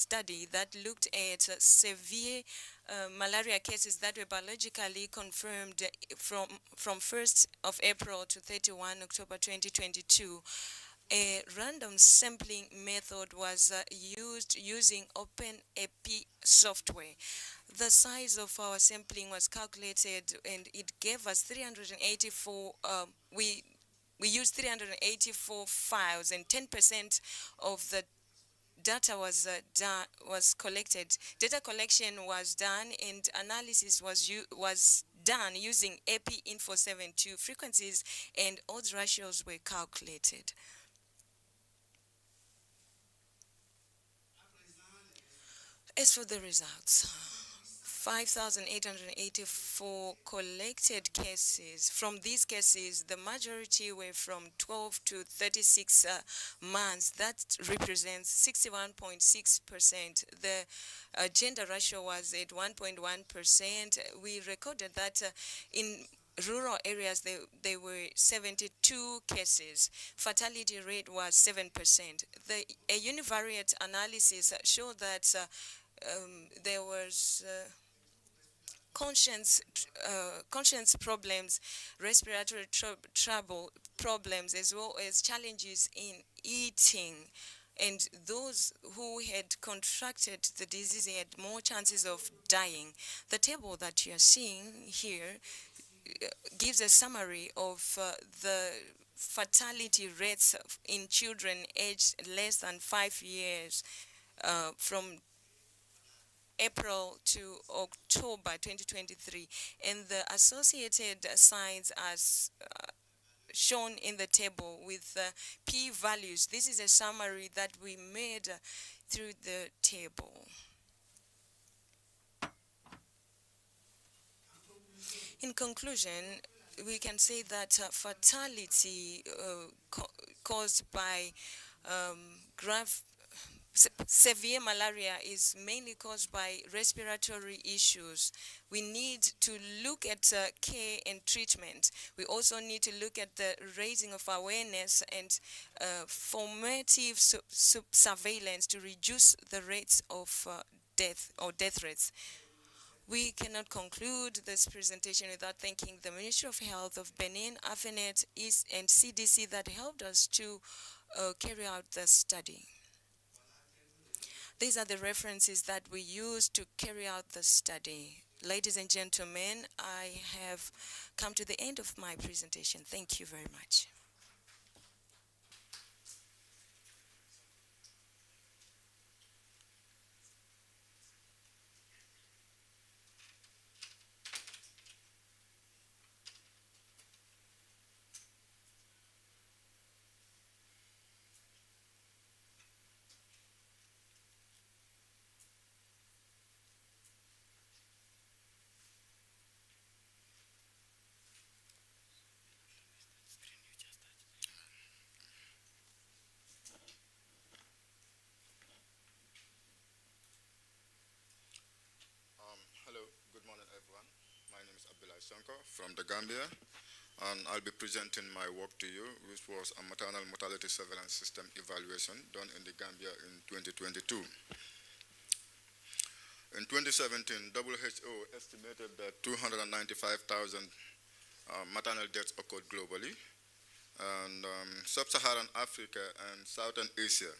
study that looked at severe malaria cases that were biologically confirmed from 1st of April to 31 October 2022. A random sampling method was used using OpenAP software. The size of our sampling was calculated and it gave us 384, we used 384 files, and 10% of the data was collected. Data collection was done and analysis was done using AP Info 72 frequencies, and odds ratios were calculated. As for the results, 5,884 collected cases. From these cases, the majority were from 12 to 36 months. That represents 61.6%. The gender ratio was at 1.1%. We recorded that in rural areas, there were 72 cases. Fatality rate was 7%. A univariate analysis showed that there was conscience problems, respiratory trouble problems, as well as challenges in eating. And those who had contracted the disease had more chances of dying. The table that you are seeing here gives a summary of the fatality rates in children aged less than 5 years from April to October 2023, and the associated signs as shown in the table with p-values. This is a summary that we made through the table. In conclusion, we can say that fatality caused by severe malaria is mainly caused by respiratory issues. We need to look at care and treatment. We also need to look at the raising of awareness and formative surveillance to reduce the rates of death or death rates. We cannot conclude this presentation without thanking the Ministry of Health of Benin, AFENET, and CDC that helped us to carry out the study. These are the references that we used to carry out the study. Ladies and gentlemen, I have come to the end of my presentation. Thank you very much. From the Gambia, and I'll be presenting my work to you, which was a maternal mortality surveillance system evaluation done in the Gambia in 2022. In 2017, WHO estimated that 295,000 maternal deaths occurred globally, and Sub-Saharan Africa and Southern Asia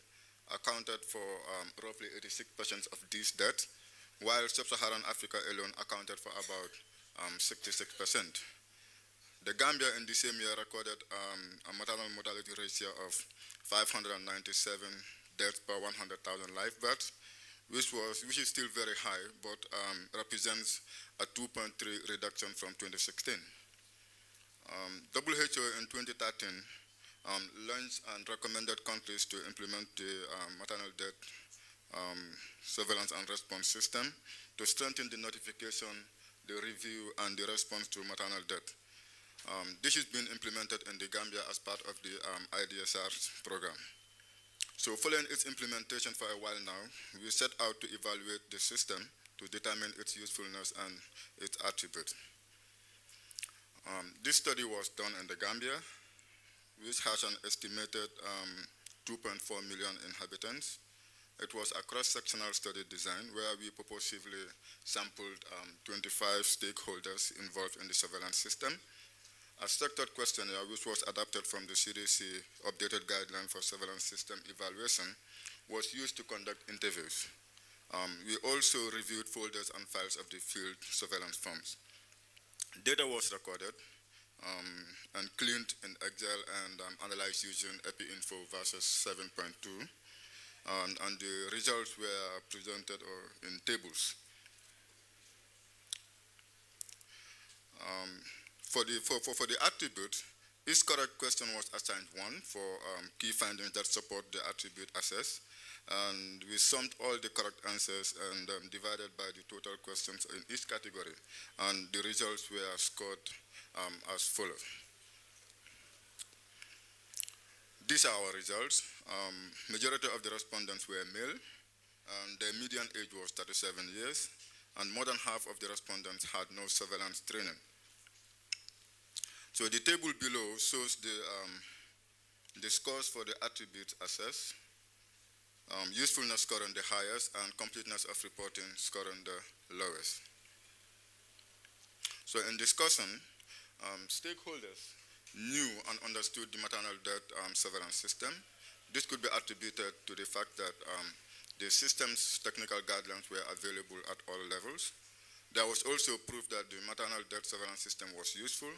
accounted for roughly 86% of these deaths, while Sub-Saharan Africa alone accounted for about 66%. The Gambia in the same year recorded a maternal mortality ratio of 597 deaths per 100,000 live births, which is still very high, but represents a 2.3 reduction from 2016. WHO in 2013 launched and recommended countries to implement the maternal death surveillance and response system to strengthen the notification, the review, and the response to maternal death. This has been implemented in the Gambia as part of the IDSR program. So following its implementation for a while now, we set out to evaluate the system to determine its usefulness and its attributes. This study was done in the Gambia, which has an estimated 2.4 million inhabitants. It was a cross-sectional study design where we purposefully sampled 25 stakeholders involved in the surveillance system. A structured questionnaire, which was adapted from the CDC updated guideline for surveillance system evaluation, was used to conduct interviews. We also reviewed folders and files of the field surveillance forms. Data was recorded and cleaned in Excel and analyzed using EpiInfo versus 7.2, and the results were presented in tables. For the attributes, each correct question was assigned one for key findings that support the attribute assess, and we summed all the correct answers and divided by the total questions in each category, and the results were scored as follows. These are our results. Majority of the respondents were male, and their median age was 37 years, and more than half of the respondents had no surveillance training. So the table below shows the scores for the attributes assessed, usefulness scoring the highest, and completeness of reporting scoring the lowest. So in discussion, stakeholders knew and understood the maternal death surveillance system. This could be attributed to the fact that the system's technical guidelines were available at all levels. There was also proof that the maternal death surveillance system was useful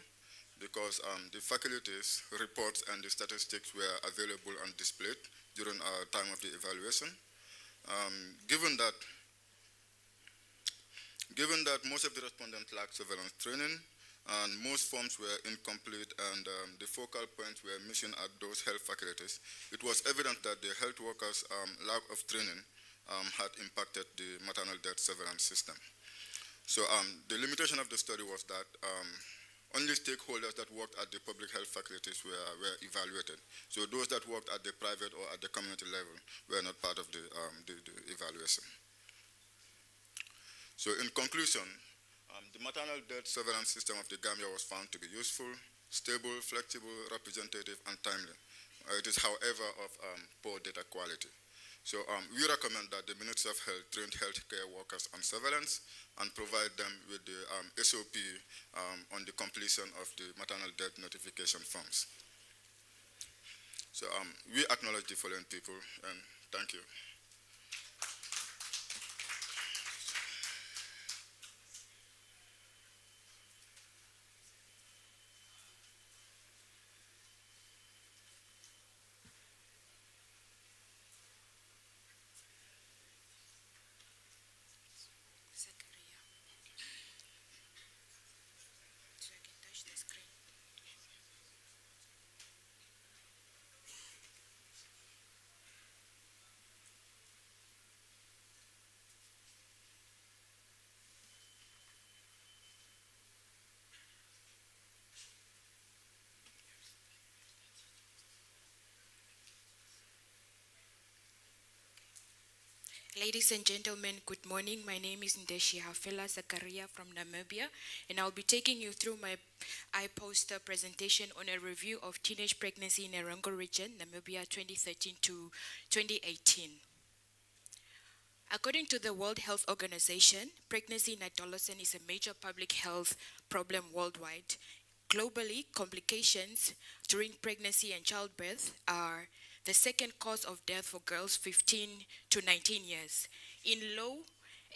because the faculties, reports, and the statistics were available and displayed during our time of the evaluation. Given that most of the respondents lacked surveillance training, and most forms were incomplete, and the focal points were missing at those health faculties, it was evident that the health workers' lack of training had impacted the maternal death surveillance system. So the limitation of the study was that only stakeholders that worked at the public health faculties were evaluated. So those that worked at the private or at the community level were not part of the evaluation. So in conclusion, the maternal death surveillance system of the Gambia was found to be useful, stable, flexible, representative, and timely. It is, however, of poor data quality. So we recommend that the Ministry of Health train healthcare workers on surveillance and provide them with the SOP on the completion of the maternal death notification forms. So we acknowledge the following people, and thank you. Ladies and gentlemen, good morning. My name is Ndeshi Hafela Zakaria from Namibia, and I'll be taking you through my poster presentation on a review of teenage pregnancy in Erongo region, Namibia 2013 to 2018. According to the World Health Organization, pregnancy in adolescents is a major public health problem worldwide. Globally, complications during pregnancy and childbirth are the second cause of death for girls 15 to 19 years. In low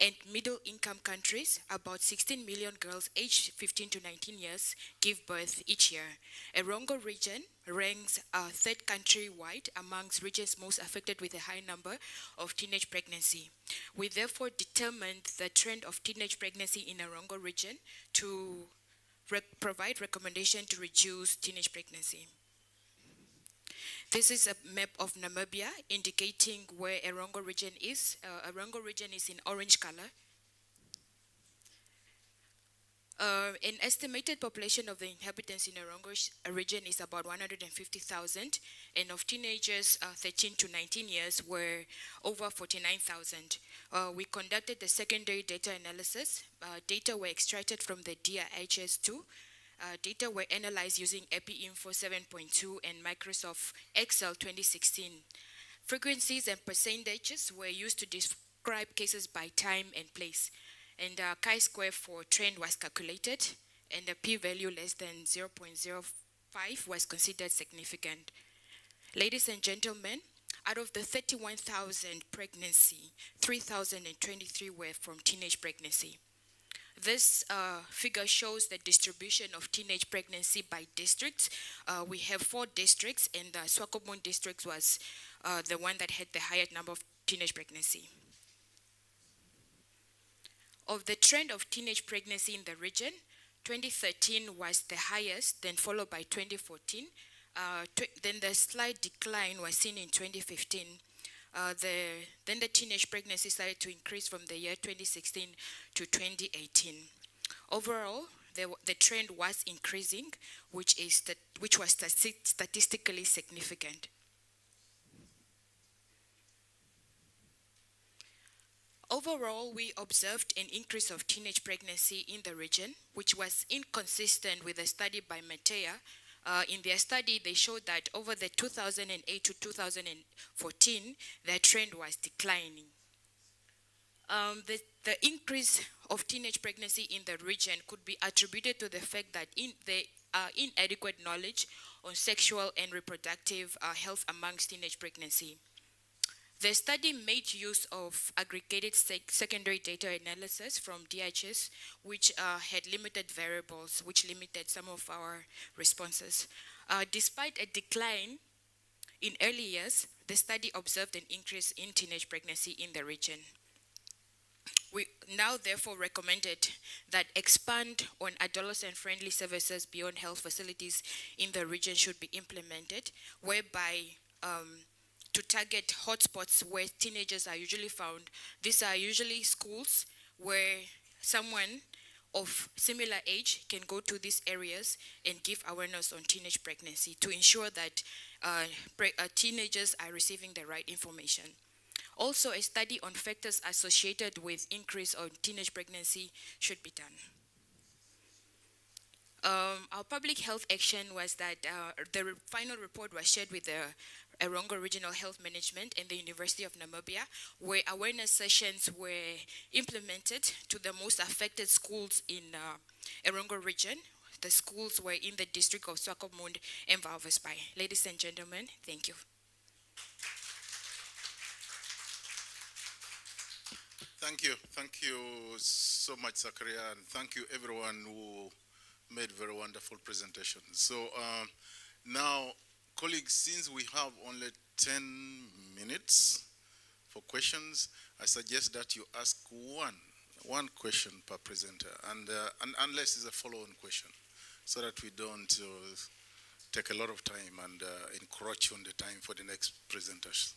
and middle income countries, about 16 million girls aged 15 to 19 years give birth each year. Erongo region ranks third countrywide amongst regions most affected with a high number of teenage pregnancy. We therefore determined the trend of teenage pregnancy in Erongo region to provide recommendation to reduce teenage pregnancy. This is a map of Namibia indicating where Erongo region is. Erongo region is in orange color. An estimated population of the inhabitants in Erongo region is about 150,000, and of teenagers 13 to 19 years were over 49,000. We conducted the secondary data analysis. Data were extracted from the DIHS2. Data were analyzed using EpiInfo 7.2 and Microsoft Excel 2016. Frequencies and percentages were used to describe cases by time and place. And chi-square for trend was calculated, and a p-value less than 0.05 was considered significant. Ladies and gentlemen, out of the 31,000 pregnancy, 3,023 were from teenage pregnancy. This figure shows the distribution of teenage pregnancy by districts. We have 4 districts, and the Swakopmund district was the one that had the highest number of teenage pregnancy. Of the trend of teenage pregnancy in the region, 2013 was the highest, then followed by 2014. Then the slight decline was seen in 2015. Then the teenage pregnancy started to increase from the year 2016 to 2018. Overall, the trend was increasing, which was statistically significant. Overall, we observed an increase of teenage pregnancy in the region, which was inconsistent with a study by Matea. In their study, they showed that over the 2008 to 2014, the trend was declining. The increase of teenage pregnancy in the region could be attributed to the fact that the inadequate knowledge on sexual and reproductive health amongst teenage pregnancy. The study made use of aggregated secondary data analysis from DHS, which had limited variables, which limited some of our responses. Despite a decline in early years, the study observed an increase in teenage pregnancy in the region. We now therefore recommended that expand on adolescent-friendly services beyond health facilities in the region should be implemented, whereby to target hotspots where teenagers are usually found. These are usually schools where someone of similar age can go to these areas and give awareness on teenage pregnancy to ensure that teenagers are receiving the right information. Also, a study on factors associated with increase of teenage pregnancy should be done. Our public health action was that the final report was shared with the Erongo Regional Health Management and the University of Namibia, where awareness sessions were implemented to the most affected schools in Erongo region. The schools were in the district of Swakopmund and Walvis Bay. Ladies and gentlemen, thank you. Thank you so much, Zakaria, and thank you everyone who made very wonderful presentations. So now, colleagues, since we have only 10 minutes for questions, I suggest that you ask one question per presenter, and unless it's a follow-on question, so that we don't take a lot of time and encroach on the time for the next presenters.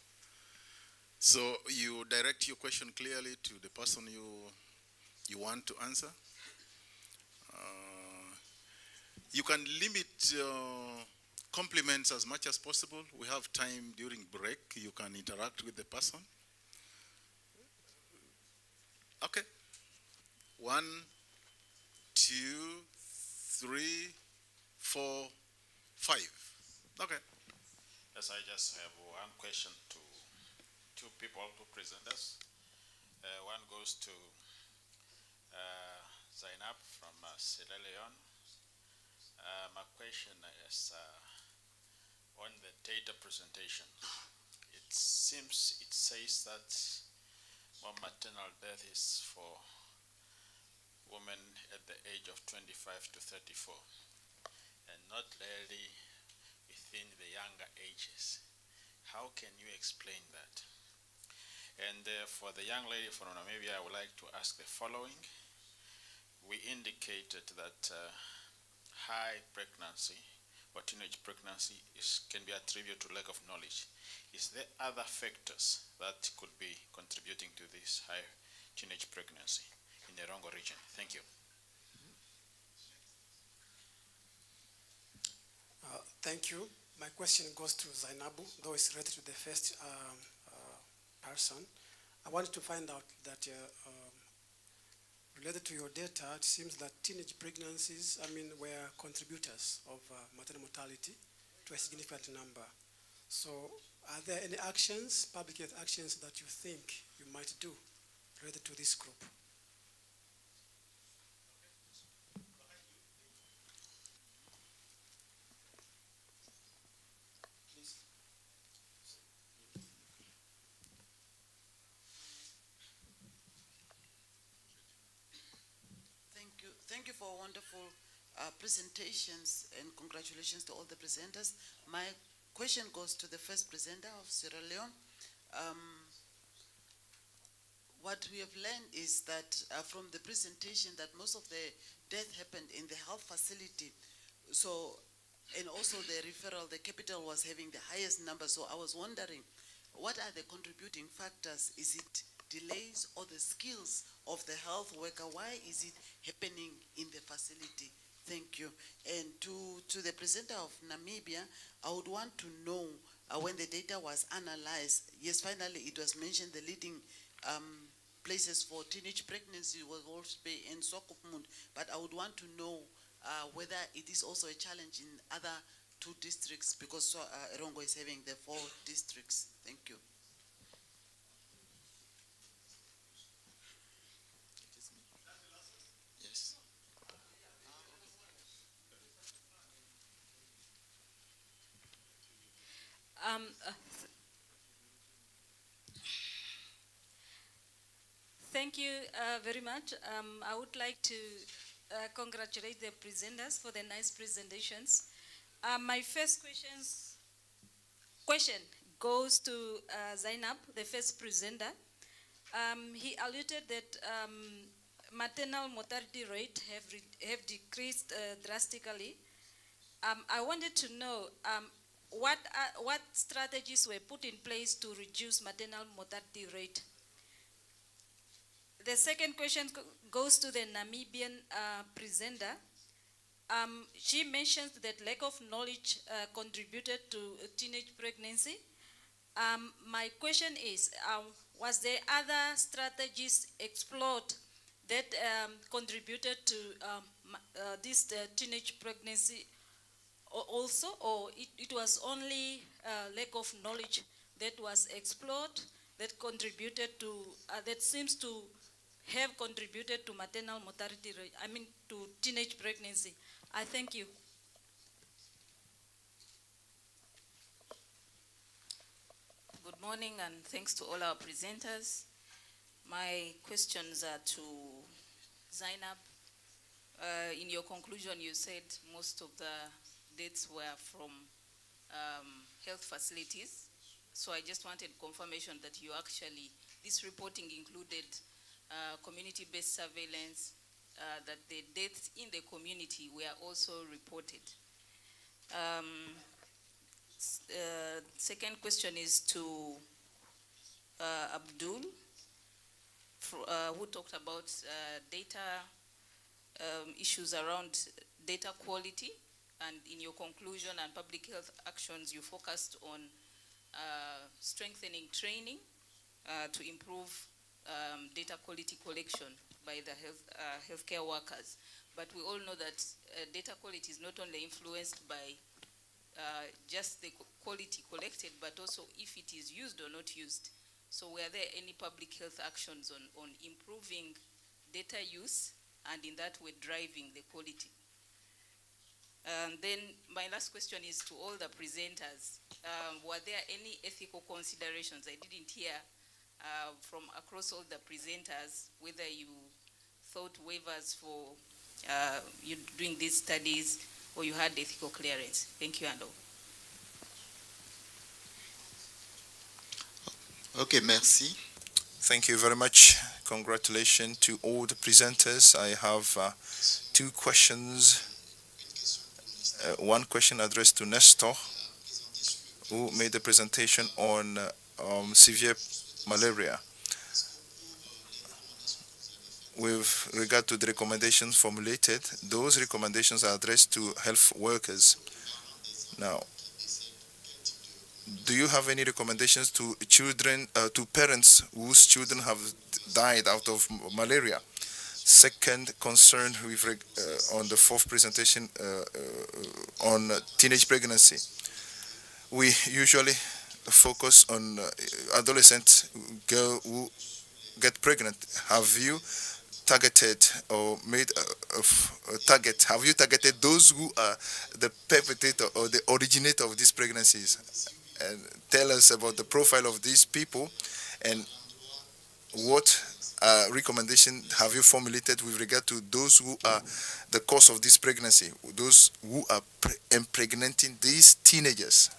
So you direct your question clearly to the person you want to answer. You can limit compliments as much as possible. We have time during break. You can interact with the person. Okay. 1, 2, 3, 4, 5. Okay. Yes, I just have one question to two people, two presenters. One goes to Zainab from Sierra Leone. My question is on the data presentation. It says that more maternal death is for women at the age of 25 to 34, and not really within the younger ages. How can you explain that? And for the young lady from Namibia, I would like to ask the following. We indicated that high pregnancy or teenage pregnancy can be attributed to lack of knowledge. Is there other factors that could be contributing to this high teenage pregnancy in the Erongo region? Thank you. Thank you. My question goes to Zainabu, though it's related to the first person. I wanted to find out that related to your data, it seems that teenage pregnancies, were contributors of maternal mortality to a significant number. So Are there any actions, public health actions, that you think you might do related to this group? Thank you. Thank you for wonderful presentations, and congratulations to all the presenters. My question goes to the first presenter of Sierra Leone. What we have learned is that from the presentation that most of the death happened in the health facility. So, and also the referral, the capital was having the highest number. So I was wondering, what are the contributing factors? Is it delays or the skills of the health worker? Why is it happening in the facility? Thank you. And to the presenter of Namibia, I would want to know when the data was analyzed, yes, finally it was mentioned the leading places for teenage pregnancy was Wolf's Bay and Swakopmund, but I would want to know whether it is also a challenge in other two districts, because Erongo is having the 4 districts. Thank you. Yes. Um, uh, Thank you very much. I would like to congratulate the presenters for the nice presentations. My first question goes to Zainab, the first presenter. He alluded that maternal mortality rate have decreased drastically. I wanted to know what strategies were put in place to reduce maternal mortality rate. The second question goes to the Namibian presenter. She mentions that lack of knowledge contributed to teenage pregnancy. My question is, was there other strategies explored that contributed to this teenage pregnancy also, or it was only lack of knowledge that was explored that contributed to, that seems to have contributed to maternal mortality rate, to teenage pregnancy? I thank you. Good morning, and thanks to all our presenters. My questions are to Zainab. In your conclusion, you said most of the deaths were from health facilities. So I just wanted confirmation that you actually, this reporting included community-based surveillance, that the deaths in the community were also reported. Second question is to Abdul, who talked about data issues around data quality, and in your conclusion and public health actions, you focused on strengthening training to improve data quality collection by the healthcare workers. But we all know that data quality is not only influenced by just the quality collected, but also if it is used or not used. So were there any public health actions on improving data use, and in that way driving the quality? Then my last question is to all the presenters. Were there any ethical considerations? I didn't hear from across all the presenters whether you thought waivers for you doing these studies or you had ethical clearance. Thank you, and all. Okay, merci. Thank you very much. Congratulations to all the presenters. I have 2 questions. One question addressed to Nestor, who made a presentation on severe malaria. With regard to the recommendations formulated, those recommendations are addressed to health workers. Now, do you have any recommendations to children, to parents whose children have died out of malaria? Second concern with on the 4th presentation on teenage pregnancy. We usually focus on adolescent girl who get pregnant. Have you targeted or made a target? Have you targeted those who are the perpetrator or the originator of these pregnancies? And tell us about the profile of these people and what recommendation have you formulated with regard to those who are the cause of this pregnancy, those who are impregnating these teenagers?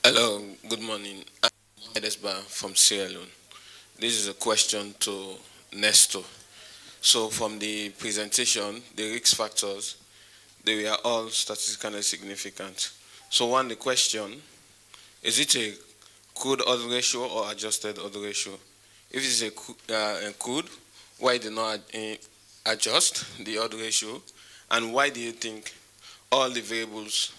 Hello, good morning. I'm Edesba from Sierra Leone. This is a question to Nestor. So from the presentation, the risk factors, they were all statistically significant. So one, the question, is it a crude oil ratio or adjusted oil ratio? If it's a crude, why did not adjust the oil ratio? And why do you think all the variables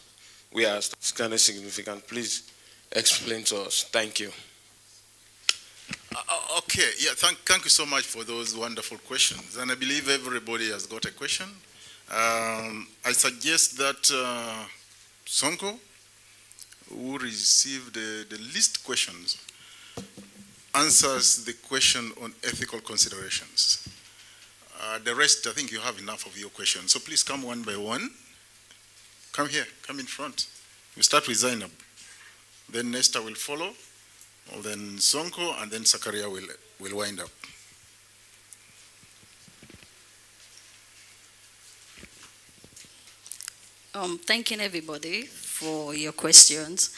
were statistically significant? Please explain to us. Thank you. Okay, yeah, thank you so much for those wonderful questions. And I believe everybody has got a question. I suggest that Sonko, who received the least questions, answers the question on ethical considerations. The rest, I think you have enough of your questions. So please come one by one. Come here, come in front. We start with Zainab. Then Nesta will follow, then Sonko, and then Zakaria will wind up. Thanking everybody for your questions.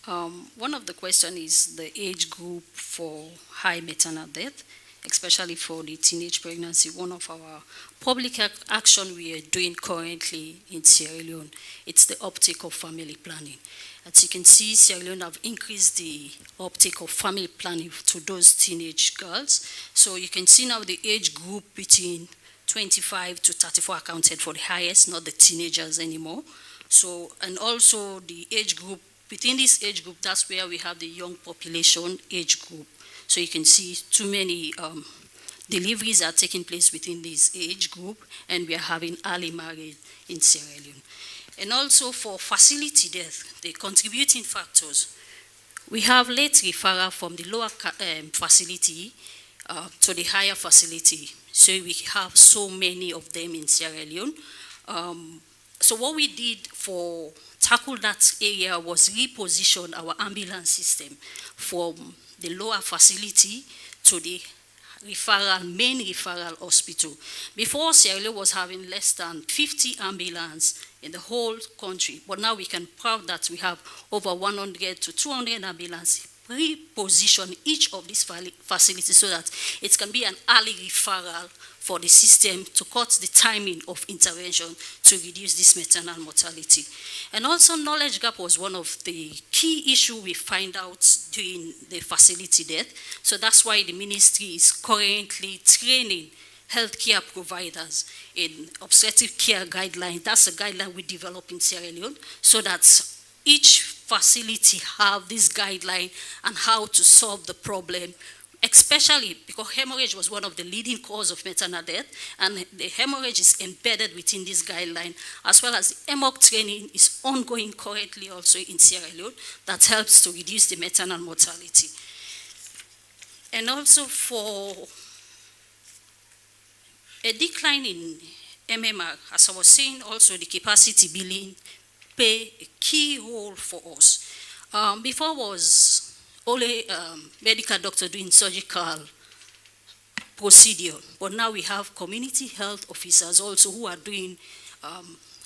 One of the questions is the age group for high maternal death, especially for the teenage pregnancy. One of our public action we are doing currently in Sierra Leone, it's the uptake of family planning. As you can see, Sierra Leone have increased the uptake of family planning to those teenage girls. So you can see now the age group between 25 to 34 accounted for the highest, not the teenagers anymore. So, and also the age group, within this age group, that's where we have the young population age group. So you can see too many deliveries are taking place within this age group, and we are having early marriage in Sierra Leone. And also for facility death, the contributing factors, we have late referral from the lower facility to the higher facility. So we have so many of them in Sierra Leone. So what we did for tackle that area was reposition our ambulance system from the lower facility to the main referral hospital. Before, Sierra Leone was having less than 50 ambulances in the whole country, but now we can proud that we have over 100 to 200 ambulances. Reposition each of these facilities so that it can be an early referral for the system to cut the timing of intervention to reduce this maternal mortality. And also knowledge gap was one of the key issues we find out during the facility death. So that's why the ministry is currently training healthcare providers in obstetric care guidelines. That's a guideline we developed in Sierra Leone so that each facility have this guideline on how to solve the problem, especially because hemorrhage was one of the leading causes of maternal death, and the hemorrhage is embedded within this guideline, as well as the EMOC training is ongoing currently also in Sierra Leone that helps to reduce the maternal mortality. And also for a decline in MMR, as I was saying, also the capacity building play a key role for us. Before was only medical doctor doing surgical procedure, but now we have community health officers also who are doing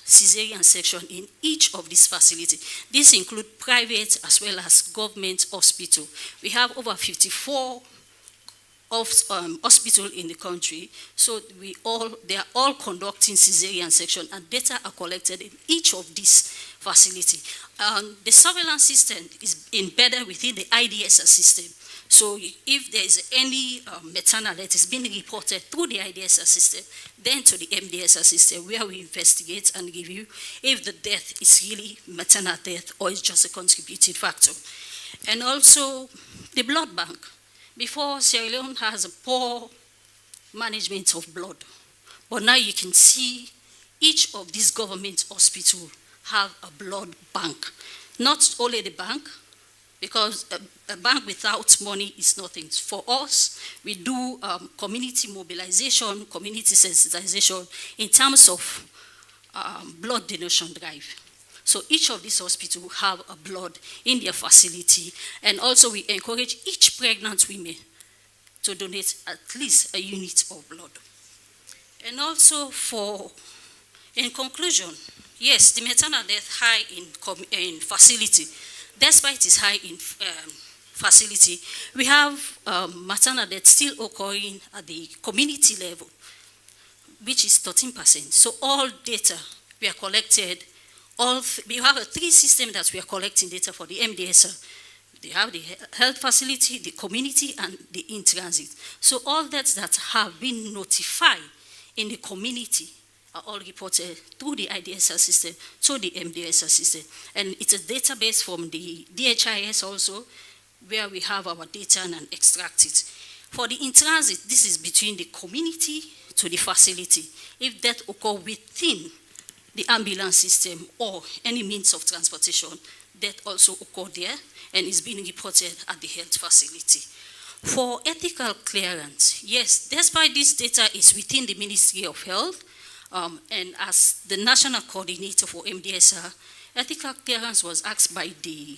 cesarean section in each of these facilities. These include private as well as government hospital. We have over 54 hospitals in the country, so they are all conducting cesarean section, and data are collected in each of these facilities. The surveillance system is embedded within the IDSR system. So if there is any maternal that is being reported through the IDSR system, then to the MDSR system, where we investigate and review if the death is really maternal death or is just a contributing factor. And also the blood bank. Before, Sierra Leone has a poor management of blood, but now you can see each of these government hospitals have a blood bank. not only the bank, because a bank without money is nothing. For us, we do community mobilization, community sensitization in terms of blood donation drive. So each of these hospitals have a blood in their facility, and also we encourage each pregnant woman to donate at least a unit of blood. And also in conclusion, yes, the maternal death high in facility. Despite its high in facility, we have maternal death still occurring at the community level, which is 13%. So all data we are collected, we have a three system that we are collecting data for the MDSR. They have the health facility, the community, and the in-transit. So all that have been notified in the community are all reported through the IDSR system to the MDSR system. And it's a database from the DHIS also, where we have our data and extract it. For the in-transit, this is between the community to the facility. If that occur within the ambulance system or any means of transportation, that also occur there and is being reported at the health facility. For ethical clearance, yes, despite this data is within the Ministry of Health, and as the national coordinator for MDSR, ethical clearance was asked by the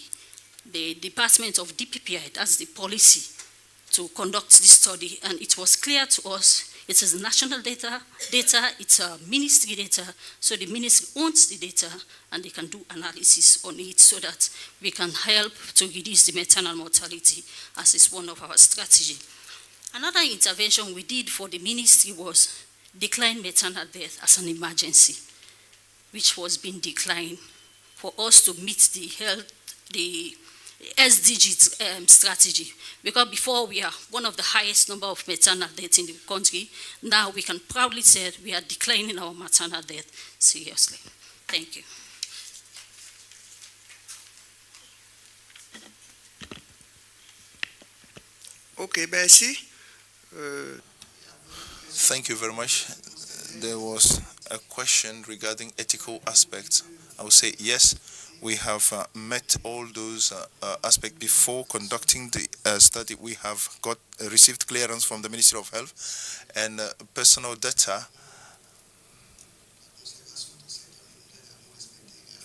Department of DPPI, that's the policy, to conduct this study, and it was clear to us it is national data, it's a ministry data, so the ministry owns the data and they can do analysis on it so that we can help to reduce the maternal mortality as is one of our strategy. Another intervention we did for the ministry was decline maternal death as an emergency, which was being declined for us to meet the SDG strategy, because before we are one of the highest number of maternal deaths in the country. Now we can proudly say we are declining our maternal death seriously. Thank you. Okay, Bessie. Thank you very much. There was a question regarding ethical aspects. I would say yes. We have met all those aspects before conducting the study. We have received clearance from the Ministry of Health, and personal data.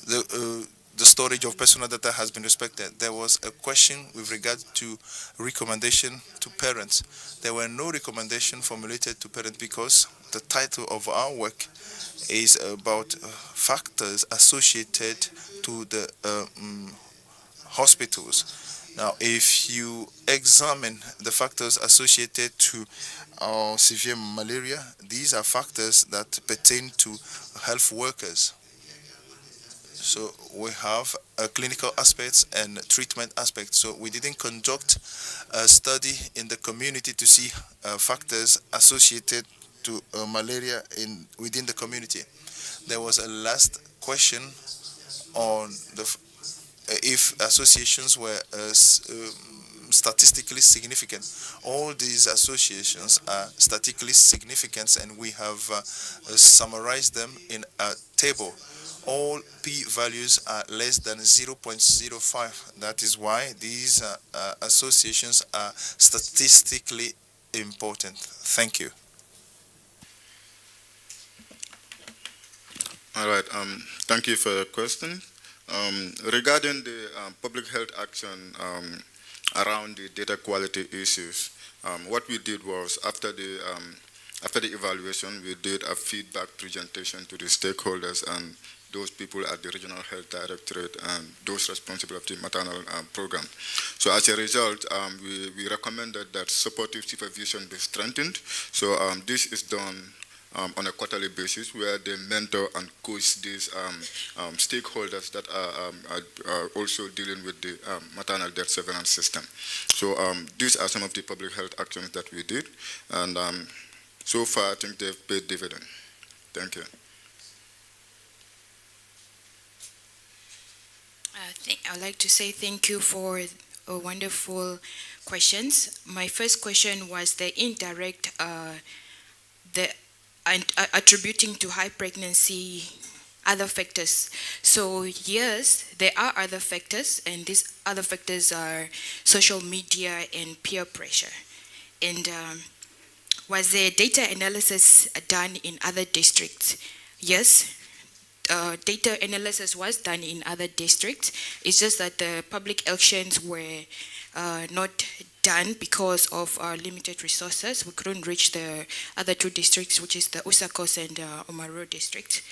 The storage of personal data has been respected. There was a question with regard to recommendation to parents. There were no recommendation formulated to parents because the title of our work is about factors associated to the hospitals. Now, if you examine the factors associated to severe malaria, these are factors that pertain to health workers. So we have clinical aspects and treatment aspects. So we didn't conduct a study in the community to see factors associated to malaria within the community. There was a last question on if associations were statistically significant. All these associations are statistically significant, and we have summarized them in a table. All p-values are less than 0.05. That is why these associations are statistically important. Thank you. All right, thank you for your question. Regarding the public health action around the data quality issues, what we did was after the evaluation, we did a feedback presentation to the stakeholders and those people at the Regional Health Directorate and those responsible of the maternal program. So as a result, we recommended that supportive supervision be strengthened. So this is done on a quarterly basis, where they mentor and coach these stakeholders that are also dealing with the maternal death surveillance system. So these are some of the public health actions that we did, and so far I think they've paid dividend. Thank you. I'd like to say thank you for wonderful questions. My first question was the indirect, attributing to high pregnancy other factors. So yes, there are other factors, and these other factors are social media and peer pressure. And was there data analysis done in other districts? Yes, data analysis was done in other districts. It's just that the public elections were not done because of our limited resources. We couldn't reach the other two districts, which is the Usakos and Omaro district.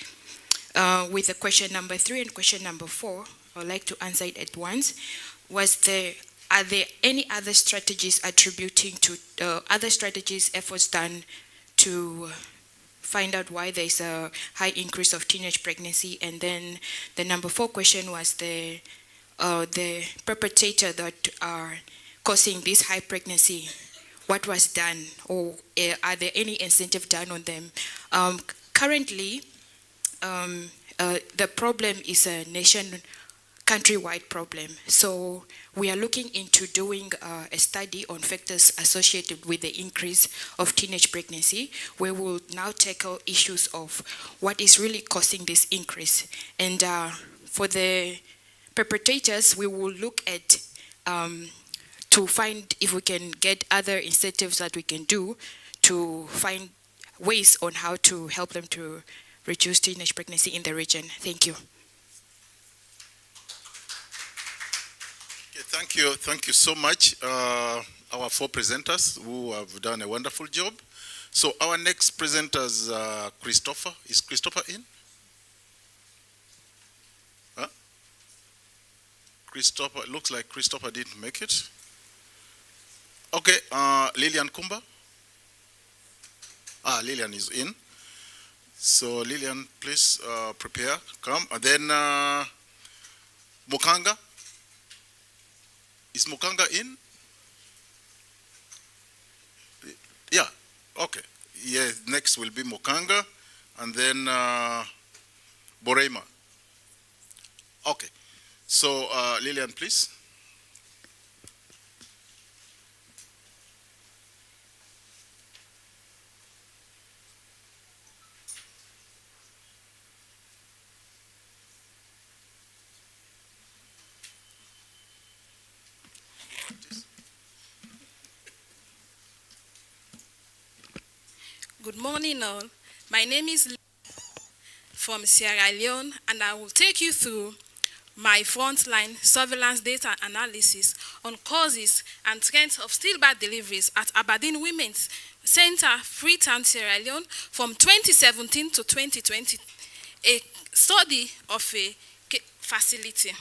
With the question number 3 and question number 4, I would like to answer it at once. Are there any other strategies attributing to other strategies, efforts done to find out why there's a high increase of teenage pregnancy? And then the number 4 question was the perpetrator that are causing this high pregnancy. What was done, or are there any incentive done on them? Currently, the problem is a countrywide problem. So we are looking into doing a study on factors associated with the increase of teenage pregnancy, where we'll now tackle issues of what is really causing this increase. And for the perpetrators, we will look at to find if we can get other incentives that we can do to find ways on how to help them to reduce teenage pregnancy in the region. Thank you. Okay, thank you so much, our 4 presenters who have done a wonderful job. So our next presenter is Christopher. Is Christopher in? Huh? Christopher, it looks like Christopher didn't make it. Okay, Lillian Kumba. Lillian is in. So Lillian, please prepare, come. And then Mukanga. Is Mukanga in? Yeah, okay. Yeah, next will be Mukanga, and then Borema. Okay, so Lillian, please. Good morning all. My name is from Sierra Leone, and I will take you through my frontline surveillance data analysis on causes and trends of stillbirth deliveries at Aberdeen Women's Center, Freetown, Sierra Leone from 2017 to 2020, a study of a facility.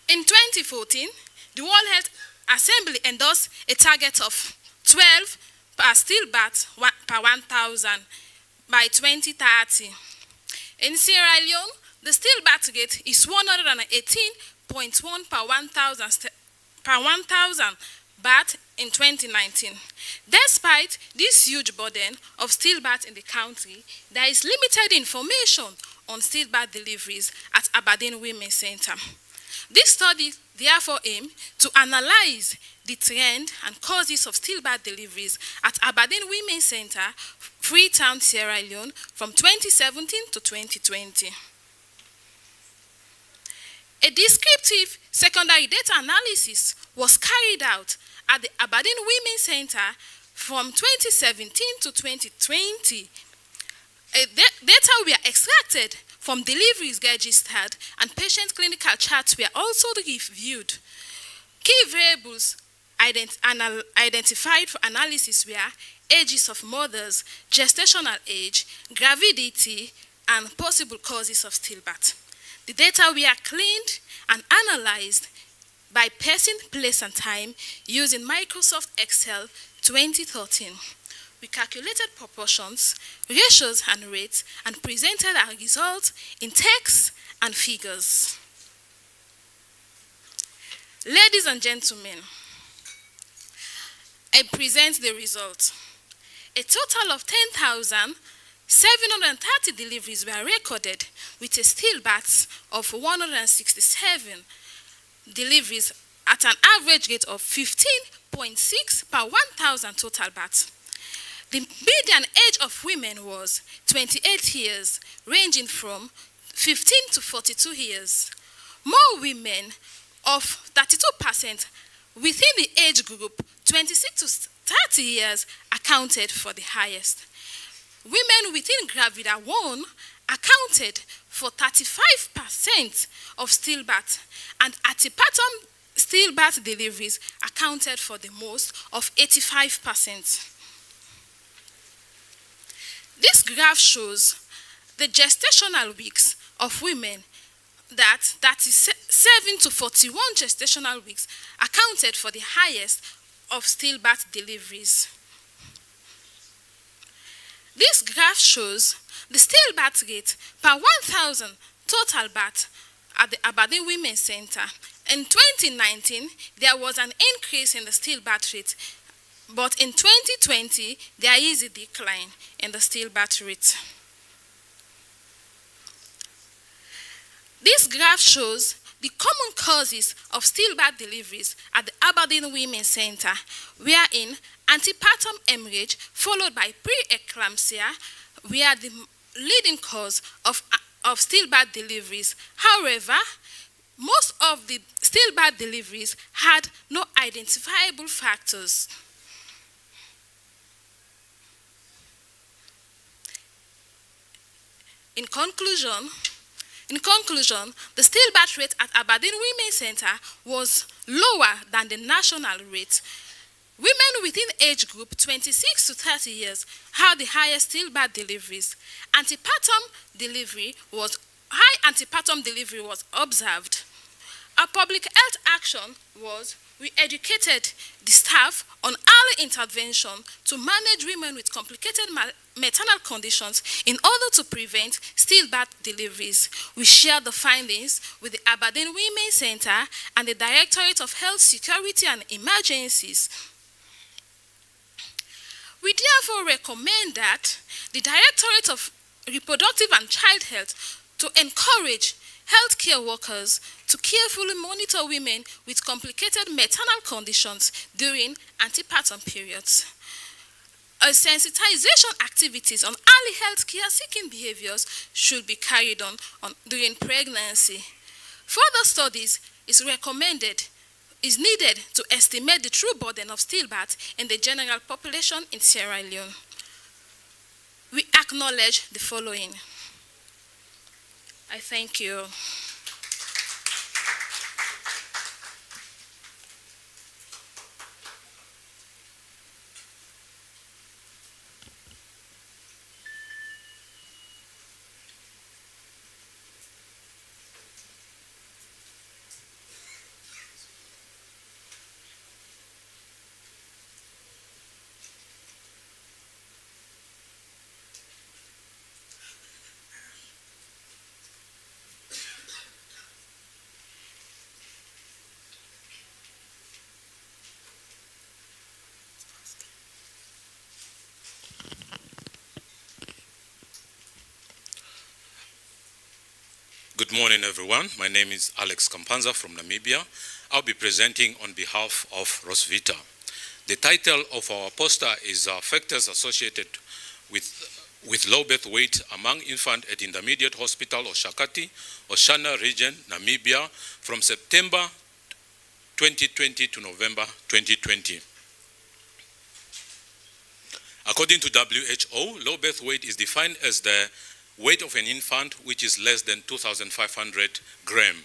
In 2014, the World Health Assembly endorsed a target of 12 per stillbirth per 1,000 by 2030. In Sierra Leone, the stillbirth rate is 118.1 per 1,000 birth in 2019. Despite this huge burden of stillbirth in the country, there is limited information on stillbirth deliveries at Aberdeen Women's Center. This study therefore aims to analyze the trend and causes of stillbirth deliveries at Aberdeen Women's Center, Freetown, Sierra Leone from 2017 to 2020. A descriptive secondary data analysis was carried out at the Aberdeen Women's Center from 2017 to 2020. Data were extracted from deliveries registered, and patient clinical charts were also reviewed. Key variables identified for analysis were ages of mothers, gestational age, gravidity, and possible causes of stillbirth. The data were cleaned and analyzed by person, place, and time using Microsoft Excel 2013. We calculated proportions, ratios, and rates, and presented our results in text and figures. Ladies and gentlemen, I present the results. A total of 10,730 deliveries were recorded with a stillbirth of 167 deliveries at an average rate of 15.6 per 1,000 total births. The median age of women was 28 years, ranging from 15 to 42 years. More women of 32% within the age group 26 to 30 years accounted for the highest. Women within Gravida 1 accounted for 35% of stillbirth, and antepartum stillbirth deliveries accounted for the most of 85%. This graph shows the gestational weeks of women that is 7 to 41 gestational weeks accounted for the highest of stillbirth deliveries. This graph shows the stillbirth rate per 1,000 total birth at the Aberdeen Women's Center. In 2019, there was an increase in the stillbirth rate, but in 2020, there is a decline in the stillbirth rate. This graph shows the common causes of stillbirth deliveries at the Aberdeen Women's Center, wherein antepartum hemorrhage followed by preeclampsia were the leading cause of stillbirth deliveries. However, most of the stillbirth deliveries had no identifiable factors. In conclusion, the stillbirth rate at Aberdeen Women's Center was lower than the national rate. Women within age group 26 to 30 years had the highest stillbirth deliveries. High antepartum delivery was observed. Our public health action was we educated the staff on early intervention to manage women with complicated maternal conditions in order to prevent stillbirth deliveries. We shared the findings with the Aberdeen Women's Center and the Directorate of Health Security and Emergencies. We therefore recommend that the Directorate of Reproductive and Child Health to encourage healthcare workers to carefully monitor women with complicated maternal conditions during antepartum periods. Sensitization activities on early healthcare seeking behaviors should be carried on during pregnancy. Further studies is needed to estimate the true burden of stillbirth in the general population in Sierra Leone. We acknowledge the following. I thank you. Good morning, everyone. My name is Alex Kampanza from Namibia. I'll be presenting on behalf of Rosvita. The title of our poster is Factors Associated with Low Birth Weight Among Infant at Intermediate Hospital Oshakati, Oshana Region, Namibia, from September 2020 to November 2020. According to WHO, low birth weight is defined as the weight of an infant which is less than 2,500 grams.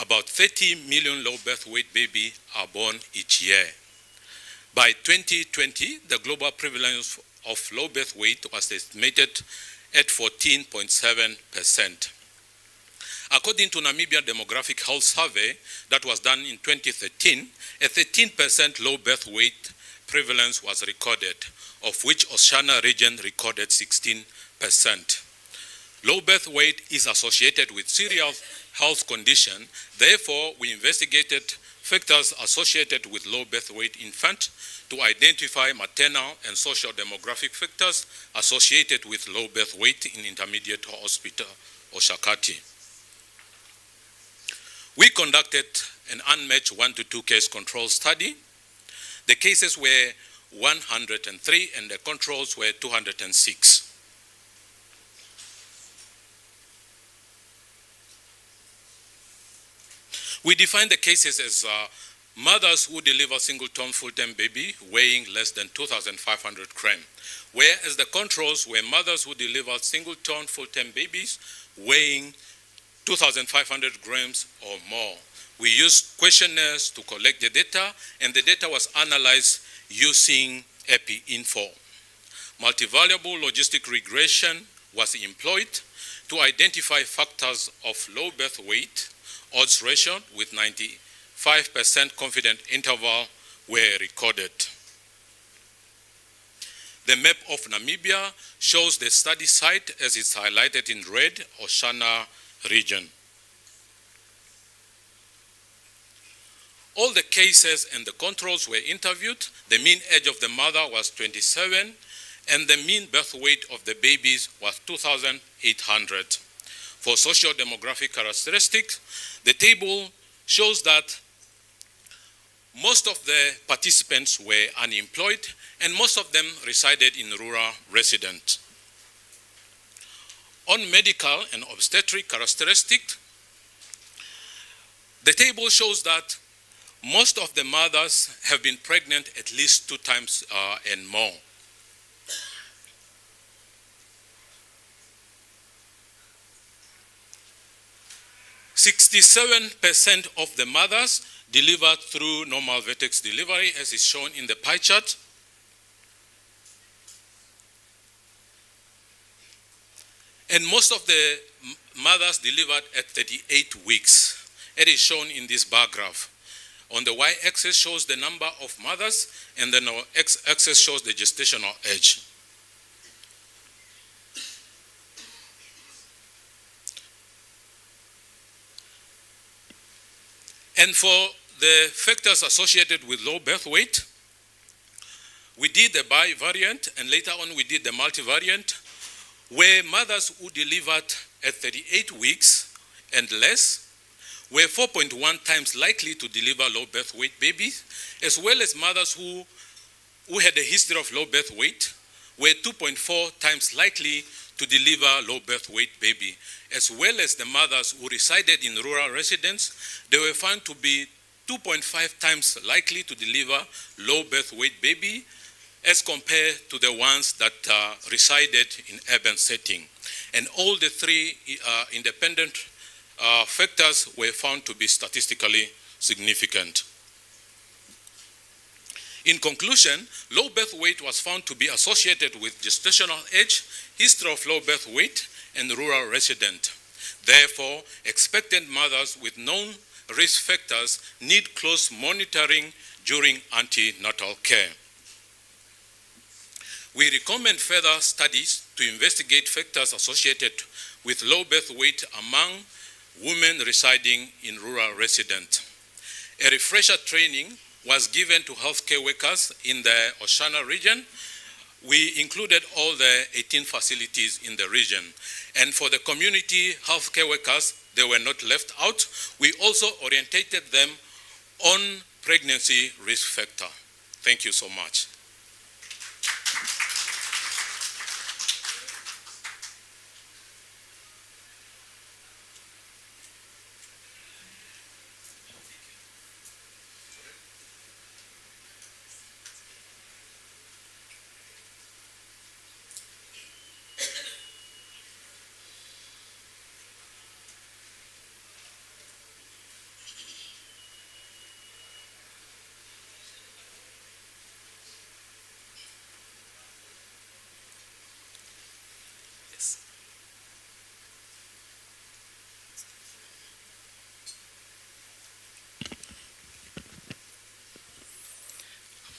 About 30 million low birth weight babies are born each year. By 2020, the global prevalence of low birth weight was estimated at 14.7%. According to Namibia Demographic Health Survey that was done in 2013, a 13% low birth weight prevalence was recorded, of which Oshana region recorded 16%. Low birth weight is associated with serious health condition. Therefore, we investigated factors associated with low birth weight infant to identify maternal and social demographic factors associated with low birth weight in Intermediate Hospital Oshakati. We conducted an unmatched 1 to 2 case control study. The cases were 103, and the controls were 206. We define the cases as mothers who deliver single-term full-term baby weighing less than 2,500 grams, whereas the controls were mothers who deliver single-term full-term babies weighing 2,500 grams or more. We used questionnaires to collect the data, and the data was analyzed using EPI-Info. Multivariable logistic regression was employed to identify factors of low birth weight, odds ratio with 95% confident interval were recorded. The map of Namibia shows the study site as it's highlighted in red, Oshana region. All the cases and the controls were interviewed. The mean age of the mother was 27, and the mean birth weight of the babies was 2,800. For socio-demographic characteristics, the table shows that most of the participants were unemployed, and most of them resided in rural residence. On medical and obstetric characteristics, the table shows that most of the mothers have been pregnant at least 2 times and more. %67% of the mothers delivered through normal vertex delivery, as is shown in the pie chart. And most of the mothers delivered at 38 weeks. It is shown in this bar graph. On the y-axis shows the number of mothers, and then the x-axis shows the gestational age. And for the factors associated with low birth weight, we did the bivariant, and later on we did the multivariant, where mothers who delivered at 38 weeks and less were 4.1 times likely to deliver low birth weight babies, as well as mothers who had a history of low birth weight were 2.4 times likely to deliver low birth weight baby, as well as the mothers who resided in rural residence. They were found to be 2.5 times likely to deliver low birth weight baby as compared to the ones that resided in urban setting. And all the 3 independent factors were found to be statistically significant. In conclusion, low birth weight was found to be associated with gestational age, history of low birth weight, and rural resident. Therefore, expectant mothers with known risk factors need close monitoring during antenatal care. We recommend further studies to investigate factors associated with low birth weight among women residing in rural residence. A refresher training was given to healthcare workers in the Oshana region. We included all the 18 facilities in the region. And for the community healthcare workers, they were not left out. We also orientated them on pregnancy risk factor. Thank you so much.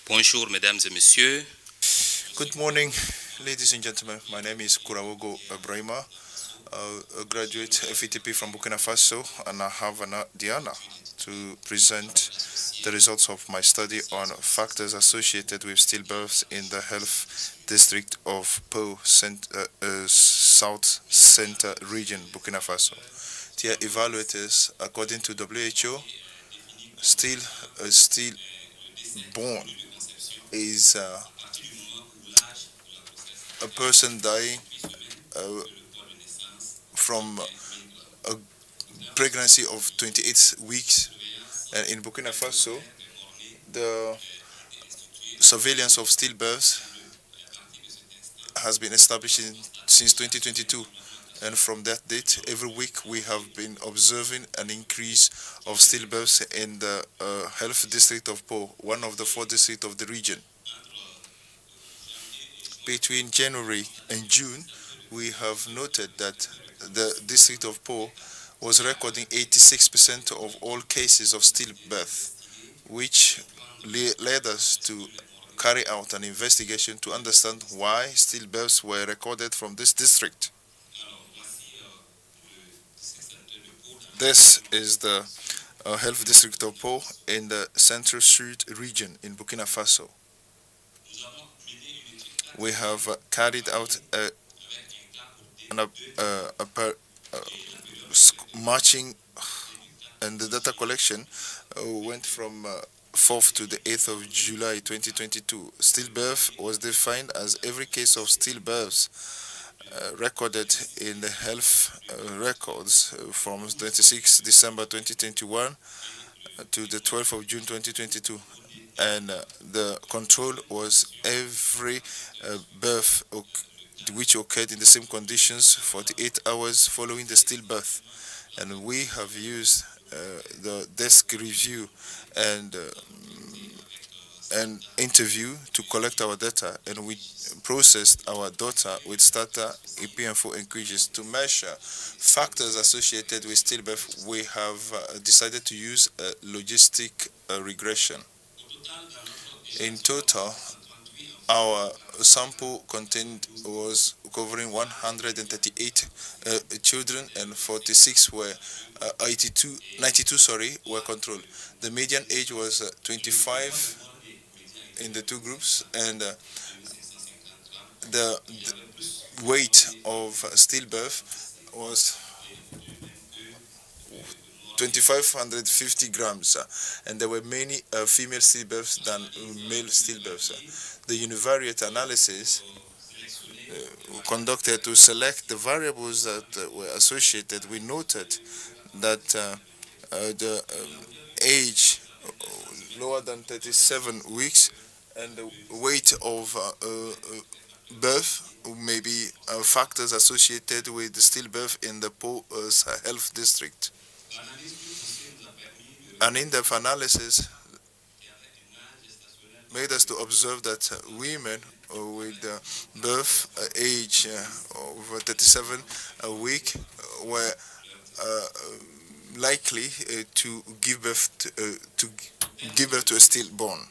Bonjour, mesdames et messieurs. Good morning, ladies and gentlemen. My name is Kurawogo Ibrahima, a graduate FETP from Burkina Faso, and I have the honor to present the results of my study on factors associated with stillbirths in the health district of Po South Center region, Burkina Faso. Dear evaluators, according to WHO, stillborn is a person dying from a pregnancy of 28 weeks. And in Burkina Faso, the surveillance of stillbirths has been established since 2022. And from that date, every week we have been observing an increase of stillbirths in the health district of Po, one of the 4 districts of the region. Between January and June, we have noted that the district of Po was recording 86% of all cases of stillbirth, which led us to carry out an investigation to understand why stillbirths were recorded from this district. This is the health district of Po in the Central Sud region in Burkina Faso. We have carried out marching, and the data collection went from 4th to the 8th of July 2022. Stillbirth was defined as every case of stillbirths recorded in the health records from 26 December 2021 to the 12th of June 2022. And the control was every birth which occurred in the same conditions 48 hours following the stillbirth. And we have used the desk review and interview to collect our data, and we processed our data with Stata, EPM4, and QGIS to measure factors associated with stillbirth. We have decided to use a logistic regression. In total, our sample was covering 138 children, and 46 were 92 were controlled. The median age was 25 in the 2 groups, and the weight of stillbirth was 2,550 grams, and there were many female stillbirths than male stillbirths. The univariate analysis conducted to select the variables that were associated, we noted that the age lower than 37 weeks and the weight of birth may be factors associated with the stillbirth in the Po health district. An in-depth analysis made us to observe that women with birth age over 37 a week were likely to give birth to a stillborn.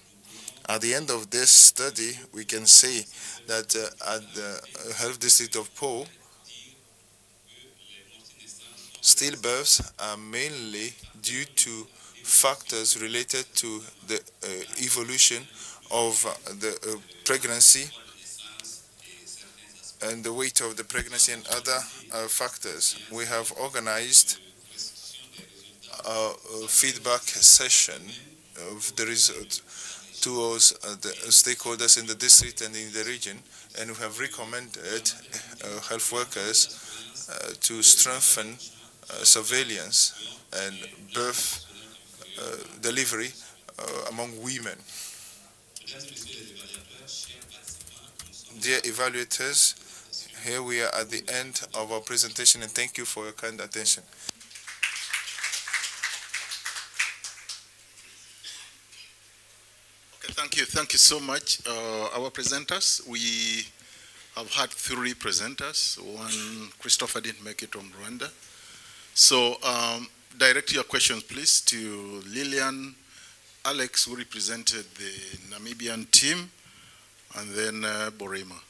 At the end of this study, we can say that at the health district of Po, stillbirths are mainly due to factors related to the evolution of the pregnancy and the weight of the pregnancy and other factors. We have organized a feedback session of the result towards the stakeholders in the district and in the region, and we have recommended health workers to strengthen surveillance and birth delivery among women. Dear evaluators, here we are at the end of our presentation, and thank you for your kind attention. Okay, thank you so much, our presenters. We have had 3 presenters. One, Christopher didn't make it from Rwanda. So direct your questions, please, to Lillian, Alex, who represented the Namibian team, and then Borema.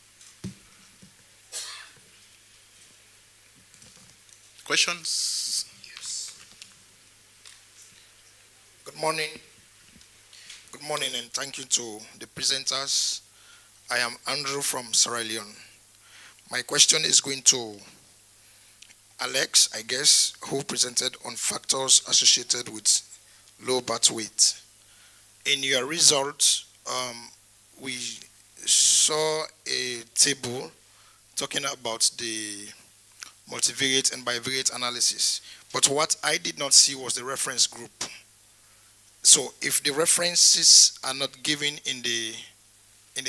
Questions? Yes. Good morning. Good morning, and thank you to the presenters. I am Andrew from Sierra Leone. My question is going to Alex, I guess, who presented on factors associated with low birth weight. In your results, we saw a table talking about the multivariate and bivariate analysis. But what I did not see was the reference group. So if the references are not given in the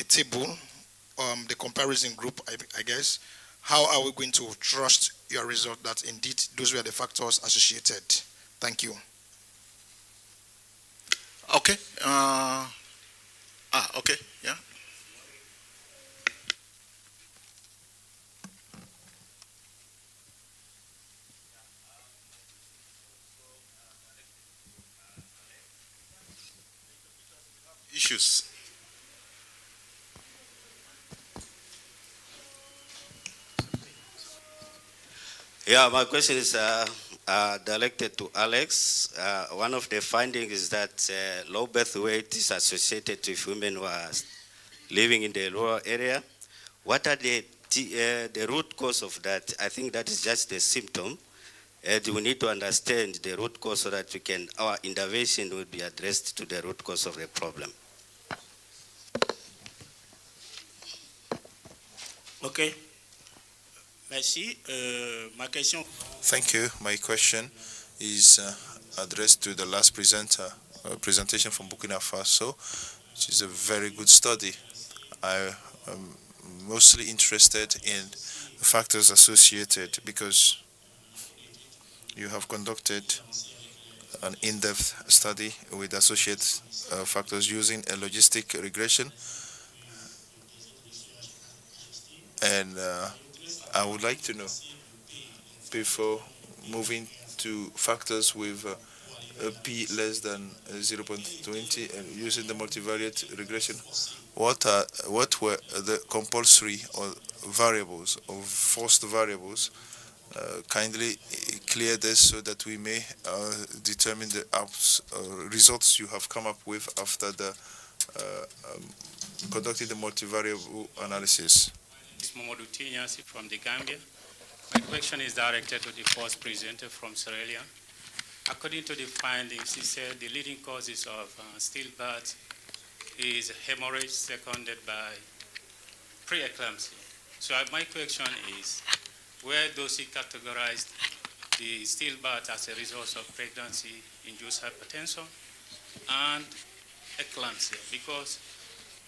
table, the comparison group, I guess, how are we going to trust your result that indeed those were the factors associated? Thank you. Okay. Okay. Yeah. Issues. Yeah, my question is directed to Alex. One of the findings is that low birth weight is associated with women who are living in the rural area. What are the root cause of that? I think that is just a symptom. And we need to understand the root cause so that our intervention will be addressed to the root cause of the problem. Okay. Merci. Ma question. Thank you. My question is addressed to the last presentation from Burkina Faso, which is a very good study. I am mostly interested in the factors associated because you have conducted an in-depth study with associated factors using a logistic regression, and I would like to know, before moving to factors with a p less than 0.20 and using the multivariate regression, what were the compulsory or variables or forced variables? Kindly clear this so that we may determine the results you have come up with after the conducting the multivariable analysis. Mamadou Tignasi from the Gambia. My question is directed to the first presenter from Sierra Leone. According to the findings, he said the leading causes of stillbirth is hemorrhage seconded by preeclampsia. So my question is, where does he categorize the stillbirth as a result of pregnancy-induced hypertension and eclampsia? Because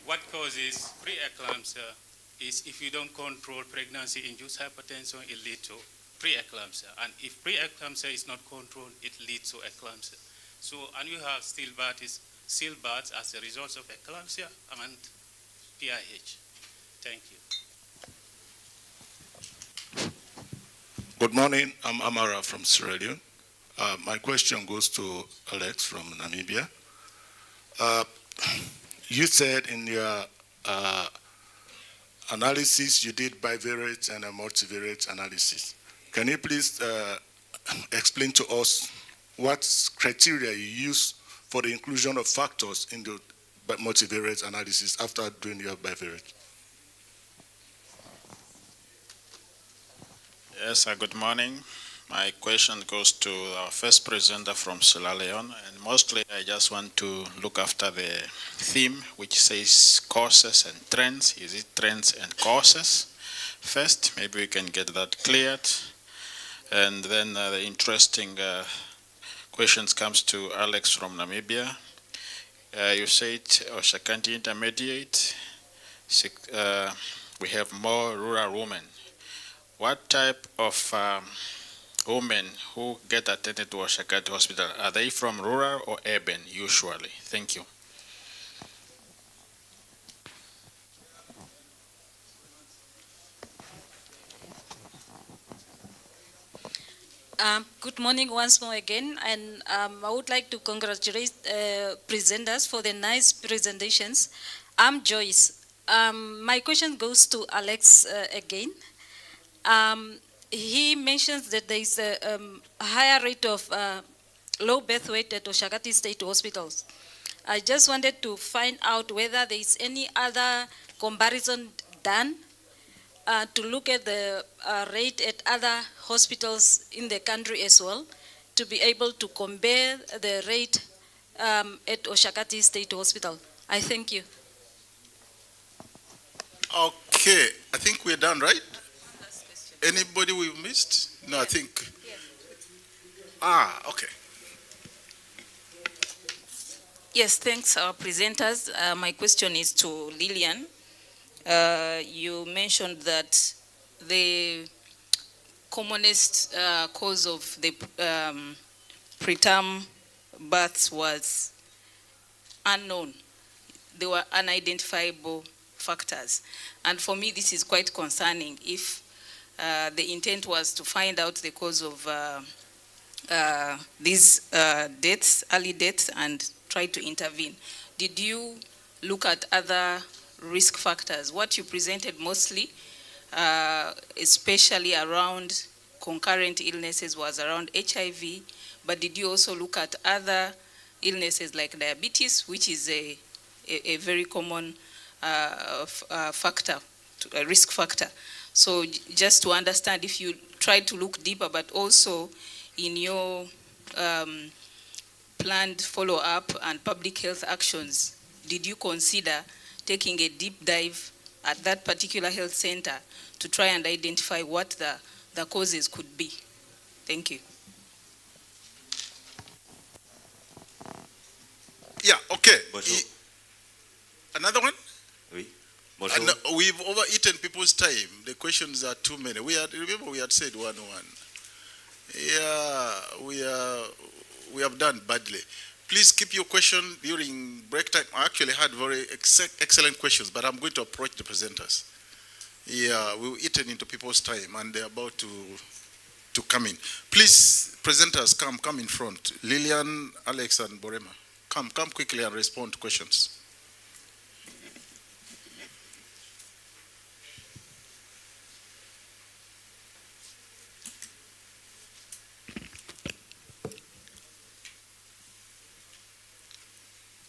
what causes preeclampsia is if you don't control pregnancy-induced hypertension, it leads to preeclampsia. And if preeclampsia is not controlled, it leads to eclampsia. So, and you have stillbirths as a result of eclampsia and PIH. Thank you. Good morning. I'm Amara from Sierra Leone. My question goes to Alex from Namibia. You said in your analysis you did bivariate and a multivariate analysis. Can you please explain to us what criteria you use for the inclusion of factors in the multivariate analysis after doing your bivariate? Yes, good morning. My question goes to our first presenter from Sierra Leone, and mostly I just want to look after the theme which says causes and trends. Is it trends and causes? First, maybe we can get that cleared. And then the interesting questions comes to Alex from Namibia. You said Oshakanti Intermediate, we have more rural women. What type of women who get attended to Oshakati Hospital, are they from rural or urban usually? Thank you. Good morning once more again, and I would like to congratulate presenters for the nice presentations. I'm Joyce. My question goes to Alex again. He mentions that there is a higher rate of low birth weight at Oshakati State Hospitals. I just wanted to find out whether there is any other comparison done to look at the rate at other hospitals in the country as well, to be able to compare the rate at Oshakati State Hospital. I thank you. Okay, I think we're done, right? Anybody we missed? No, I think. Okay. Yes, thanks, our presenters. My question is to Lillian. You mentioned that the commonest cause of the preterm births was unknown. They were unidentifiable factors. And for me, this is quite concerning if the intent was to find out the cause of these deaths, early deaths, and try to intervene. Did you look at other risk factors? What you presented mostly, especially around concurrent illnesses, was around HIV, but did you also look at other illnesses like diabetes, which is a very common factor, a risk factor? So just to understand, if you tried to look deeper, but also in your planned follow-up and public health actions, did you consider taking a deep dive at that particular health center to try and identify what the causes could be? Thank you. Yeah, okay. Another one? Oui. We've overeaten people's time. The questions are too many. Remember we had said 1-1. Yeah, we have done badly. Please keep your question during break time. I actually had very excellent questions, but I'm going to approach the presenters. Yeah, we've eaten into people's time, and they're about to come in. Please, presenters, come in front. Lillian, Alex, and Borema, come quickly and respond to questions.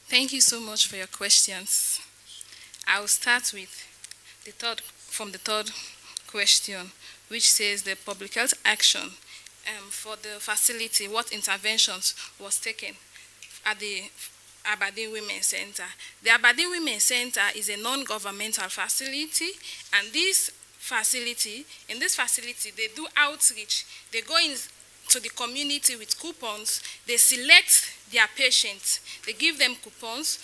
Thank you so much for your questions. I will start with the third question, which says the public health action for the facility, what interventions was taken at the Aberdeen Women's Center. The Aberdeen Women's Center is a non-governmental facility, and in this facility, they do outreach. They go to the community with coupons. They select their patients. They give them coupons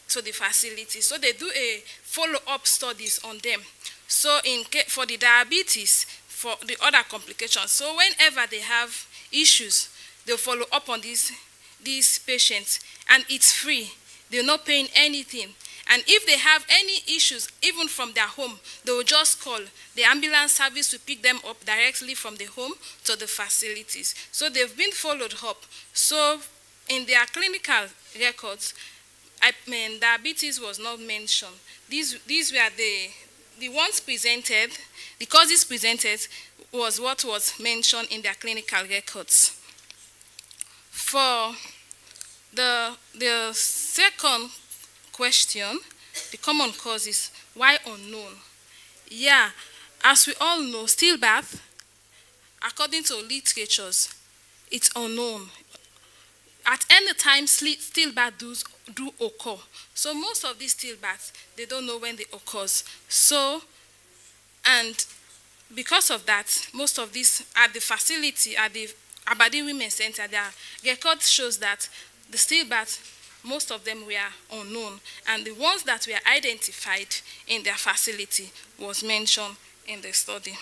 to the facility. So they do a follow-up studies on them. So for the diabetes, for the other complications, so whenever they have issues, they'll follow up on these patients, and it's free. They're not paying anything. And if they have any issues, even from their home, they will just call. The ambulance service will pick them up directly from the home to the facilities. So they've been followed up. So in their clinical records, diabetes was not mentioned. These were the ones presented, the causes presented was what was mentioned in their clinical records. For the second question, the common causes, why unknown? Yeah, as we all know, stillbirth, according to literatures, it's unknown. At any time, stillbirth do occur. So most of these stillbirths, they don't know when they occur. So, and because of that, most of these at the facility, at the Aberdeen Women's Center, their record shows that the stillbirths, most of them were unknown, and the ones that were identified in their facility was mentioned in the study.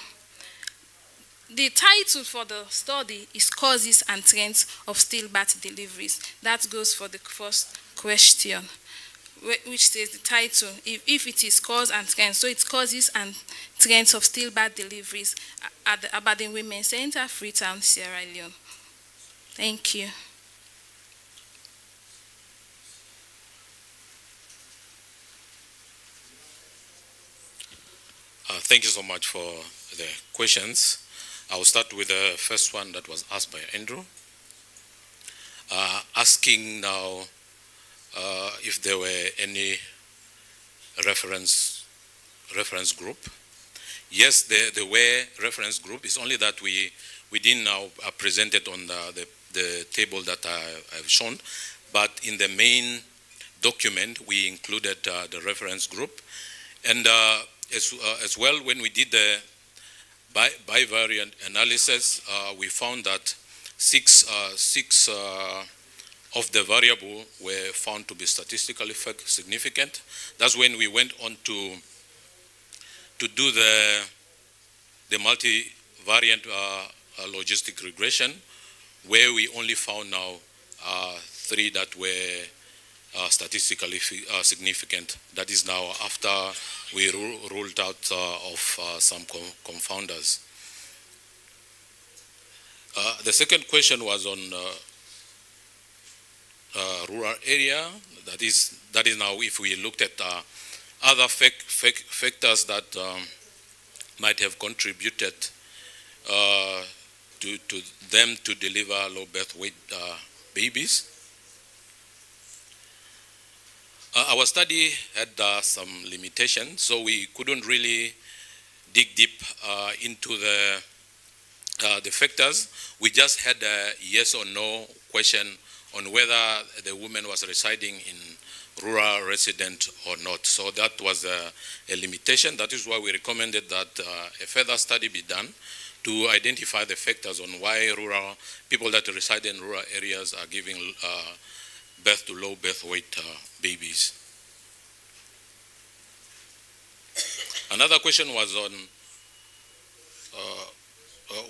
The title for the study is Causes and Trends of Stillbirth Deliveries. That goes for the first question, which says the title, if it is cause and trends. So it's Causes and Trends of Stillbirth Deliveries at the Aberdeen Women's Center, Freetown, Sierra Leone. Thank you. Thank you so much for the questions. I will start with the first one that was asked by Andrew. Asking now if there were any reference group. Yes, there were reference group. It's only that we didn't now present it on the table that I've shown, but in the main document we included the reference group. And as well, when we did the bivariant analysis, we found that six of the variable were found to be statistically significant. That's when we went on to do the multivariant logistic regression, where we only found now 3 that were statistically significant. That is now after we ruled out of some confounders. The second question was on rural area. That is now if we looked at other factors that might have contributed to them to deliver low birth weight babies. Our study had some limitations, so we couldn't really dig deep into the factors. We just had a yes or no question on whether the woman was residing in rural resident or not. So that was a limitation. That is why we recommended that a further study be done to identify the factors on why people that reside in rural areas are giving birth to low birth weight babies. Another question was on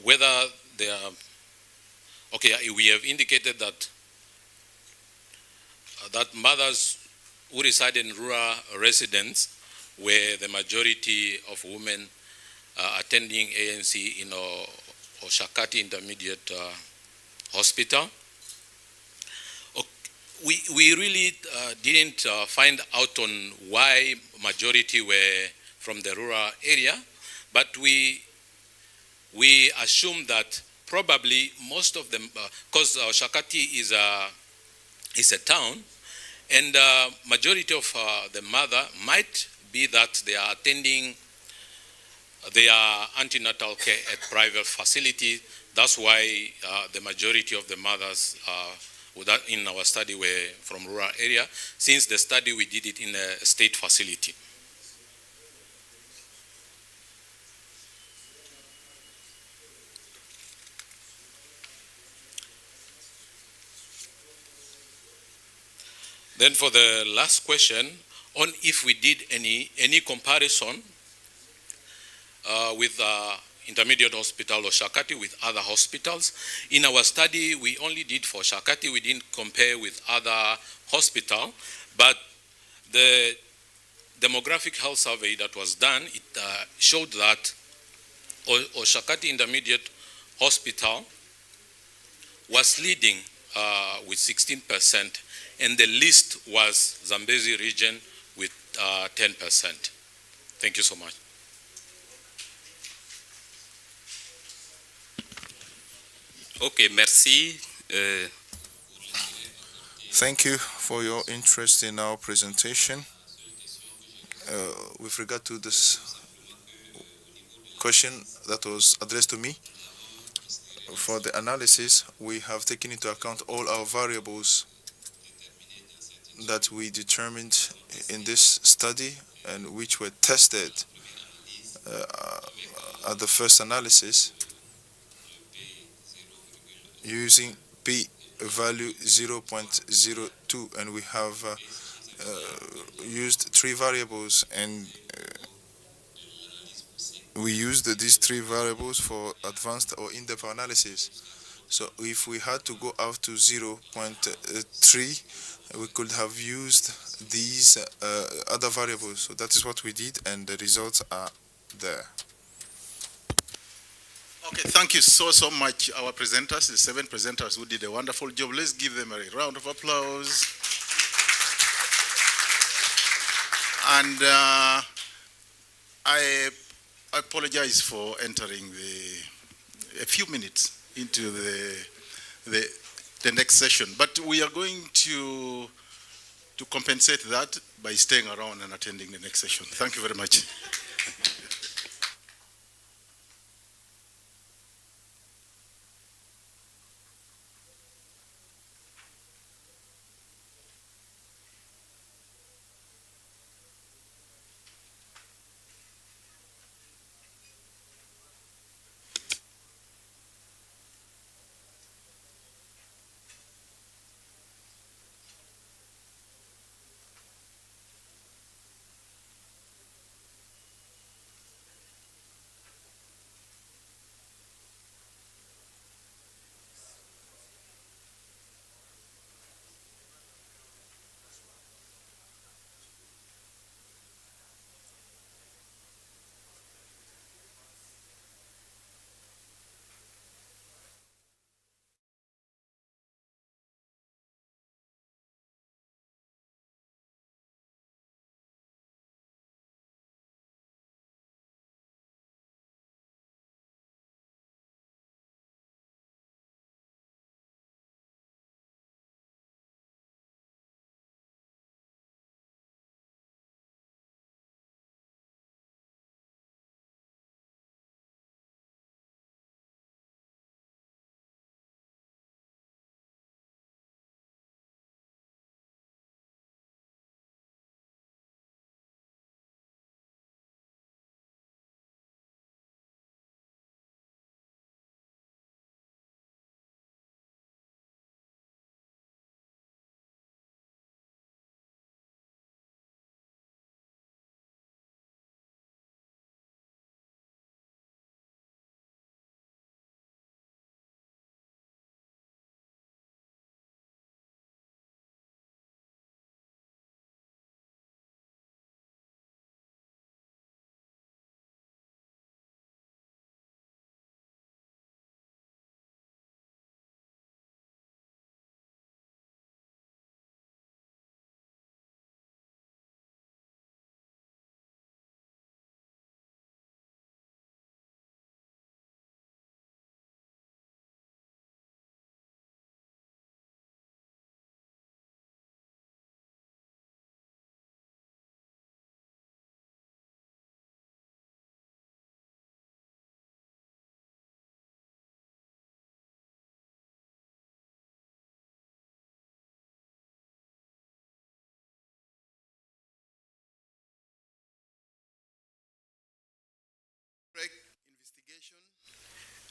whether they are, okay, we have indicated that mothers who reside in rural residents were the majority of women attending ANC in Oshakati Intermediate Hospital. We really didn't find out on why majority were from the rural area, but we assume that probably most of them, because Oshakati is a town, and majority of the mother might be that they are attending their antenatal care at private facility. That's why the majority of the mothers in our study were from rural area, since the study we did it in a state facility. Then for the last question, on if we did any comparison with Intermediate Hospital or Shakati with other hospitals. In our study, we only did for Shakati, we didn't compare with other hospitals, but the demographic health survey that was done, it showed that Oshakati Intermediate Hospital was leading with 16%, and the least was Zambezi region with 10%. Thank you so much. Okay, merci. Thank you for your interest in our presentation. With regard to this question that was addressed to me, for the analysis, we have taken into account all our variables that we determined in this study and which were tested at the first analysis using p value 0.02, and we have used 3 variables, and we used these 3 variables for advanced or in-depth analysis. So if we had to go out to 0.3, we could have used these other variables. So that is what we did, and the results are there. Okay, thank you so much, our presenters, the 7 presenters who did a wonderful job. Let's give them a round of applause. And I apologize for entering a few minutes into the next session, but we are going to compensate that by staying around and attending the next session. Thank you very much.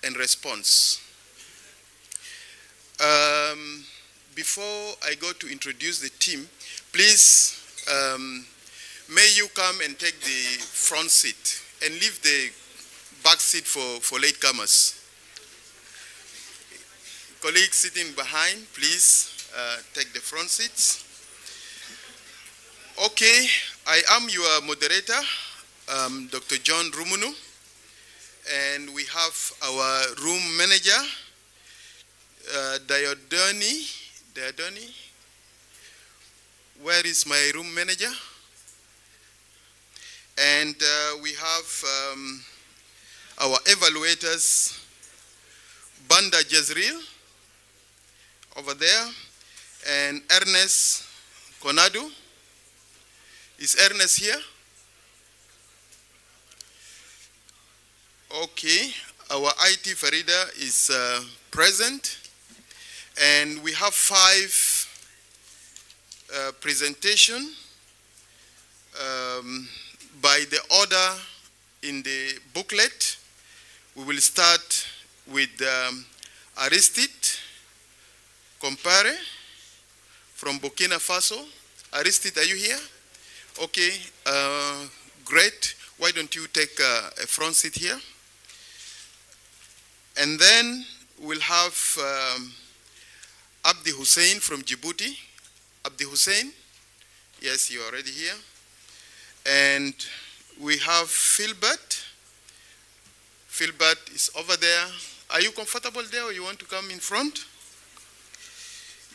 and response. Before I go to introduce the team, please, may you come and take the front seat and leave the back seat for latecomers. Colleagues sitting behind, please take the front seats. Okay, I am your moderator, Dr. John Rumunu, and we have our room manager, Diodoni. Where is my room manager? And we have our evaluators, Banda Jezreel, over there, and Ernest Konadu. Is Ernest here? Okay, our IT Farida is present, and we have 5 presentation by the order in the booklet. We will start with Aristide Compare from Burkina Faso. Aristide, are you here? Okay, great. Why don't you take a front seat here? And then we'll have Abdi Hussein from Djibouti. Abdi Hussein, yes, you're already here. And we have Philbert. Philbert is over there. Are you comfortable there, or you want to come in front?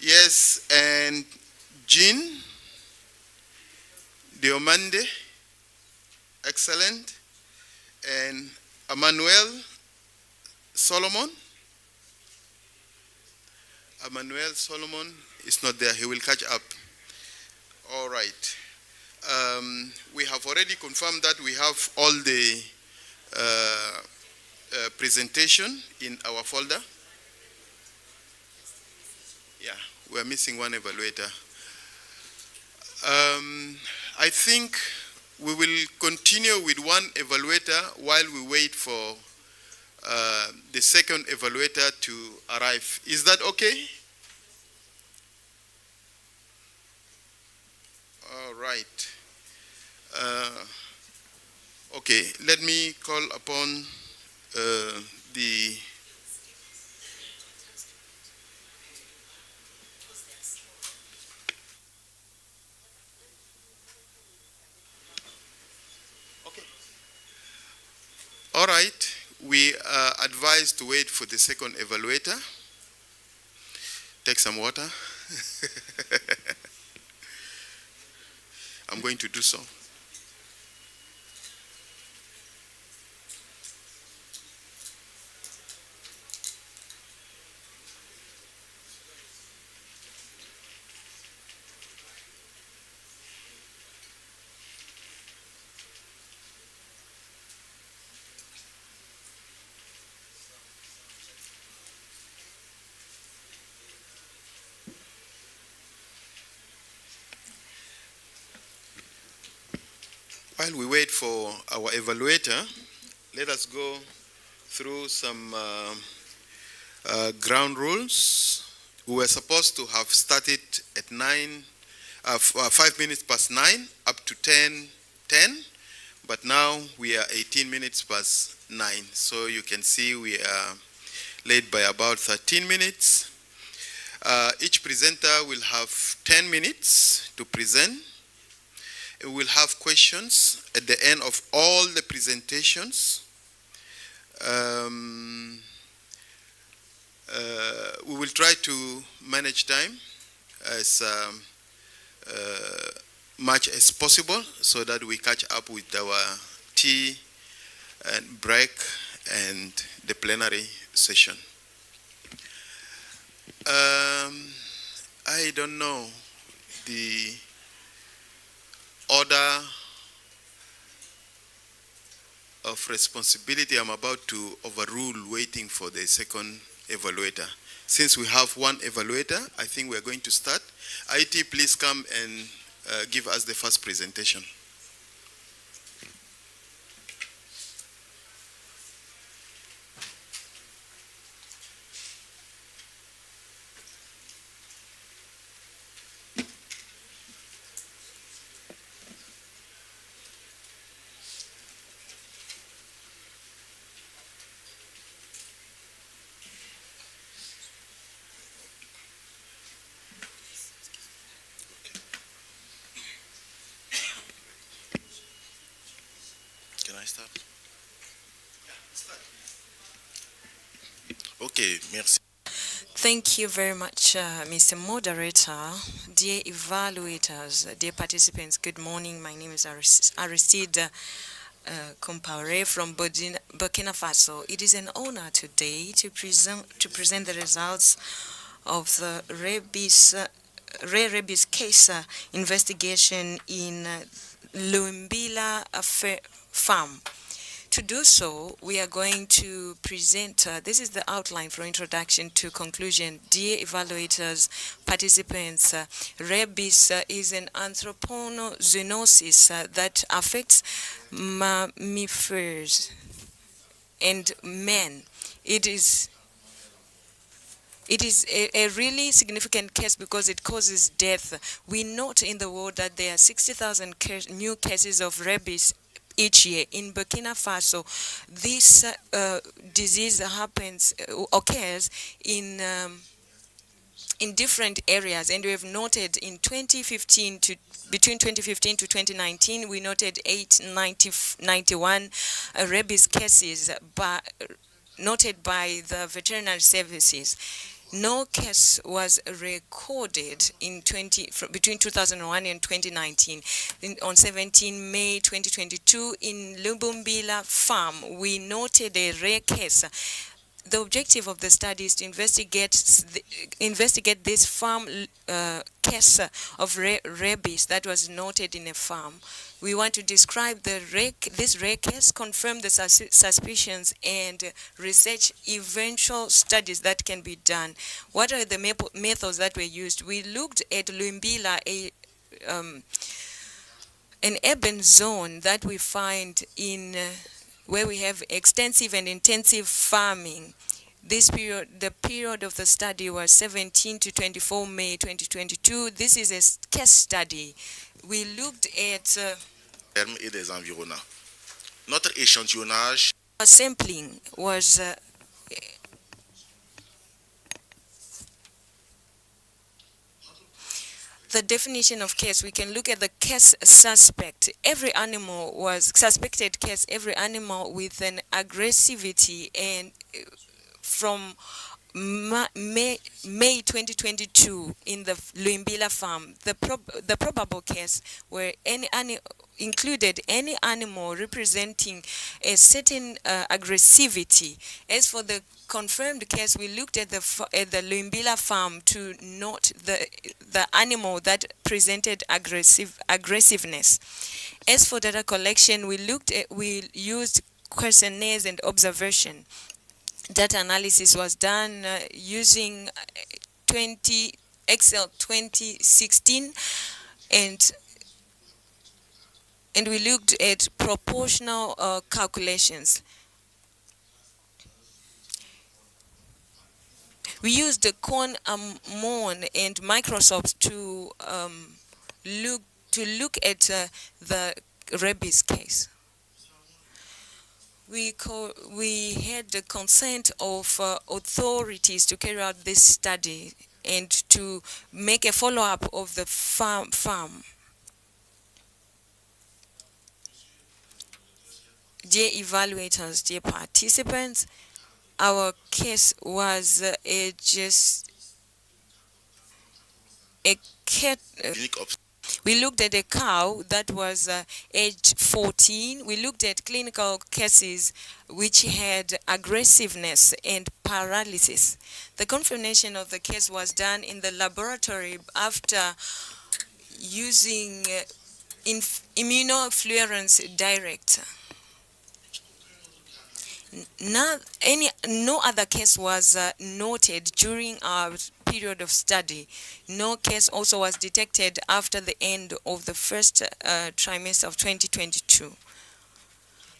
Yes, and Jean Diomande, excellent. And Emmanuel Solomon. Emmanuel Solomon is not there. He will catch up. All right. We have already confirmed that we have all the presentation in our folder. Yeah, we're missing one evaluator. I think we will continue with one evaluator while we wait for the second evaluator to arrive. Is that okay? All right. Okay, let me call upon the all right, we are advised to wait for the second evaluator. Take some water. I'm going to do so. While we wait for our evaluator, let us go through some ground rules. We were supposed to have started at 5 minutes past 9 up to 10:10, but now we are 18 minutes past 9. So you can see we are late by about 13 minutes. Each presenter will have 10 minutes to present. We will have questions at the end of all the presentations. We will try to manage time as much as possible so that we catch up with our tea and break and the plenary session. I don't know the order of responsibility. I'm about to overrule waiting for the second evaluator. Since we have one evaluator, I think we're going to start. IT, please come and give us the first presentation. start? Okay, merci. Thank you very much, Mr. Moderator. Dear evaluators, dear participants, good morning. My name is Aristide Compaoré from Burkina Faso. It is an honor today to present the results of the rare rabies case investigation in Lumbila farm. To do so, we are going to present, this is the outline for introduction to conclusion. Dear evaluators, participants, rabies is an anthropozoonosis that affects mammifers and men. It is a really significant case because it causes death. We note in the world that there are 60,000 new cases of rabies each year. In Burkina Faso, this disease occurs in different areas, and we have noted in 2015 to between 2015 to 2019, we noted 891 rabies cases noted by the veterinary services. No case was recorded in between 2001 and 2019. On 17 May 2022, in Lubumbila farm, we noted a rare case. The objective of the study is to investigate this farm case of rabies that was noted in a farm. We want to describe this rare case, confirm the suspicions, and research eventual studies that can be done. What are the methods that were used? We looked at Lumbila, an urban zone that we find in where we have extensive and intensive farming. This period, the period of the study was 17 to 24 May 2022. This is a case study. We looked at Et des environnants. Notre échantillonnage. Sampling was the definition of case. We can look at the case suspect. Every animal was suspected case, every animal with an aggressivity, and from May 2022 in the Lumbila farm, the probable case where included any animal representing a certain aggressivity. As for the confirmed case, we looked at the Lumbila farm to note the animal that presented aggressiveness. As for data collection, we used questionnaires and observation. Data analysis was done using Excel 2016, and we looked at proportional calculations. We used the Con Amon and Microsoft to look at the rabies case. We had the consent of authorities to carry out this study and to make a follow-up of the farm. Dear evaluators, dear participants, our case was just a cat. We looked at a cow that was age 14. We looked at clinical cases which had aggressiveness and paralysis. The confirmation of the case was done in the laboratory after using immunofluorescence direct. No other case was noted during our period of study. No case also was detected after the end of the first trimester of 2022.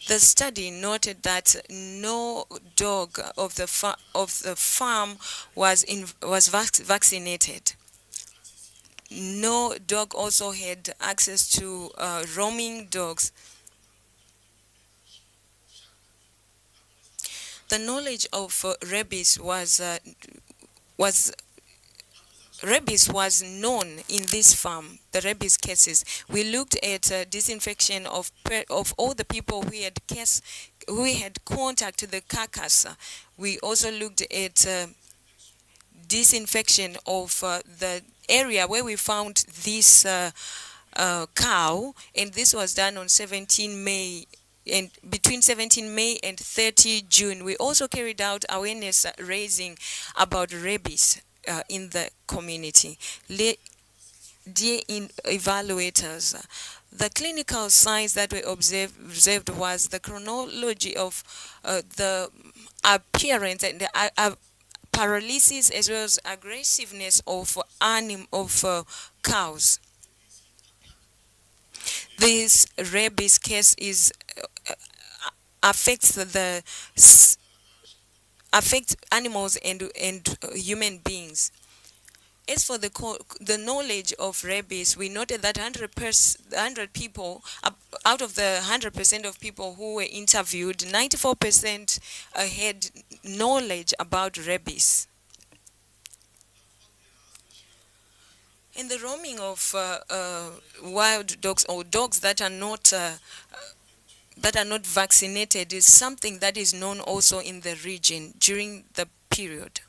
The study noted that no dog of the farm was vaccinated. No dog also had access to roaming dogs. The knowledge of rabies was rabies was known in this farm, the rabies cases. We looked at disinfection of all the people who had contacted the carcass. We also looked at disinfection of the area where we found this cow, and this was done on 17 May and between 17 May and 30 June. We also carried out awareness raising about rabies in the community. Dear evaluators, the clinical signs that we observed was the chronology of the appearance and the paralysis as well as aggressiveness of cows. This rabies case affects animals and human beings. As for the knowledge of rabies, we noted that 100 people, out of the 100% of people who were interviewed, 94% had knowledge about rabies. In the roaming of wild dogs or dogs that are not vaccinated is something that is known also in the region during the period.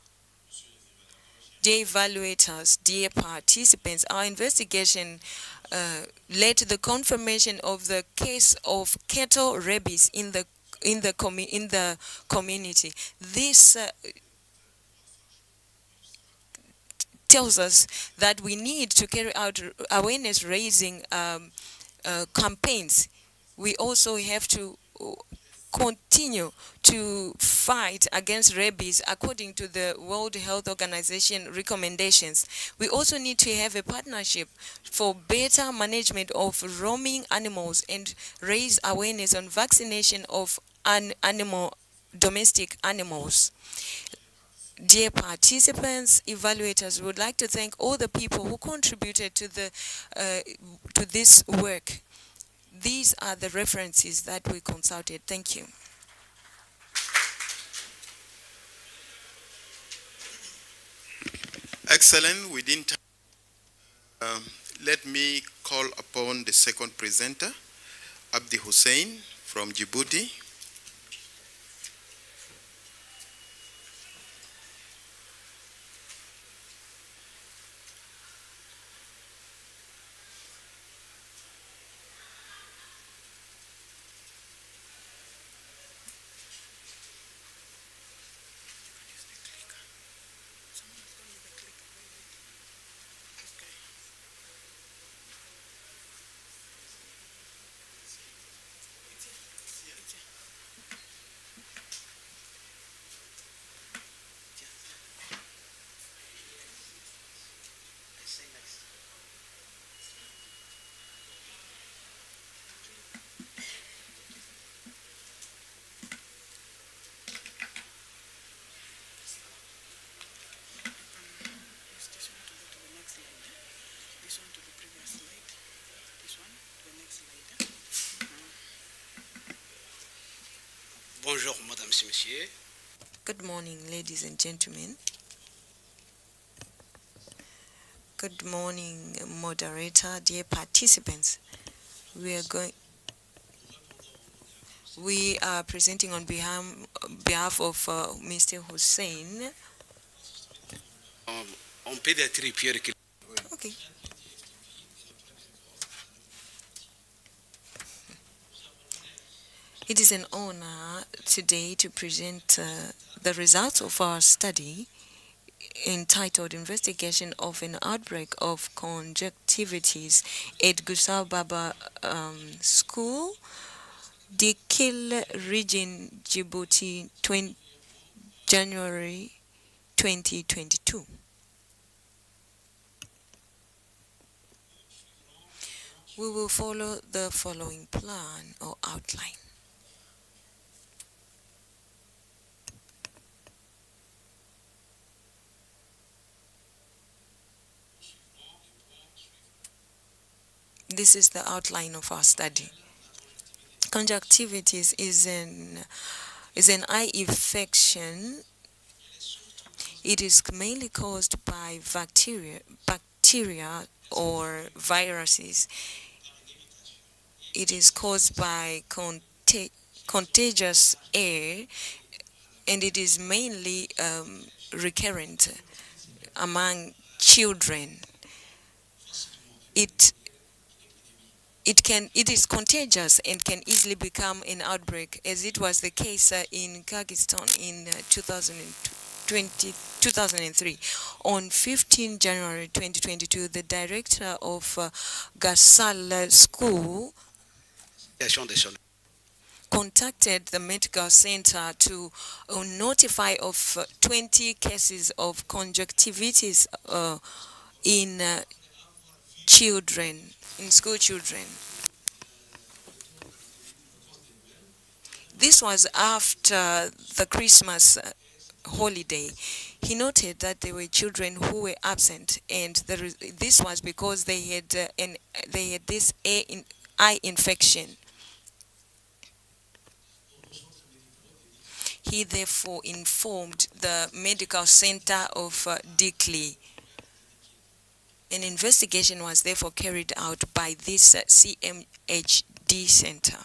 Dear evaluators, dear participants, our investigation led to the confirmation of the case of cattle rabies in the community. This tells us that we need to carry out awareness raising campaigns. We also have to continue to fight against rabies according to the World Health Organization recommendations. We also need to have a partnership for better management of roaming animals and raise awareness on vaccination of domestic animals. Dear participants, evaluators, we would like to thank all the people who contributed to this work. These are the references that we consulted. Thank you. Excellent. Within time, let me call upon the second presenter, Abdi Hussein from Djibouti. Bonjour, Madame et Messieurs. Good morning, ladies and gentlemen. Good morning, moderator, dear participants. We are presenting on behalf of Mr. Hussein. En pédiatrie, Pierre. Okay. It is an honor today to present the results of our study entitled Investigation of an Outbreak of Conjunctivitis at Gusau Baba School, Dikil Region, Djibouti, January 2022. We will follow the following plan or outline. This is the outline of our study. Conjunctivitis is an eye infection. It is mainly caused by bacteria or viruses. It is caused by contagious air, and it is mainly recurrent among children. It it is contagious and can easily become an outbreak, as it was the case in Kyrgyzstan in 2003. On 15 January 2022, the director of Gasal School contacted the medical center to notify of 20 cases of conjunctivitis in children, in school children. This was after the Christmas holiday. He noted that there were children who were absent, and this was because they had this eye infection. He therefore informed the medical center of Dikli. An investigation was therefore carried out by this CMHD center.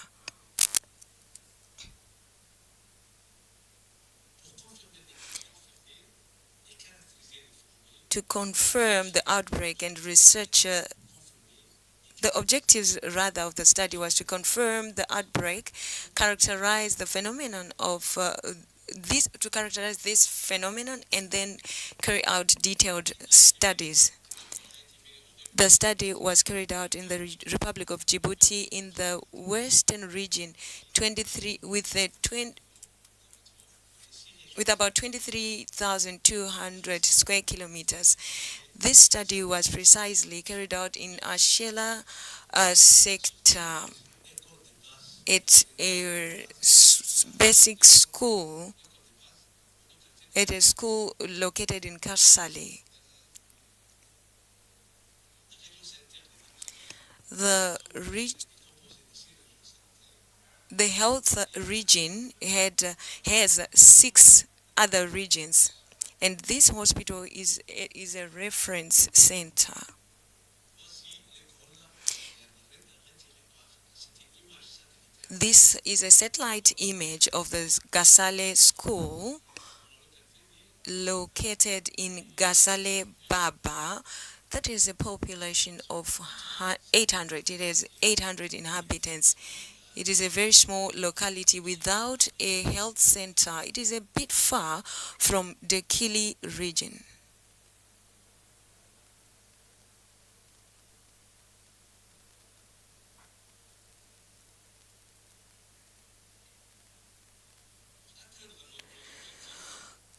To confirm the outbreak and research, the objectives rather of the study was to confirm the outbreak, characterize the phenomenon of to characterize this phenomenon, and then carry out detailed studies. The study was carried out in the Republic of Djibouti in the western region, with about 23,200 square kilometers. This study was precisely carried out in Ashela sector. It's a basic school. It is a school located in Karsali. The health region has 6 other regions, and this hospital is a reference center. This is a satellite image of the Gasale school located in Gasale Baba. That is a population of 800. It has 800 inhabitants. It is a very small locality without a health center. It is a bit far from the Kili region.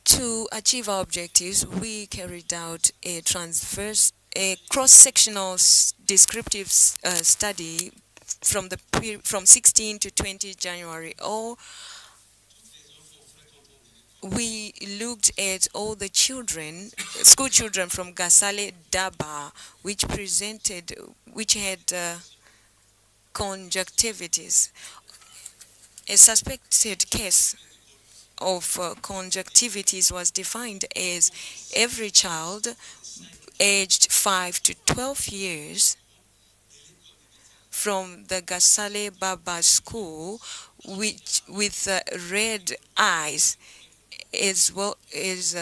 To achieve our objectives, we carried out a cross-sectional descriptive study from 16 to 20 January. We looked at all the children, school children from Gasale Daba, which had conjunctivitis. A suspected case of conjunctivitis was defined as every child aged 5 to 12 years from the Gasale Baba school with red eyes, as well as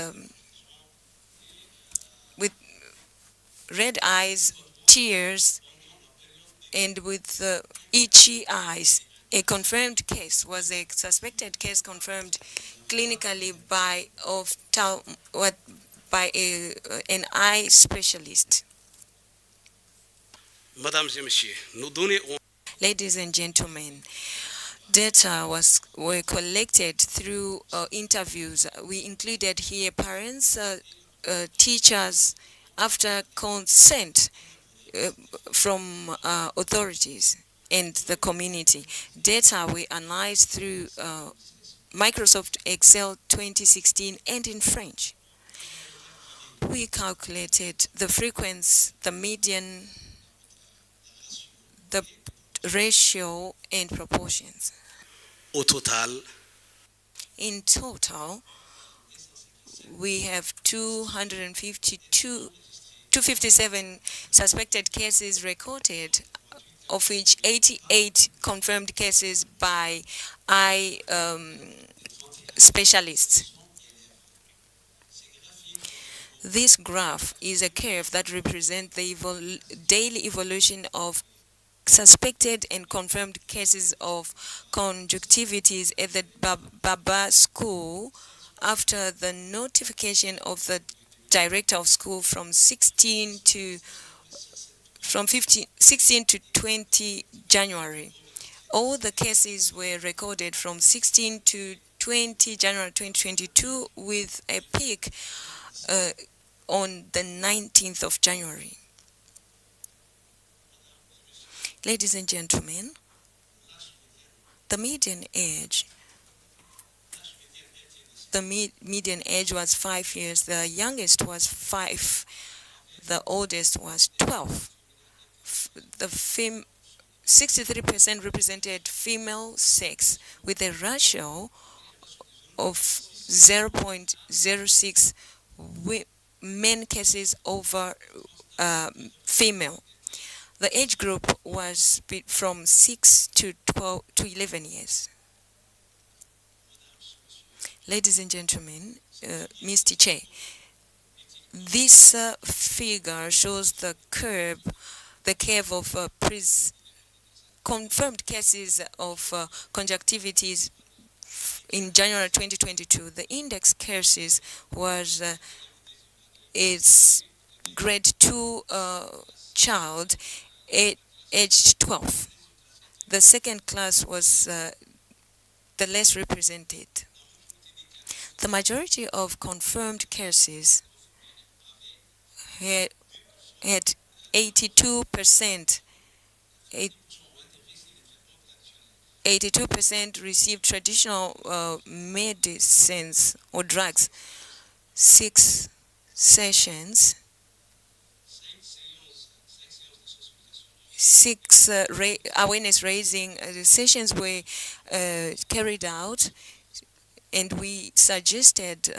with red eyes, tears, and with itchy eyes. A confirmed case was a suspected case confirmed clinically by an eye specialist. Ladies and gentlemen, data were collected through interviews. We included here parents, teachers, after consent from authorities and the community. Data we analyzed through Microsoft Excel 2016 and in French. We calculated the frequency, the median, the ratio, and proportions. In total, we have 257 suspected cases recorded, of which 88 confirmed cases by eye specialists. This graph is a curve that represents the daily evolution of suspected and confirmed cases of conjunctivitis at the Baba School after the notification of the director of school from 16 to 20 January. All the cases were recorded from 16 to 20 January 2022 with a peak on the 19th of January. Ladies and gentlemen, the median age was 5 years. The youngest was 5. The oldest was 12. The 63% represented female sex with a ratio of 0.06 men cases over female. The age group was from 6 to 11 years. Ladies and gentlemen, Mr. Chair, this figure shows the curve of confirmed cases of conjunctivitis in January 2022. The index cases was its grade 2 child aged 12. The second class was the less represented. The majority of confirmed cases had 82%. 82% received traditional medicines or drugs. 6 sessions. 6 awareness raising sessions were carried out, and we suggested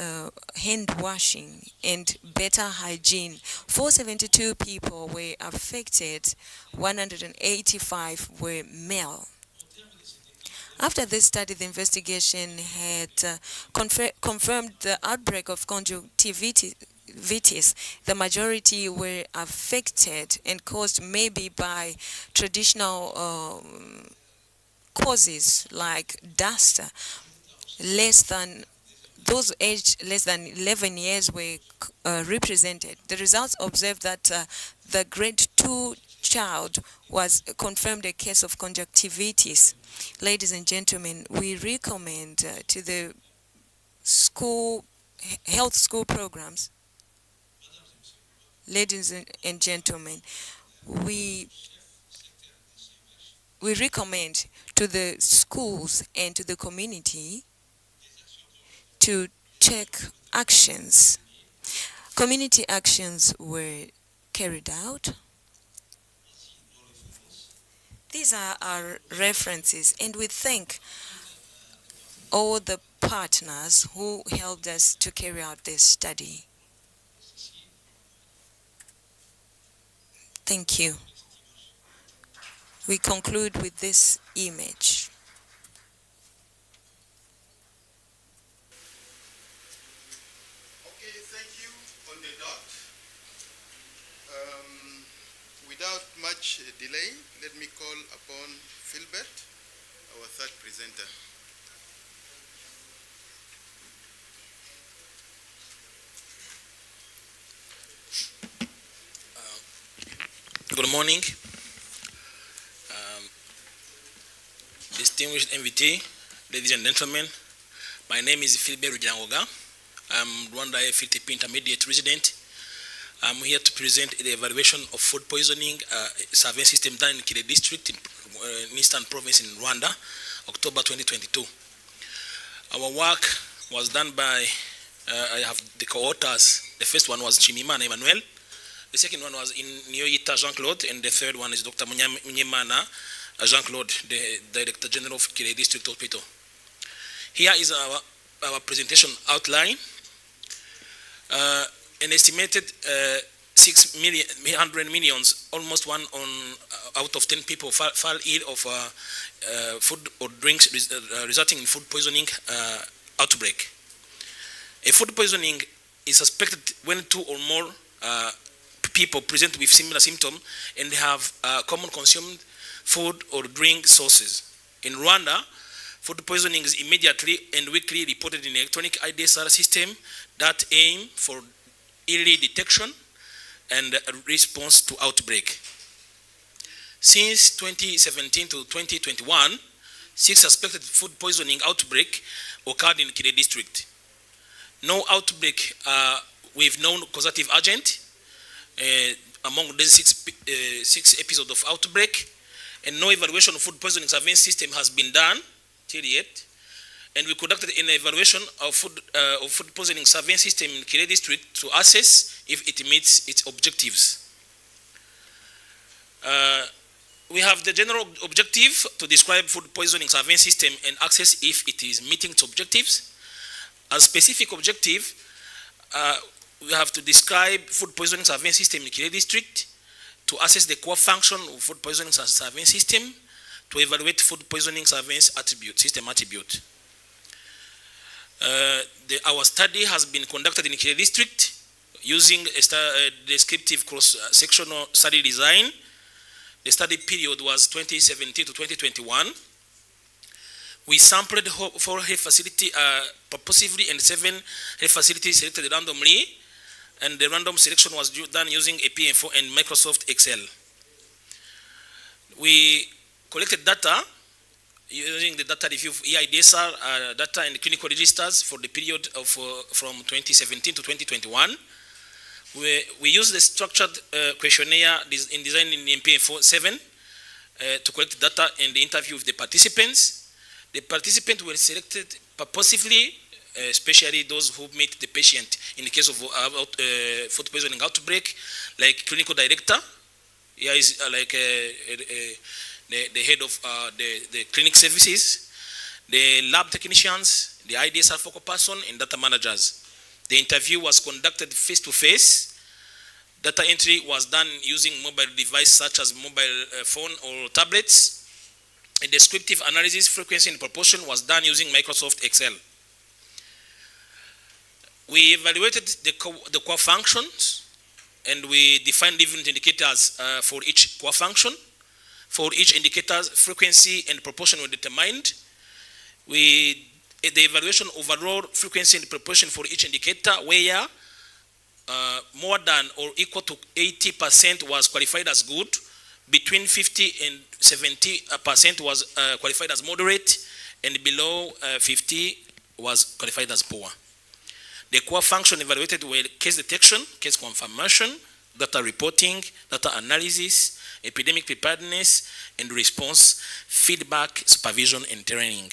hand washing and better hygiene. 472 people were affected, 185 were male. After this study, the investigation had confirmed the outbreak of conjunctivitis. The majority were affected and caused maybe by traditional causes like dust. Those aged less than 11 years were represented. The results observed that the grade 2 child was confirmed a case of conjunctivitis. Ladies and gentlemen, we recommend to the health school programs. Ladies and gentlemen, we recommend to the schools and to the community to take actions. Community actions were carried out. These are our references, and we thank all the partners who helped us to carry out this study. Thank you. We conclude with this image. Okay, thank you. On the dot. Without much delay, let me call upon Philbert, our third presenter. Good morning. Distinguished invitee, ladies and gentlemen, my name is Philbert Rujangoga. I'm Rwanda FTP intermediate resident. I'm here to present the evaluation of food poisoning survey system done in Kire district in Eastern Province in Rwanda, October 2022. Our work was done by, I have the co-authors. The first one was Chimimana Emmanuel. The second one was in Nyoyita Jean-Claude, and the third one is Dr. Munyemana Jean-Claude, the Director General of Kire District Hospital. Here is our presentation outline. an estimated 6 million, 100 millions, almost one out of 10 people fall ill of food or drinks resulting in food poisoning outbreak. A food poisoning is suspected when 2 or more people present with similar symptoms and have common consumed food or drink sources. In Rwanda, food poisoning is immediately and weekly reported in electronic IDSR system that aim for early detection and response to outbreak. Since 2017 to 2021, 6 suspected food poisoning outbreak occurred in Kire district. No outbreak with known causative agent among these 6 episodes of outbreak, and no evaluation of food poisoning surveillance system has been done till yet. And we conducted an evaluation of food poisoning surveillance system in Kire district to assess if it meets its objectives. We have the general objective to describe food poisoning surveillance system and assess if it is meeting its objectives. As specific objective, we have to describe food poisoning surveillance system in Kire district, to assess the core function of food poisoning surveillance system, to evaluate food poisoning surveillance system attribute. Our study has been conducted in Kire district using a descriptive cross-sectional study design. The study period was 2017 to 2021. We sampled 4 health facilities purposively and 7 health facilities selected randomly, and the random selection was done using a PM4 and Microsoft Excel. We collected data using the data review of EIDSR data and clinical registers for the period of from 2017 to 2021. We used the structured questionnaire in designing in PM4-7 to collect data and the interview of the participants. The participants were selected purposefully, especially those who meet the patient in the case of food poisoning outbreak, like clinical director. Here is like the head of the clinic services, the lab technicians, the IDSR focal person, and data managers. The interview was conducted face-to-face. Data entry was done using mobile devices such as mobile phone or tablets. A descriptive analysis, frequency, and proportion was done using Microsoft Excel. We evaluated the core functions, and we defined different indicators for each core function. For each indicator, frequency and proportion were determined. The evaluation overall frequency and proportion for each indicator, where more than or equal to 80% was qualified as good, between 50 and 70% was qualified as moderate, and below 50 was qualified as poor. The core function evaluated were case detection, case confirmation, data reporting, data analysis, epidemic preparedness and response, feedback, supervision, and training.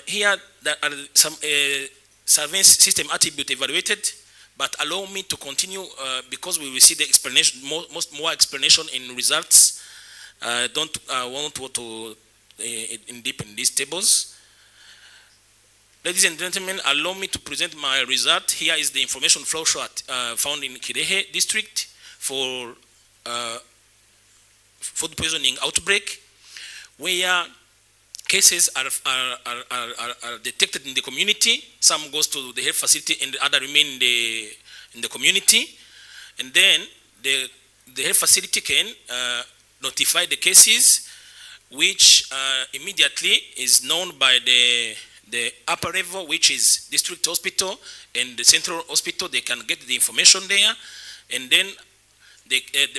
Here there are some surveillance system attribute evaluated, but allow me to continue because we will see the explanation, more explanation in results. Don't want to in deep in these tables. Ladies and gentlemen, allow me to present my result. Here is the information flow chart found in Kirehe district for food poisoning outbreak, where cases are detected in the community. Some goes to the health facility and the other remain in the community. And then the health facility can notify the cases, which immediately is known by the upper level, which is district hospital and the central hospital. They can get the information there, and then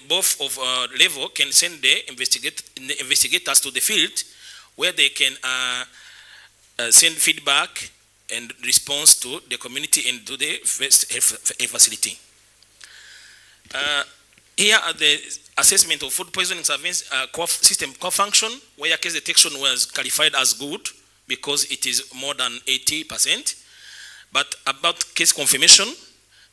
both of level can send the investigators to the field, where they can send feedback and response to the community and to the health facility. Here are the assessment of food poisoning surveillance system core function, where case detection was qualified as good because it is more than 80%. But about case confirmation,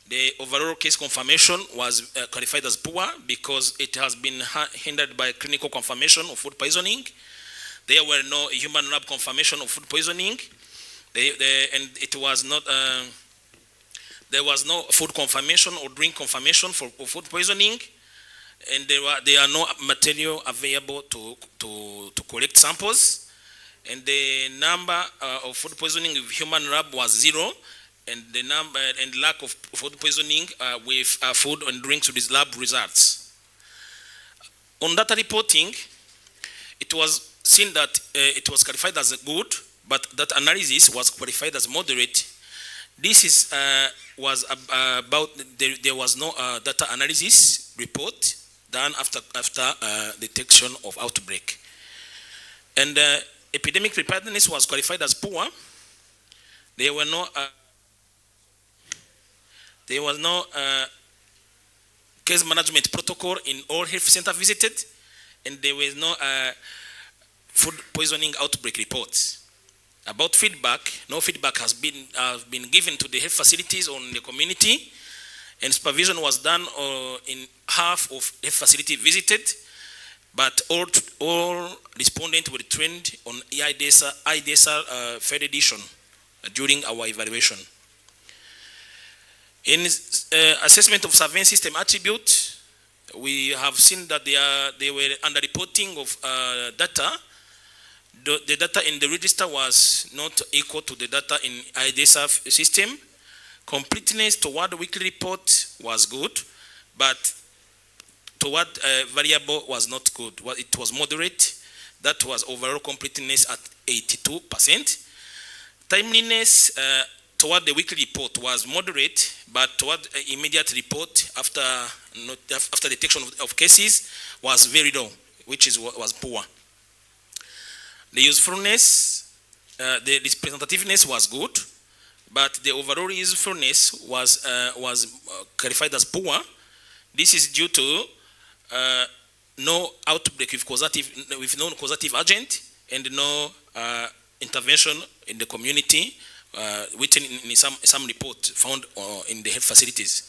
the overall case confirmation was qualified as poor because it has been hindered by clinical confirmation of food poisoning. There were no human lab confirmation of food poisoning, and it was not there was no food confirmation or drink confirmation for food poisoning, and there are no material available to collect samples, and the number of food poisoning with human lab was 0, and the number and lack of food poisoning with food and drinks with lab results. On data reporting, it was seen that it was qualified as good, but that analysis was qualified as moderate. This is was about there was no data analysis report done after detection of outbreak, and epidemic preparedness was qualified as poor. There was no case management protocol in all health centers visited, and there was no food poisoning outbreak reports. About feedback, no feedback has been given to the health facilities on the community, and supervision was done in half of health facility visited, but all respondents were trained on IDESA third edition during our evaluation. In assessment of surveillance system attribute, we have seen that they were underreporting of data. The data in the register was not equal to the data in IDESA system. Completeness toward the weekly report was good, but toward variable was not good. It was moderate. That was overall completeness at 82%. Timeliness toward the weekly report was moderate, but toward immediate report after detection of cases was very low, which was poor. The usefulness, the representativeness was good, but the overall usefulness was clarified as poor. This is due to no outbreak with no causative agent and no intervention in the community, which in some report found in the health facilities.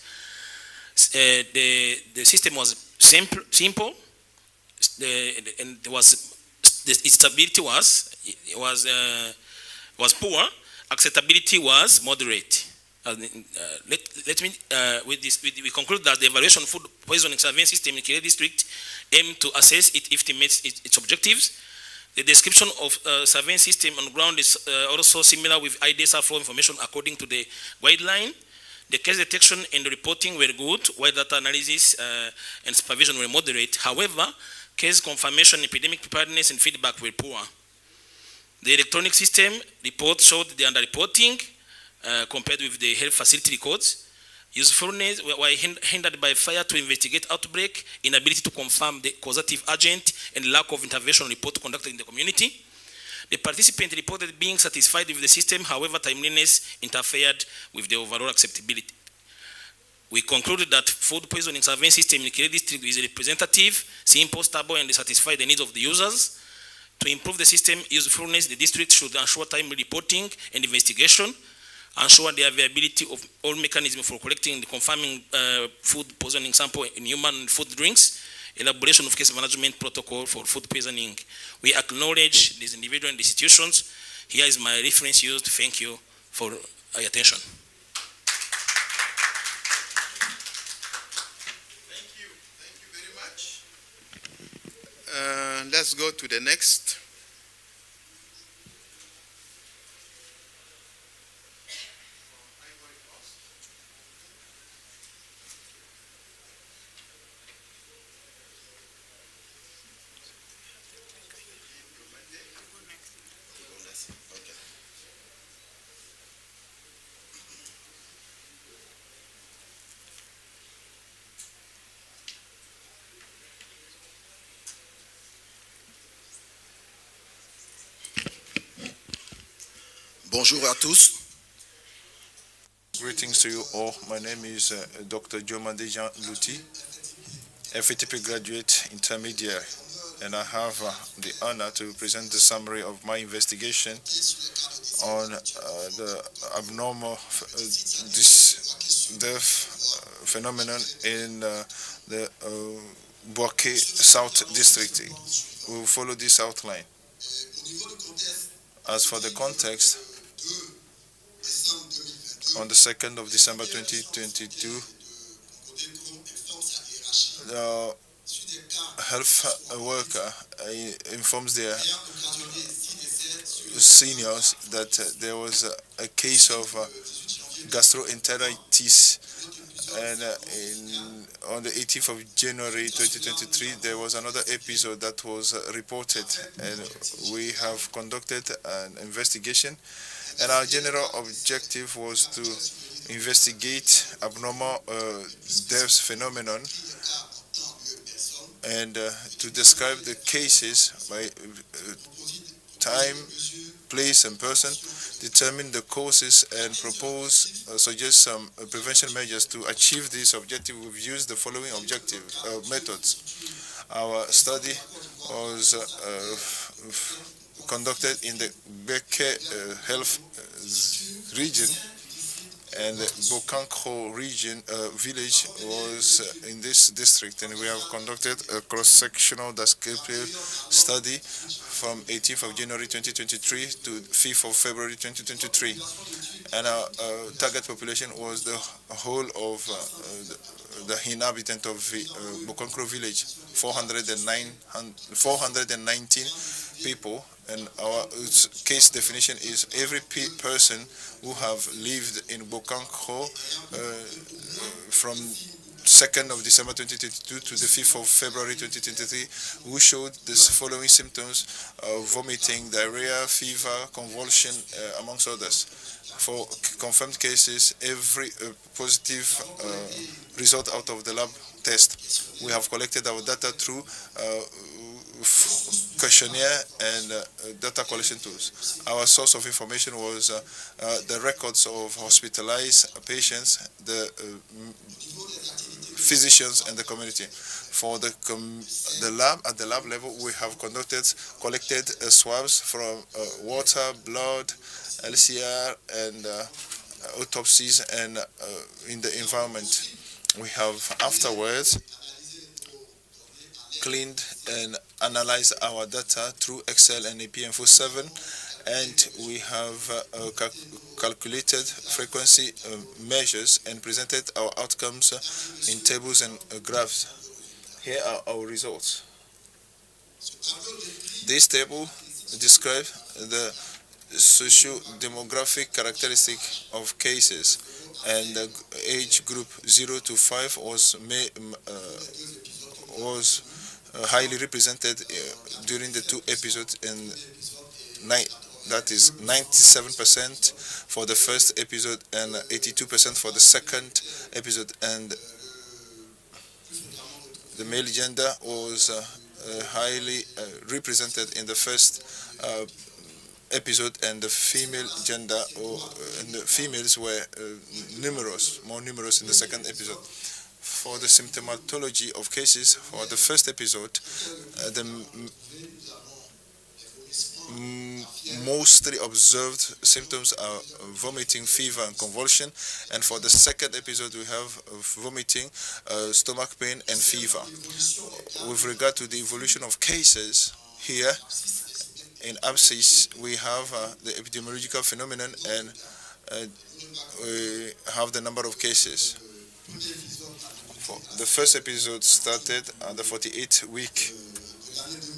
The system was simple, and its stability was poor. Acceptability was moderate. We conclude that the evaluation of food poisoning surveillance system in Kire district aimed to assess it if it meets its objectives. The description of surveillance system on ground is also similar with IDESA flow information according to the guideline. The case detection and the reporting were good, while data analysis and supervision were moderate. However, case confirmation, epidemic preparedness, and feedback were poor. The electronic system report showed the underreporting compared with the health facility records. Usefulness were hindered by failure to investigate outbreak, inability to confirm the causative agent, and lack of intervention report conducted in the community. The participant reported being satisfied with the system, however, timeliness interfered with the overall acceptability. We concluded that food poisoning surveillance system in Kire district is representative, simple, stable, and satisfy the needs of the users. To improve the system usefulness, the district should ensure timely reporting and investigation, ensure the availability of all mechanisms for collecting and confirming food poisoning sample in human food drinks, elaboration of case management protocol for food poisoning. We acknowledge these individual and institutions. Here is my reference used. Thank you for your attention. Thank you very much. Let's go to the next. Bonjour à tous. Greetings to you all. My name is Dr. Jomande Jean Luti, FATP graduate intermediate, and I have the honor to present the summary of my investigation on the abnormal death phenomenon in the Boaké South District. We will follow this outline. As for the context, on the 2nd of December 2022, the health worker informs their seniors that there was a case of gastroenteritis, and on the 18th of January 2023 there was another episode that was reported, and we have conducted an investigation, and our general objective was to investigate abnormal deaths phenomenon and to describe the cases by time, place, and person, determine the causes, and propose, suggest some prevention measures to achieve this objective. We've used the following objective methods. Our study was conducted in the Beke Health region, and the Bokankho region village was in this district, and we have conducted a cross-sectional descriptive study from 18th of January 2023 to 5th of February 2023, and our target population was the whole of the inhabitant of Bokankho village, 419 people, and our case definition is every person who have lived in Bokankho from 2nd of December 2022 to the 5th of February 2023 who showed the following symptoms: vomiting, diarrhea, fever, convulsion, amongst others. For confirmed cases, every positive result out of the lab test. We have collected our data through questionnaire and data collection tools. Our source of information was the records of hospitalized patients, the physicians, and the community. For the lab, at the lab level, we have collected swabs from water, blood, LCR, and autopsies, and in the environment. We have afterwards cleaned and analyzed our data through Excel and APM47, and we have calculated frequency measures and presented our outcomes in tables and graphs. Here are our results. This table describes the socio-demographic characteristic of cases, and the age group 0 to 5 was highly represented during the two episodes, and that is 97% for the first episode and 82% for the second episode, and the male gender was highly represented in the first episode, and the female gender and the females were more numerous in the second episode. For the symptomatology of cases, for the first episode, the mostly observed symptoms are vomiting, fever, and convulsion, and for the second episode we have vomiting, stomach pain, and fever. With regard to the evolution of cases, here in abscess we have the epidemiological phenomenon, and we have the number of cases. The first episode started on the 48th week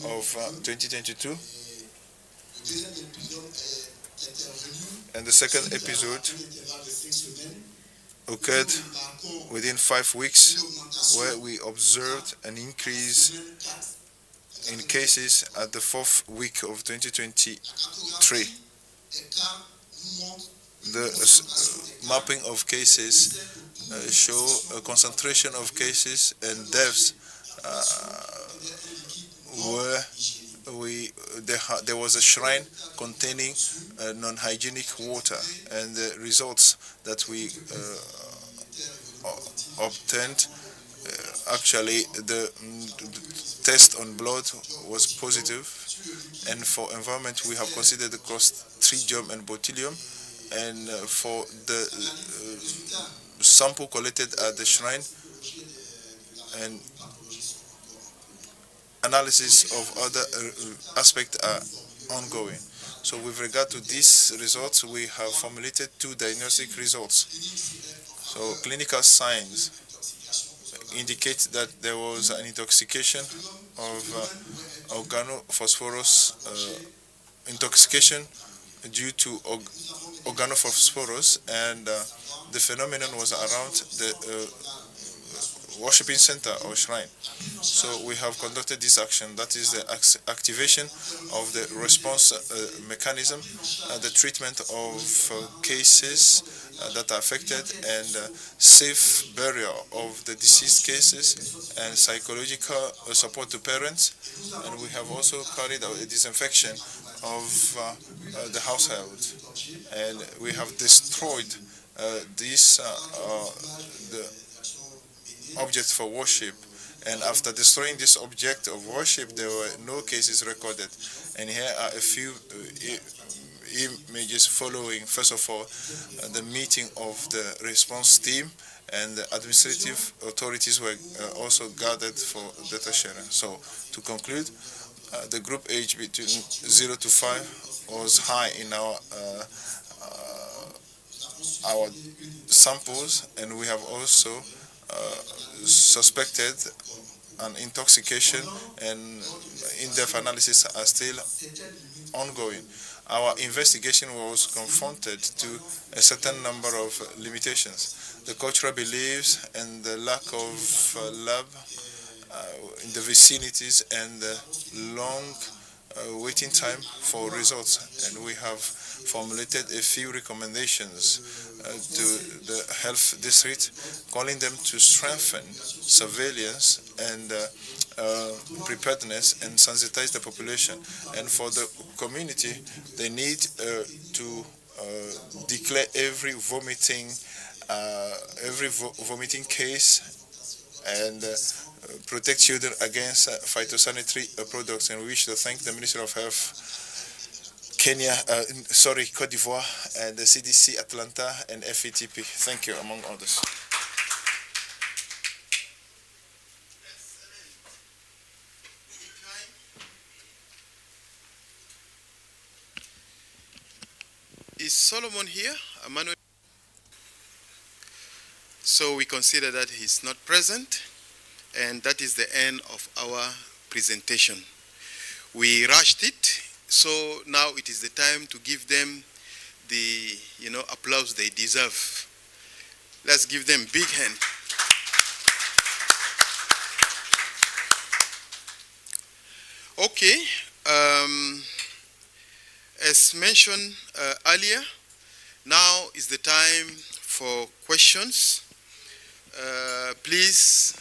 of 2022, and the second episode occurred within 5 weeks, where we observed an increase in cases at the 4th week of 2023. The mapping of cases show a concentration of cases and deaths where there was a shrine containing non-hygienic water, and the results that we obtained, actually the test on blood was positive, and for environment we have considered the Clostridium and Botulinum, and for the sample collected at the shrine, and analysis of other aspects are ongoing. So with regard to these results, we have formulated two diagnostic results. So clinical signs indicate that there was an intoxication of organophosphorus intoxication due to organophosphorus, and the phenomenon was around the worshipping center or shrine. So we have conducted this action, that is the activation of the response mechanism, the treatment of cases that are affected, and safe burial of the deceased cases, and psychological support to parents. And we have also carried out a disinfection of the household, and we have destroyed the objects for worship. And after destroying this object of worship, there were no cases recorded. And here are a few images following. First of all, the meeting of the response team, and the administrative authorities were also gathered for data sharing. So to conclude, the group age between 0 to 5 was high in our samples, and we have also suspected an intoxication, and in-depth analysis are still ongoing. Our investigation was confronted to a certain number of limitations. The cultural beliefs and the lack of lab in the vicinities, and the long waiting time for results. And we have formulated a few recommendations to the health district, calling them to strengthen surveillance and preparedness and sensitize the population. And for the community, they need to declare every vomiting case, and protect children against phytosanitary products. And we wish to thank the Ministry of Health, Cote d'Ivoire, and the CDC Atlanta, and FETP. Thank you, among others. Is Solomon here? Emmanuel? So we consider that he's not present, and that is the end of our presentation. We rushed it, so now it is the time to give them the applause they deserve. Let's give them a big hand. Okay, as mentioned earlier, now is the time for questions. Please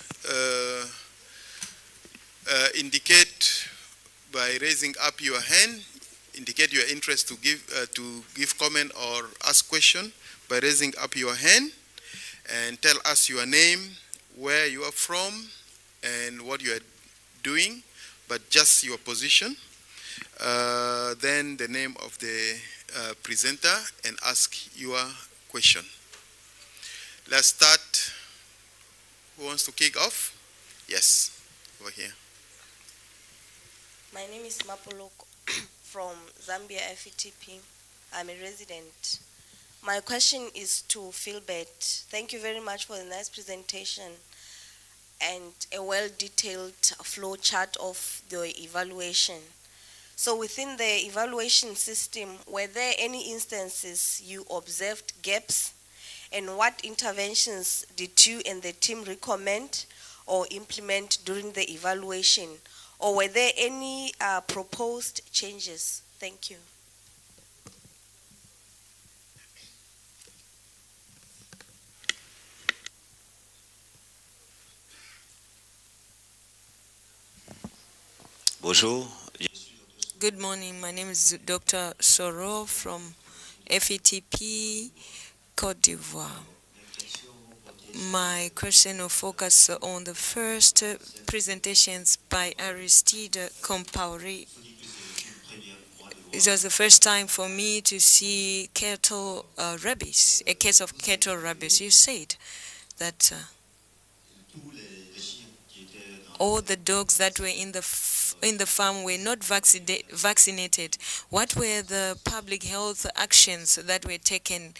indicate by raising up your hand, indicate your interest to give comment or ask question by raising up your hand, and tell us your name, where you are from, and what you are doing, but just your position. Then the name of the presenter, and ask your question. Let's start. Who wants to kick off? Yes, over here. My name is Mapoloko from Zambia FETP. I'm a resident. My question is to Philbert. Thank you very much for the nice presentation and a well-detailed flow chart of the evaluation. So within the evaluation system, were there any instances you observed gaps? And what interventions did you and the team recommend or implement during the evaluation? Or were there any proposed changes? Thank you. Bonjour. Good morning. My name is Dr. Soro from FETP, Cote d'Ivoire. My question will focus on the first presentations by Aristide Compaoré. It was the first time for me to see cattle rabies, a case of cattle rabies. You said that all the dogs that were in the in the farm were not vaccinated. What were the public health actions that were taken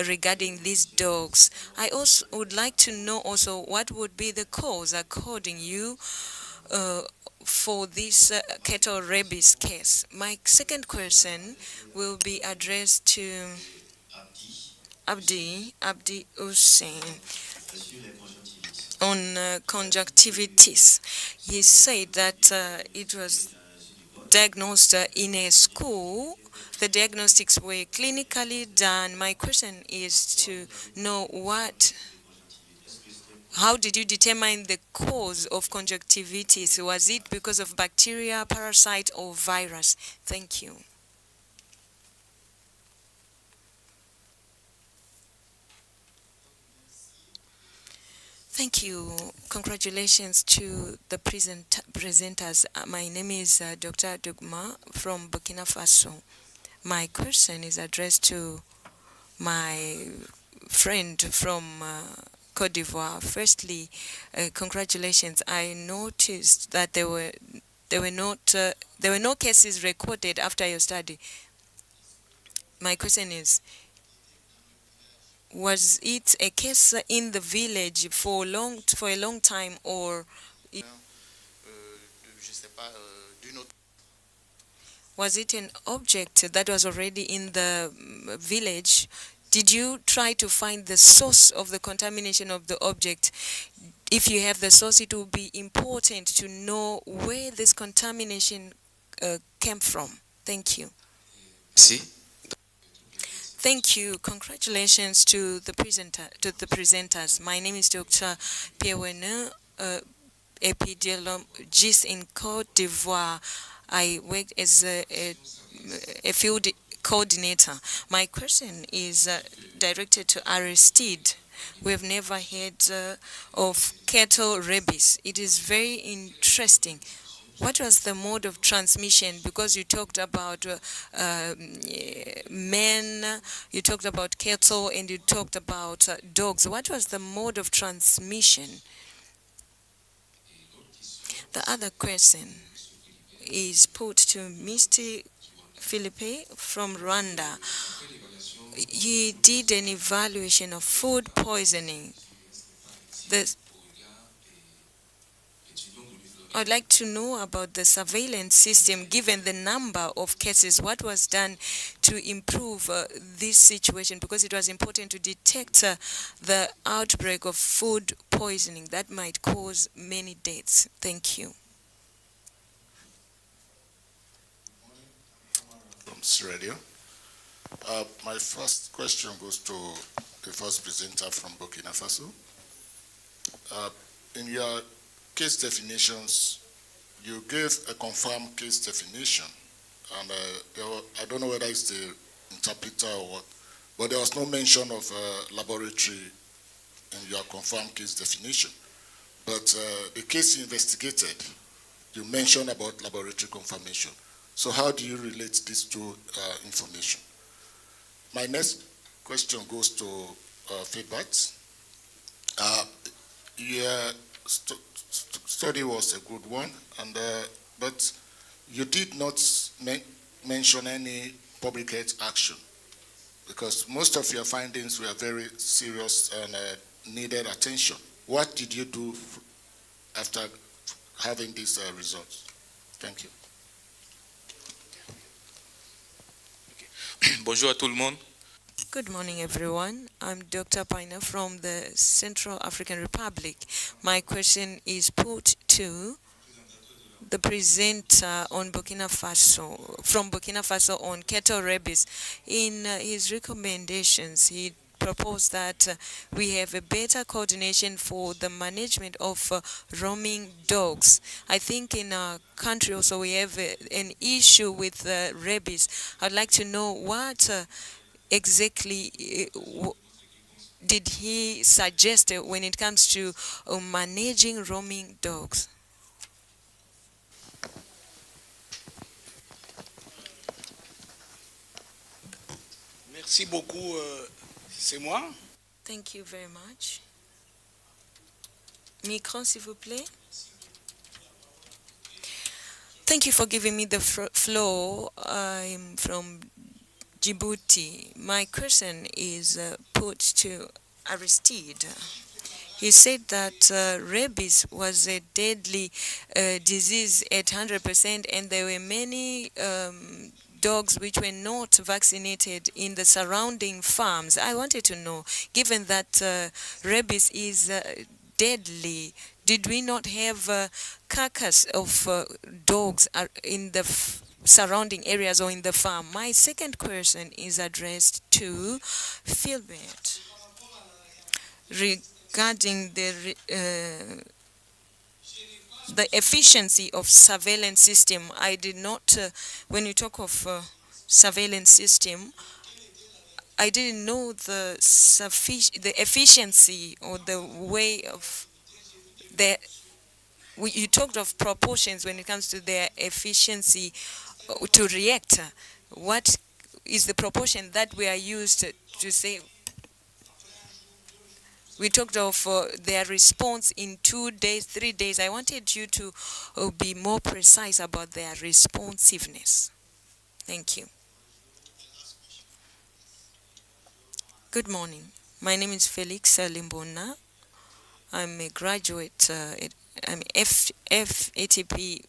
regarding these dogs? I also would like to know also what would be the cause, according you, for this cattle rabies case. My second question will be addressed to Abdi Hussein on conjunctivitis. He said that it was diagnosed in a school. The diagnostics were clinically done. My question is to know how did you determine the cause of conjunctivitis? Was it because of bacteria, parasite, or virus? Thank you. Thank you. Congratulations to the presenters. My name is Dr. Dugma from Burkina Faso. My question is addressed to my friend from Cote d'Ivoire. Firstly, congratulations. I noticed that there were no cases recorded after your study. My question is, was it a case in the village for a long time, or was it an object that was already in the village? Did you try to find the source of the contamination of the object? If you have the source, it will be important to know where this contamination came from. Thank you. Si. Thank you. Congratulations to the presenters. My name is Dr. Pierre Werner, epidemiologist in Cote d'Ivoire. I worked as a field coordinator. My question is directed to Aristide. We have never heard of cattle rabies. It is very interesting. What was the mode of transmission? Because you talked about men, you talked about cattle, and you talked about dogs. What was the mode of transmission? The other question is put to Mr. Philippe from Rwanda. He did an evaluation of food poisoning. I'd like to know about the surveillance system, given the number of cases. What was done to improve this situation? Because it was important to detect the outbreak of food poisoning that might cause many deaths. Thank you. From Sierra Leone. My first question goes to the first presenter from Burkina Faso. In your case definitions, you gave a confirmed case definition, and I don't know whether it's the interpreter or what, but there was no mention of laboratory in your confirmed case definition. But the case you investigated, you mentioned about laboratory confirmation. So how do you relate these two information? My next question goes to feedback. Your study was a good one, and but you did not mention any public health action, because most of your findings were very serious and needed attention. What did you do after having these results? Thank you. Bonjour à tout le monde. Good morning, everyone. I'm Dr. Paina from the Central African Republic. My question is put to the presenter on Burkina Faso, from Burkina Faso, on cattle rabies. In his recommendations, he proposed that we have a better coordination for the management of roaming dogs. I think in our country also we have an issue with rabies. I'd like to know what exactly did he suggest when it comes to managing roaming dogs? Merci beaucoup. C'est moi. Thank you very much. Micro, s'il vous plaît. Thank you for giving me the floor. I'm from Djibouti. My question is put to Aristide. He said that rabies was a deadly disease at 100%, and there were many dogs which were not vaccinated in the surrounding farms. I wanted to know, given that rabies is deadly, did we not have carcass of dogs in the surrounding areas or in the farm? My second question is addressed to Philbert regarding the efficiency of surveillance system. I did not, when you talk of surveillance system, I didn't know the efficiency or the way of the. You talked of proportions when it comes to their efficiency to react. What is the proportion that we are used to say? We talked of their response in 2 days, 3 days. I wanted you to be more precise about their responsiveness. Thank you. Good morning. My name is Felix Limbona. I'm a graduate, I'm FATP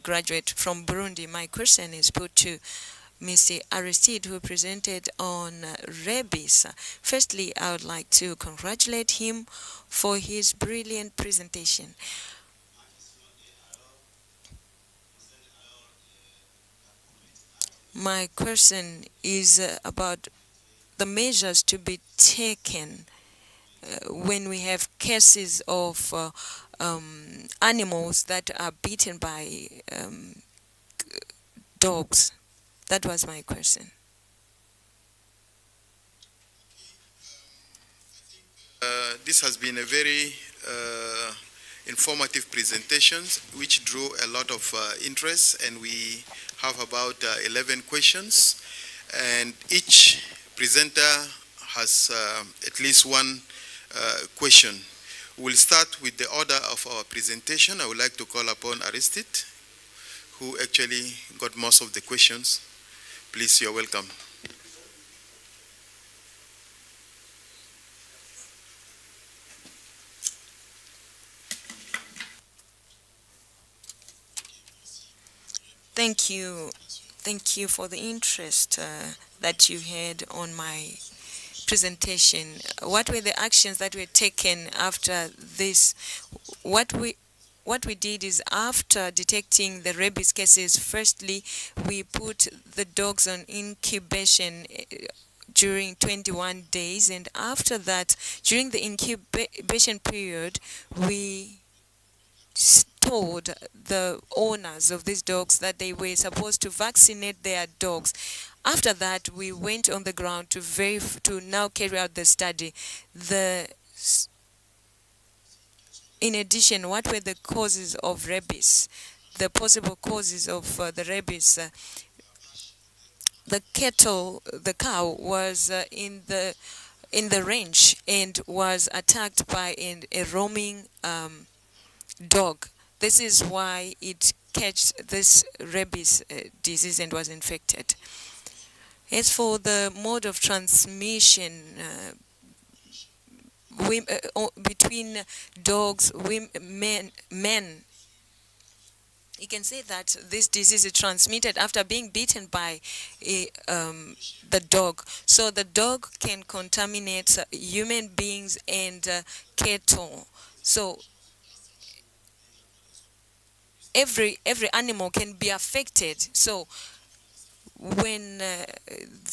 graduate from Burundi. My question is put to Mr. Aristide, who presented on rabies. Firstly, I would like to congratulate him for his brilliant presentation. My question is about the measures to be taken when we have cases of animals that are beaten by dogs. That was my question. This has been a very informative presentation which drew a lot of interest, and we have about 11 questions, and each presenter has at least one question. We'll start with the order of our presentation. I would like to call upon Aristide, who actually got most of the questions. Please, you're welcome. Thank you. Thank you for the interest that you had on my presentation. What were the actions that were taken after this? What we did is, after detecting the rabies cases, firstly, we put the dogs on incubation during 21 days, and after that, during the incubation period, we told the owners of these dogs that they were supposed to vaccinate their dogs. After that, we went on the ground to now carry out the study. In addition, what were the causes of rabies? The possible causes of the rabies. The cow was in the range and was attacked by a roaming dog. This is why it catch this rabies disease and was infected. As for the mode of transmission between dogs, men, you can say that this disease is transmitted after being bitten by the dog. So the dog can contaminate human beings and cattle. So every animal can be affected. So when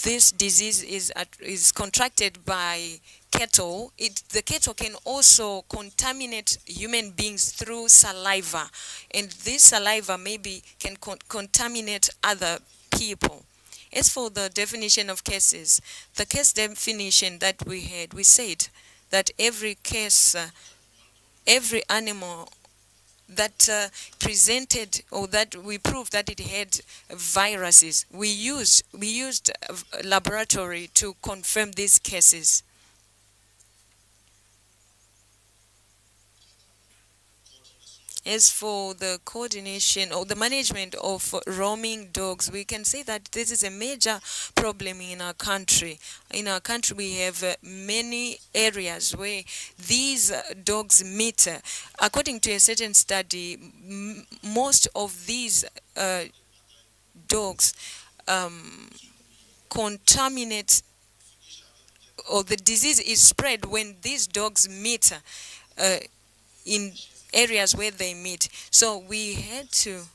this disease is contracted by cattle, the cattle can also contaminate human beings through saliva, and this saliva maybe can contaminate other people. As for the definition of cases, the case definition that we had, we said that every case, every animal that presented, or that we proved that it had viruses, we used a laboratory to confirm these cases. As for the coordination or the management of roaming dogs, we can say that this is a major problem in our country. In our country, we have many areas where these dogs meet. According to a certain study, most of these dogs contaminate, or the disease is spread when these dogs meet in areas where they meet. So we had to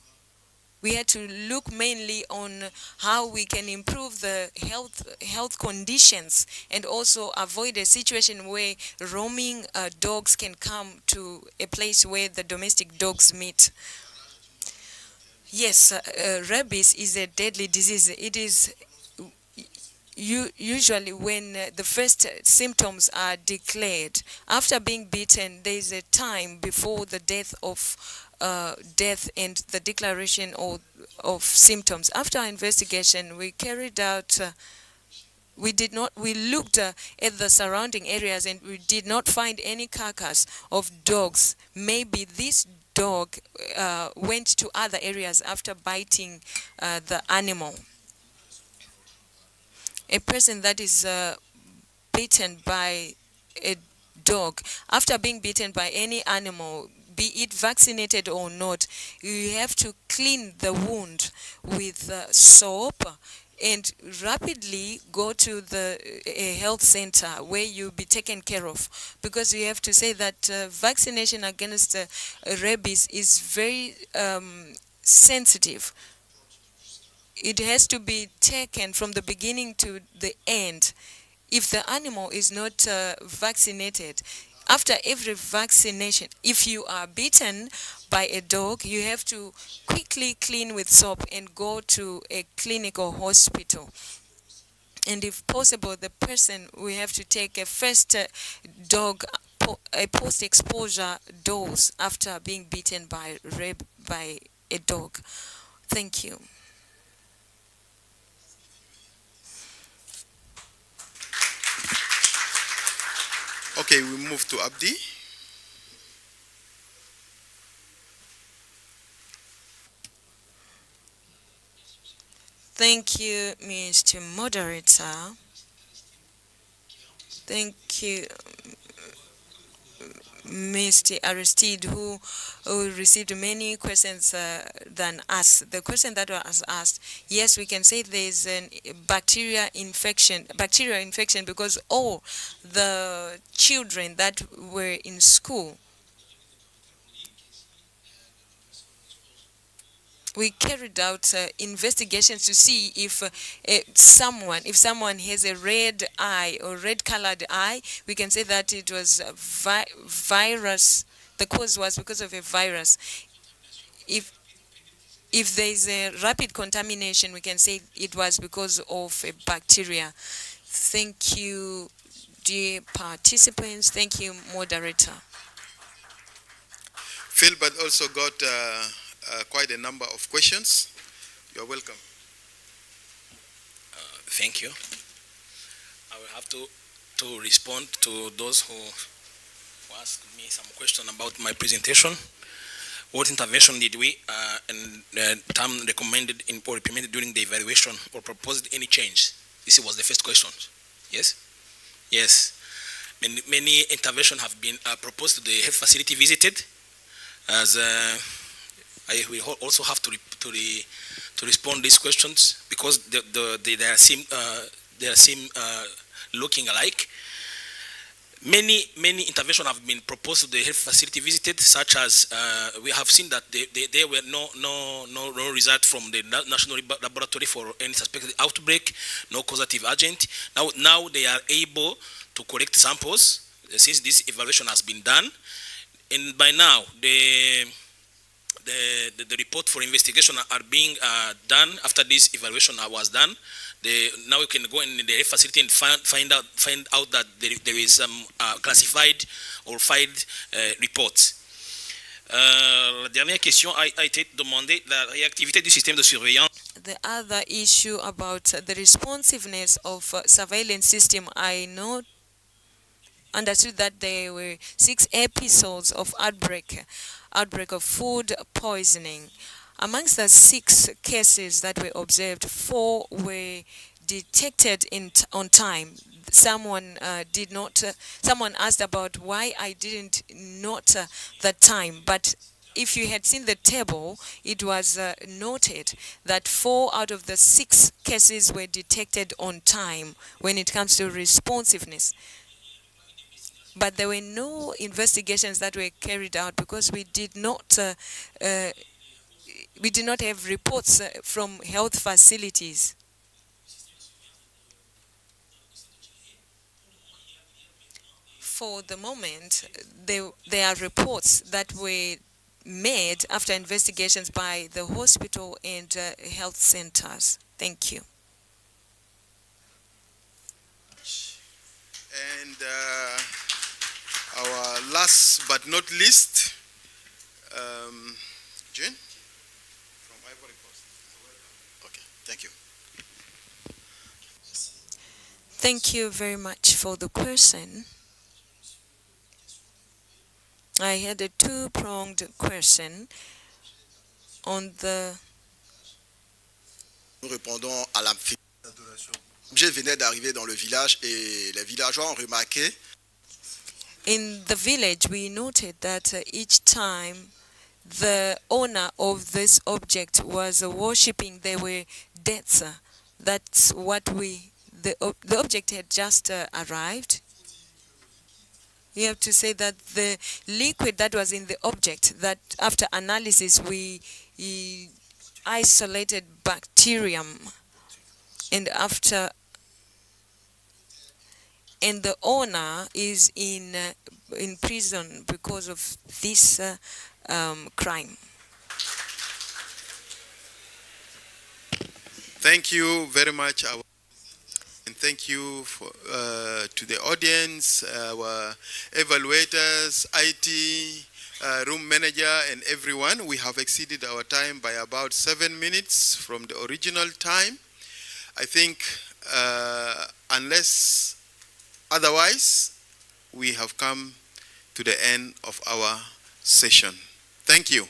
look mainly on how we can improve the health conditions and also avoid a situation where roaming dogs can come to a place where the domestic dogs meet. Yes, rabies is a deadly disease. It is usually when the first symptoms are declared. After being bitten, there is a time before the death and the declaration of symptoms. After our investigation, we carried out we looked at the surrounding areas and we did not find any carcass of dogs. Maybe this dog went to other areas after biting the animal. A person that is bitten by a dog, after being bitten by any animal, be it vaccinated or not, you have to clean the wound with soap and rapidly go to the health center where you'll be taken care of, because you have to say that vaccination against rabies is very sensitive. It has to be taken from the beginning to the end. If the animal is not vaccinated, after every vaccination, if you are bitten by a dog, you have to quickly clean with soap and go to a clinic or hospital. And if possible, the person will have to take a first a post-exposure dose after being bitten by a dog. Thank you. Okay, we move to Abdi. Thank you, Mr. Moderator. Thank you, Mr. Aristide, who received many questions than us. The question that was asked, yes, we can say there's a bacterial infection because all the children that were in school, we carried out investigations to see if someone has a red eye or red colored eye. We can say that it was a virus. The cause was because of a virus. If there is a rapid contamination, we can say it was because of a bacteria. Thank you, dear participants. Thank you, moderator. Philbert also got quite a number of questions. You're welcome. Thank you. I will have to respond to those who asked me some question about my presentation. What intervention did we and term recommended or implemented during the evaluation, or proposed any change? This was the first question. Yes? Yes. Many interventions have been proposed to the health facility visited, as I will also have to respond these questions because they seem looking alike. Many interventions have been proposed to the health facility visited, such as we have seen that there were no result from the national laboratory for any suspected outbreak, no causative agent. Now they are able to collect samples since this evaluation has been done, and by now the report for investigation are being done. After this evaluation was done, now we can go in the facility and find out that there is some classified or filed reports. La dernière question a été demandée, la réactivité du système de surveillance. The other issue about the responsiveness of surveillance system, I understood that there were 6 episodes of outbreak outbreak of food poisoning. Amongst the 6 cases that were observed, 4 were detected on time. Someone someone asked about why I didn't note the time, but if you had seen the table, it was noted that 4 out of the 6 cases were detected on time when it comes to responsiveness. But there were no investigations that were carried out because we did not have reports from health facilities. For the moment, there are reports that were made after investigations by the hospital and health centers. Thank you. And our last but not least, Jane from Ivory Coast. Okay, thank you. Thank you very much for the question. I had a two-pronged question on the... Nous répondons à la L'objet venait d'arriver dans le village et les villageois ont remarqué In the village, we noted that each time the owner of this object was worshipping, there were deaths. That's what the object had just arrived. You have to say that the liquid that was in the object, that after analysis we isolated bacterium, and the owner is in prison because of this crime. Thank you very much. And thank you to the audience, our evaluators, IT, room manager, and everyone. We have exceeded our time by about 7 minutes from the original time. I think unless otherwise, we have come to the end of our session. Thank you.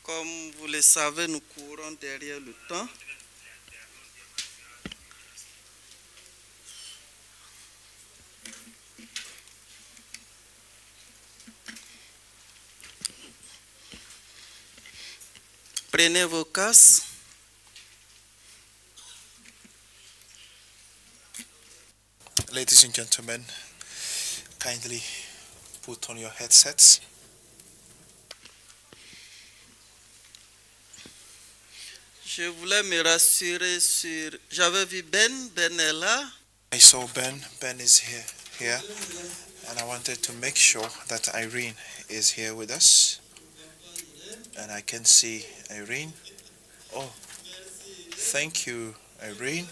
Comme vous le savez, nous courons derrière le temps. Prenez vos casques. Ladies and gentlemen, kindly put on your headsets. Je voulais me rassurer sur... J'avais vu Ben est là. I saw Ben. Ben is here, and I wanted to make sure that Irene is here with us. And I can see Irene. Oh, thank you, Irene.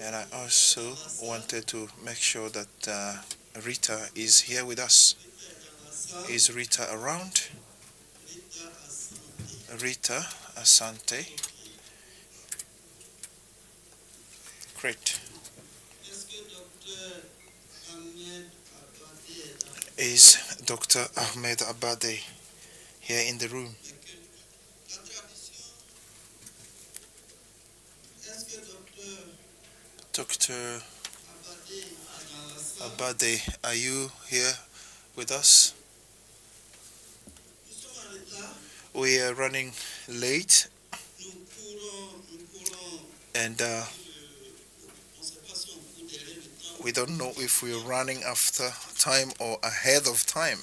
And I also wanted to make sure that Rita is here with us. Is Rita around? Rita Asante. Great. Is Dr. Ahmed Abade here in the room? Dr. Abade, are you here with us? We are running late, and we don't know if we're running after time or ahead of time.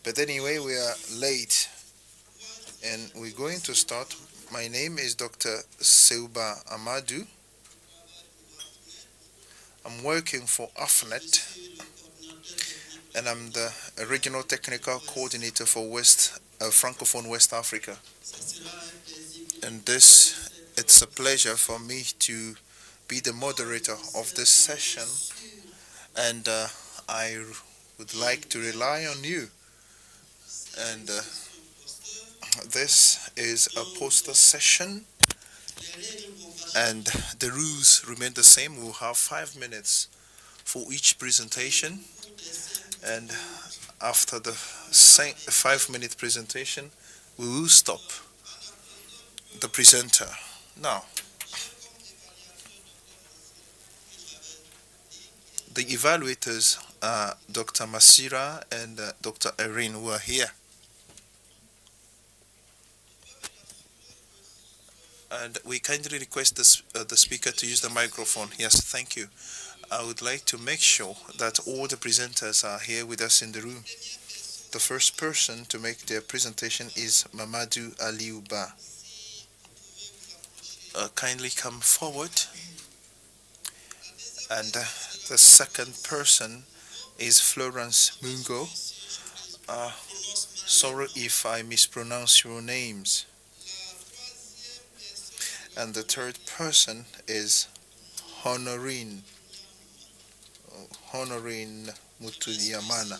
But anyway, we are late, and we're going to start. My name is Dr. Seuba Amadou. I'm working for AFENET, and I'm the Regional Technical Coordinator for Francophone West Africa. And it's a pleasure for me to be the moderator of this session, and I would like to rely on you. And this is a poster session, and the rules remain the same. We'll have 5 minutes for each presentation, and after the 5-minute presentation, we will stop the presenter. Now, the evaluators are Dr. Masira and Dr. Irene, who are here. And we kindly request the speaker to use the microphone. Yes, thank you. I would like to make sure that all the presenters are here with us in the room. The first person to make their presentation is Mamadou Aliouba. Kindly come forward. And the second person is Florence Mungo. Sorry if I mispronounce your names. And the third person is Honorine Mutuyamana.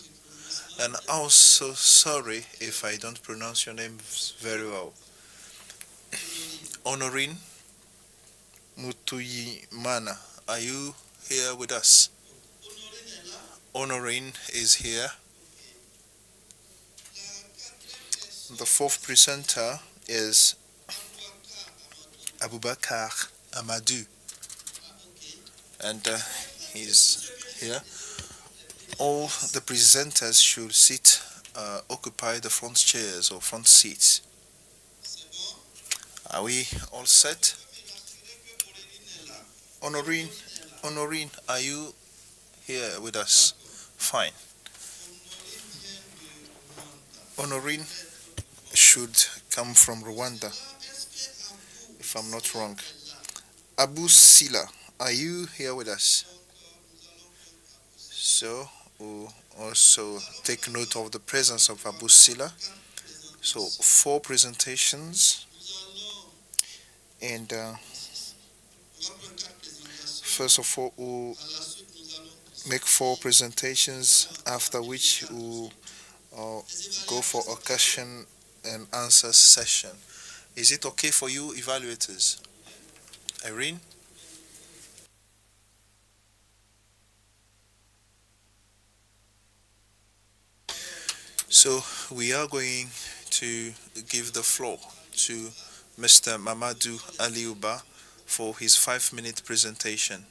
And also sorry if I don't pronounce your name very well. Honorine Mutuyimana, are you here with us? Honorine is here. The fourth presenter is Abubakar Amadou, and he's here. All the presenters should occupy the front chairs or front seats. Are we all set? Honorine, are you here with us? Fine. Honorine should come from Rwanda, if I'm not wrong. Abu Sila, are you here with us? So we'll also take note of the presence of Abu Sila. So 4 presentations, and first of all we'll make 4 presentations, after which we'll go for a question and answer session. Is it okay for you evaluators? Irene? So we are going to give the floor to Mr. Mamadou Aliouba for his 5-minute presentation.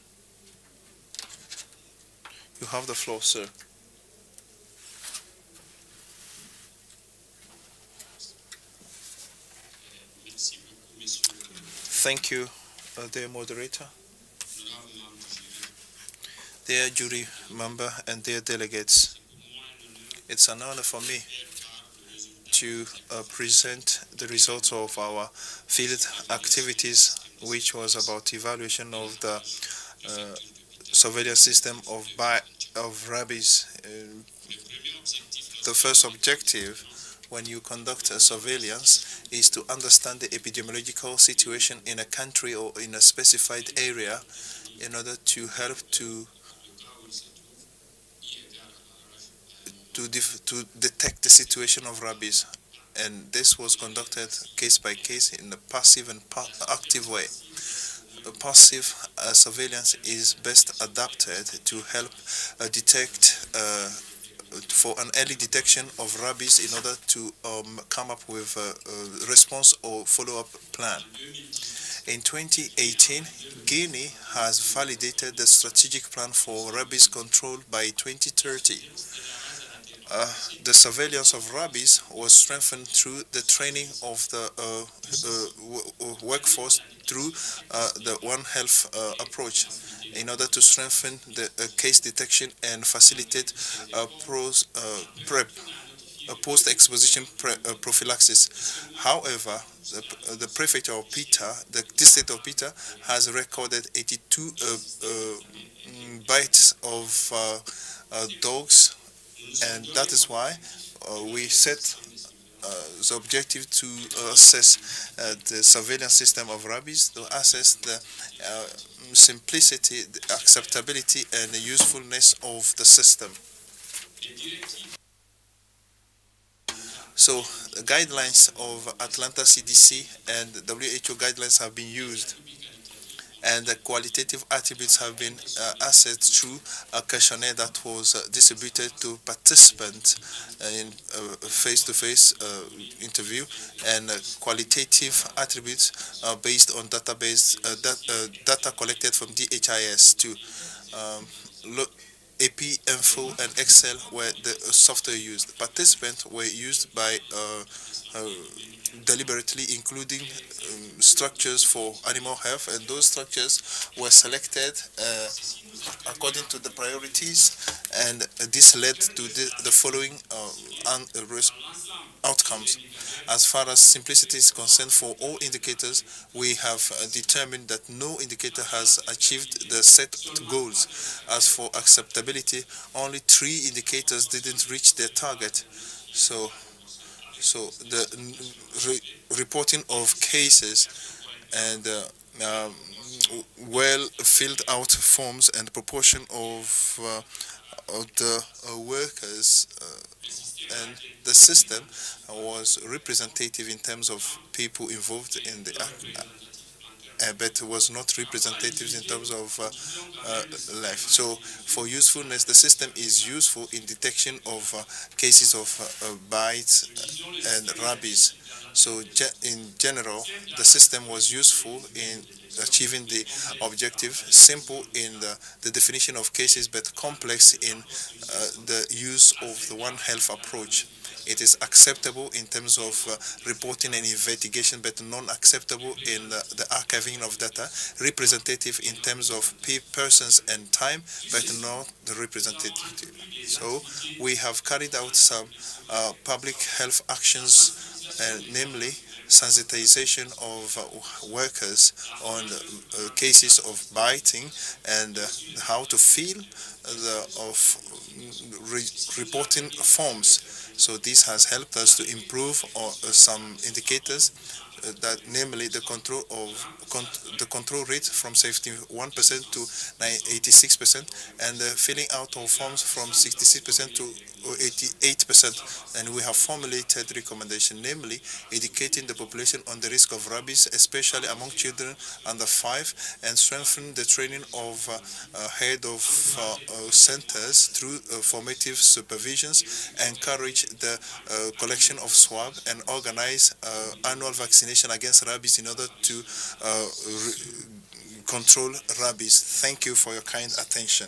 You have the floor, sir. Thank you, dear moderator, dear jury member, and dear delegates. It's an honor for me to present the results of our field activities, which was about evaluation of the surveillance system of rabies. The first objective when you conduct a surveillance is to understand the epidemiological situation in a country or in a specified area in order to help to detect the situation of rabies. And this was conducted case by case in a passive and active way. A passive surveillance is best adapted to help detect for an early detection of rabies in order to come up with a response or follow-up plan. In 2018, Guinea has validated the strategic plan for rabies control by 2030. The surveillance of rabies was strengthened through the training of the workforce through the One Health approach in order to strengthen the case detection and facilitate post-exposition prophylaxis. However, the prefecture of Pita, the district of Pita, has recorded 82 bites of dogs, and that is why we set the objective to assess the surveillance system of rabies, to assess the simplicity, the acceptability, and the usefulness of the system. So the guidelines of Atlanta CDC and WHO guidelines have been used, and the qualitative attributes have been assessed through a questionnaire that was distributed to participants in face-to-face interview, and qualitative attributes are based on database data collected from DHIS to AP Info and Excel were the software used. Participants were used by deliberately including structures for animal health, and those structures were selected according to the priorities, and this led to the following outcomes. As far as simplicity is concerned, for all indicators, we have determined that no indicator has achieved the set goals. As for acceptability, only 3 indicators didn't reach their target. So the reporting of cases and well filled out forms and proportion of the workers and the system was representative in terms of people involved in the but was not representative in terms of life. So for usefulness, the system is useful in detection of cases of bites and rabies. So in general, the system was useful in achieving the objective, simple in the definition of cases, but complex in the use of the One Health approach. It is acceptable in terms of reporting and investigation, but non-acceptable in the archiving of data, representative in terms of persons and time, but not the representative. So we have carried out some public health actions, namely sensitization of workers on cases of biting and how to fill reporting forms. So this has helped us to improve some indicators that namely the control rate from 71% to 86%, and the filling out of forms from 66% to 88%. And we have formulated recommendation, namely educating the population on the risk of rabies, especially among children under 5, and strengthen the training of head of centers through formative supervisions, encourage the collection of swab, and organize annual vaccination against rabies in order to control rabies. Thank you for your kind attention.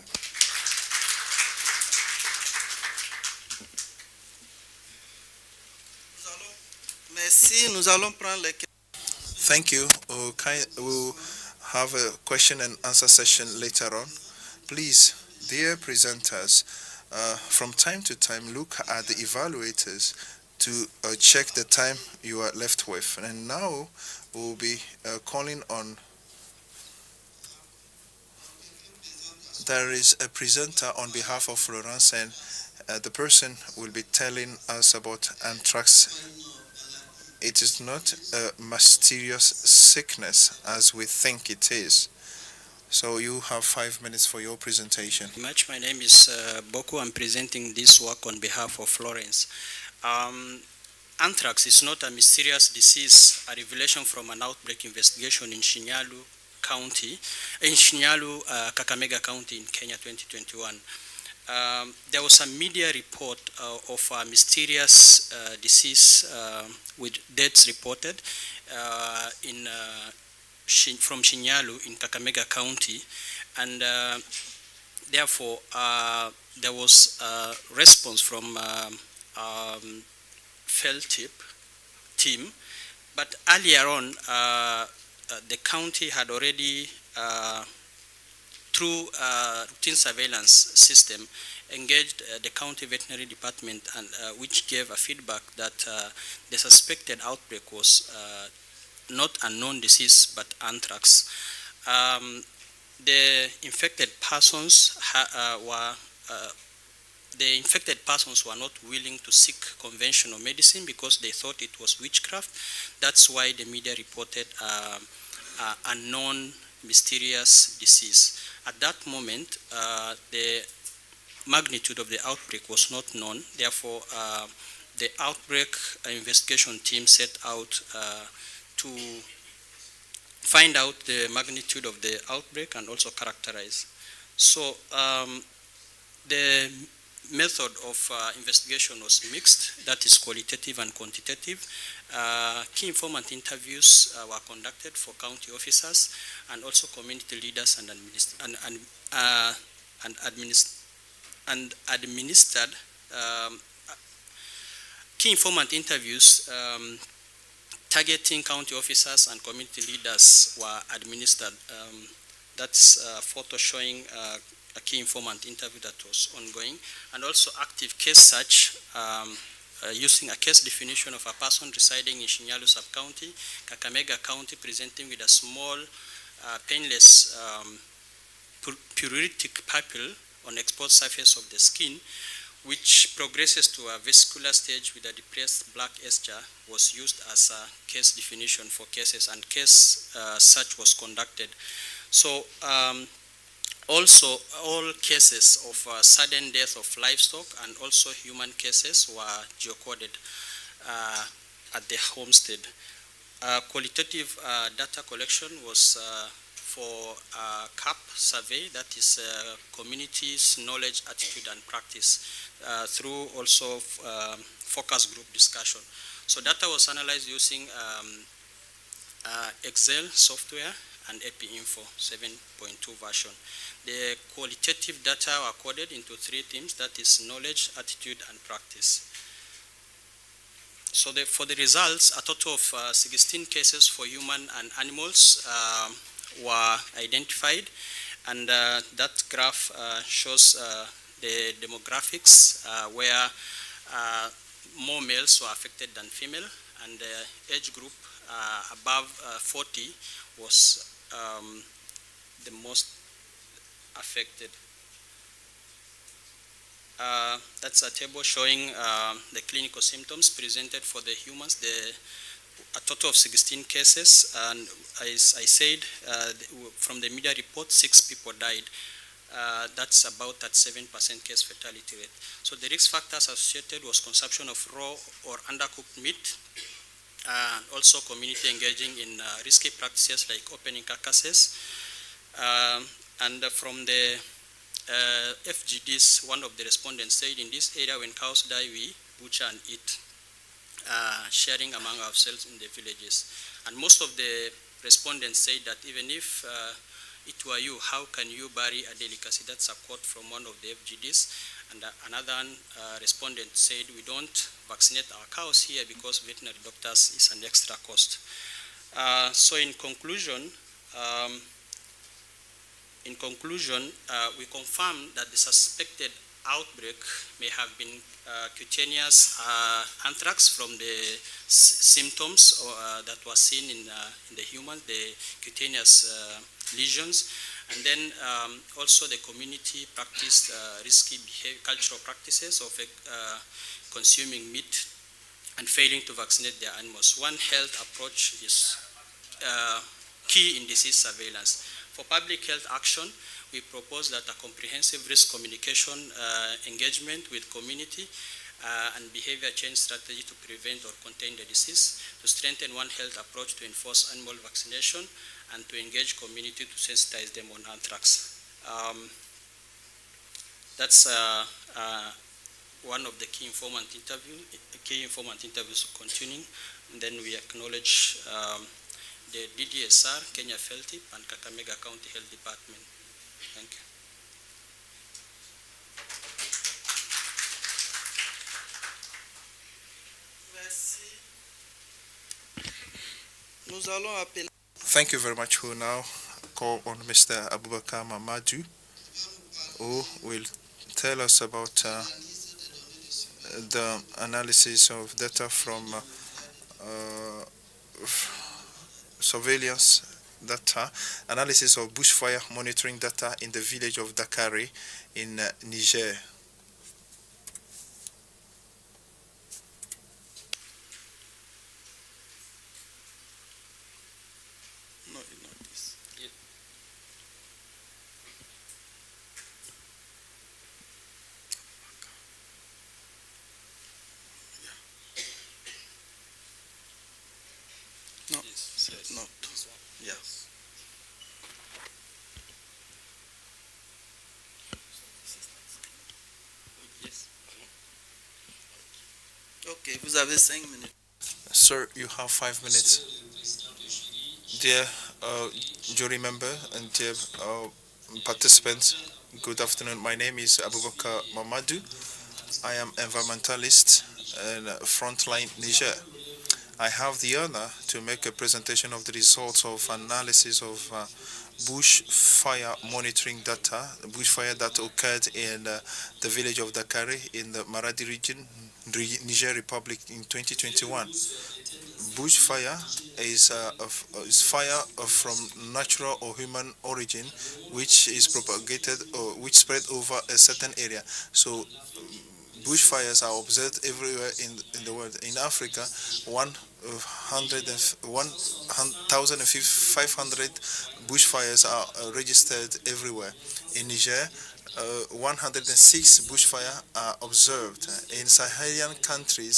Merci. Nous allons prendre les questions. Thank you. We'll have a question and answer session later on. Please, dear presenters, from time to time, look at the evaluators to check the time you are left with. And now we'll be calling on. There is a presenter on behalf of Florence, and the person will be telling us about anthrax. It is not a mysterious sickness as we think it is. So you have 5 minutes for your presentation. My name is Boku. I'm presenting this work on behalf of Florence. Anthrax is not a mysterious disease, a revelation from an outbreak investigation in Shinyalu County, Kakamega County in Kenya 2021. There was a media report of a mysterious disease with deaths reported from Shinyalu in Kakamega County, and therefore there was a response from field team, but earlier on the county had already through routine surveillance system engaged the county veterinary department, and which gave a feedback that the suspected outbreak was not a known disease but anthrax. The infected persons were not willing to seek conventional medicine because they thought it was witchcraft. That's why the media reported a known mysterious disease. At that moment, the magnitude of the outbreak was not known. Therefore, the outbreak investigation team set out to find out the magnitude of the outbreak and also characterize. So the method of investigation was mixed, that is qualitative and quantitative. Key informant interviews were conducted for county officers and also community leaders and administered key informant interviews targeting county officers and community leaders were administered. That's a photo showing a key informant interview that was ongoing, and also active case search using a case definition of a person residing in Shinyalu sub-county, Kakamega County, presenting with a small painless pruritic pupil on exposed surface of the skin, which progresses to a vascular stage with a depressed black eschar, was used as a case definition for cases, and case search was conducted. So also all cases of sudden death of livestock and also human cases were geocoded at the homestead. Qualitative data collection was for CAP survey, that is communities, knowledge, attitude, and practice, through also focus group discussion. So data was analyzed using Excel software and APInfo 7.2 version. The qualitative data were coded into 3 themes, that is knowledge, attitude, and practice. So for the results, a total of 16 cases for human and animals were identified, and that graph shows the demographics where more males were affected than female, and the age group above 40 was the most affected. That's a table showing the clinical symptoms presented for the humans. The a total of 16 cases, and as I said, from the media report, 6 people died. That's about that 7% case fatality rate. So the risk factors associated was consumption of raw or undercooked meat, and also community engaging in risky practices like opening carcasses. And from the FGDs, one of the respondents said, in this area when cows die, we butcher and eat, sharing among ourselves in the villages. And most of the respondents say that even if it were you, how can you bury a delicacy? That's a quote from one of the FGDs. And another respondent said, we don't vaccinate our cows here because veterinary doctors is an extra cost. So in conclusion, we confirm that the suspected outbreak may have been cutaneous anthrax from the symptoms that were seen in the human, the cutaneous lesions. And then also the community practiced risky cultural practices of consuming meat and failing to vaccinate their animals. One Health approach is key in disease surveillance. For public health action, we propose that a comprehensive risk communication engagement with community and behavior change strategy to prevent or contain the disease, to strengthen One Health approach to enforce animal vaccination, and to engage community to sensitize them on anthrax. That's one of the key informant interviews continuing. And then we acknowledge the DDSR, Kenya FELTIP, and Kakamega County Health Department. Thank you. Thank you very much. Who now call on Mr. Abubakar Mamadou, who will tell us about the analysis of data from surveillance data, analysis of bushfire monitoring data in the village of Dakari in Niger. Okay, vous avez 5 minutes. Sir, you have 5 minutes. Dear jury member and dear participants, good afternoon. My name is Abubakar Mamadou. I am environmentalist in Frontline Niger. I have the honor to make a presentation of the results of analysis of bush fire monitoring data, bushfire that occurred in the village of Dakari in the Maradi region, Niger Republic in 2021. Bushfire is fire from natural or human origin, which is propagated or which spread over a certain area. So bushfires are observed everywhere in the world. In Africa, 1,500 bushfires are registered everywhere. In Niger, 106 bushfire are observed. In Sahel countries,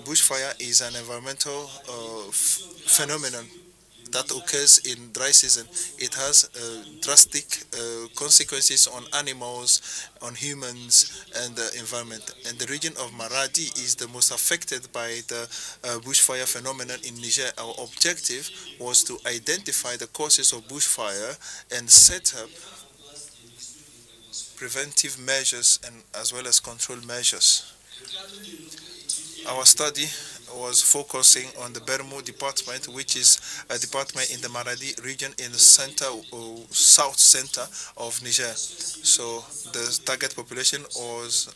bushfire is an environmental phenomenon that occurs in dry season. It has drastic consequences on animals, on humans, and the environment. And the region of Maradi is the most affected by the bushfire phenomenon in Niger. Our objective was to identify the causes of bushfire and set up preventive measures and as well as control measures. Our study was focusing on the Bermo department, which is a department in the Maradi region in the south center of Niger. So the target population was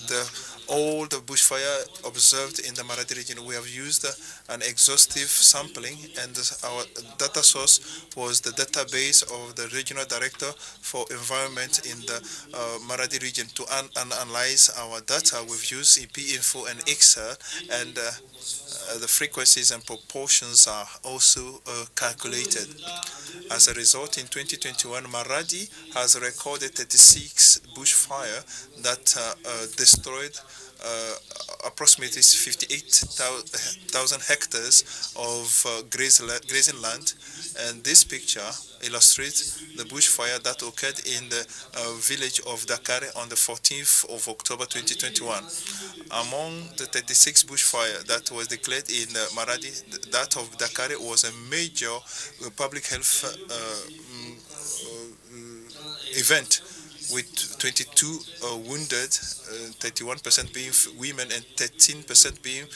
the all the bushfire observed in the Maradi region. We have used an exhaustive sampling, and our data source was the database of the regional director for environment in the Maradi region. To analyze our data, we've used EP-Info and Excel, and the frequencies and proportions are also calculated. As a result, in 2021, Maradi has recorded 36 bushfire that destroyed approximately 58,000 hectares of grazing land. And this picture illustrates the bushfire that occurred in the village of Dakar on the 14th of October 2021. Among the 36 bushfire that was declared in Maradi, that of Dakar was a major public health event, with 22 wounded, 31% being women and 13% being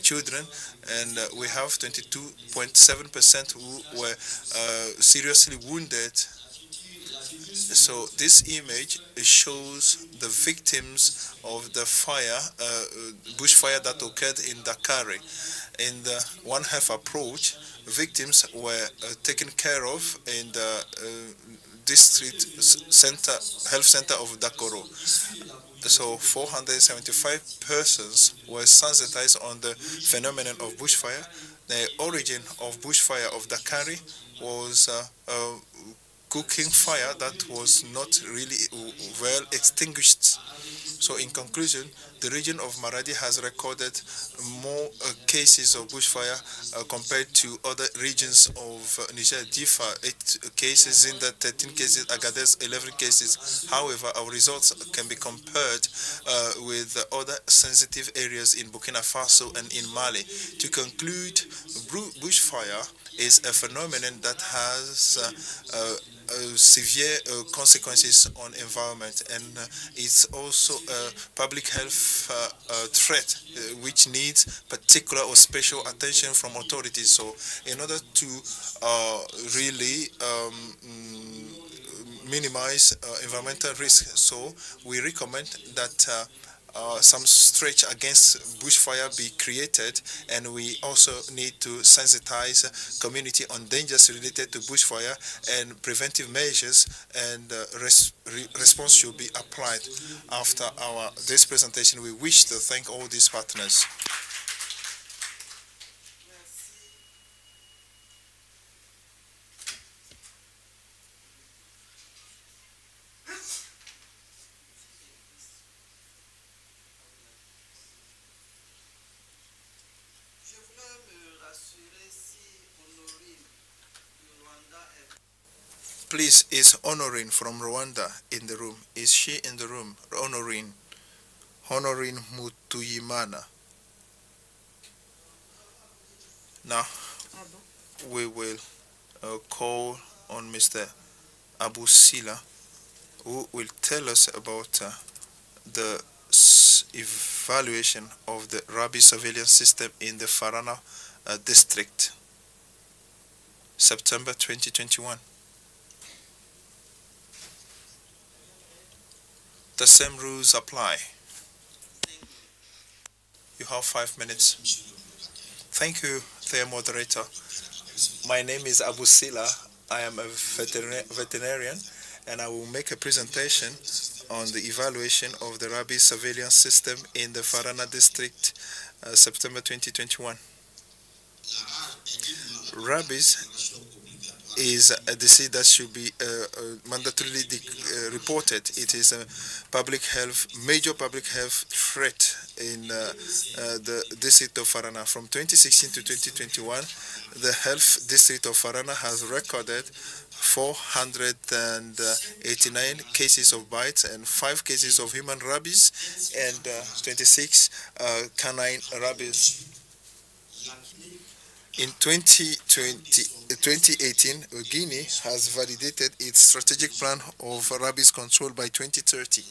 children, and we have 22.7% who were seriously wounded. So this image shows the victims of the fire, bushfire that occurred in Dakar. In the One Health approach, victims were taken care of in the district center, health center of Dakoro. So 475 persons were sensitized on the phenomenon of bushfire. The origin of bushfire of Dakari was cooking fire that was not really well extinguished. So in conclusion, the region of Maradi has recorded more cases of bushfire compared to other regions of Niger. Difa, 8 cases, in the 13 cases, Agadez, 11 cases. However, our results can be compared with other sensitive areas in Burkina Faso and in Mali. To conclude, bushfire is a phenomenon that has severe consequences on environment, and it's also a public health threat which needs particular or special attention from authorities. So in order to really minimize environmental risk, so we recommend that some stretch against bushfire be created, and we also need to sensitize community on dangers related to bushfire, and preventive measures and response should be applied. After this presentation, we wish to thank all these partners. Please, is Honorine from Rwanda in the room? Is she in the room? Honorine Mutuyimana. Now, we will call on Mr. Abu Sila, who will tell us about the evaluation of the rabies surveillance system in the Farana district, September 2021. The same rules apply. You have 5 minutes. Thank you, dear moderator. My name is Abu Sila. I am a veterinarian, and I will make a presentation on the evaluation of the rabies surveillance system in the Farana district, September 2021. Rabies is a disease that should be mandatorily reported. It is a major public health threat in the district of Farana. From 2016 to 2021, the health district of Farana has recorded 489 cases of bites and 5 cases of human rabies and 26 canine rabies. In 2018, Guinea has validated its strategic plan of rabies control by 2030.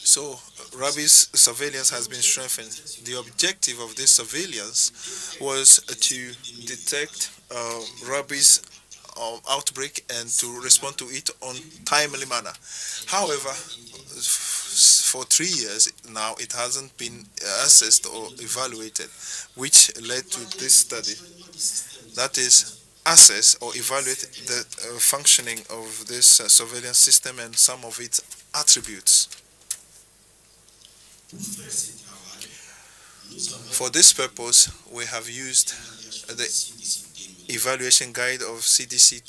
So, rabies surveillance has been strengthened. The objective of this surveillance was to detect rabies outbreak and to respond to it on timely manner. However, for 3 years now it hasn't been assessed or evaluated, which led to this study. That is, assess or evaluate the functioning of this surveillance system and some of its attributes. For this purpose, we have used the evaluation guide of CDC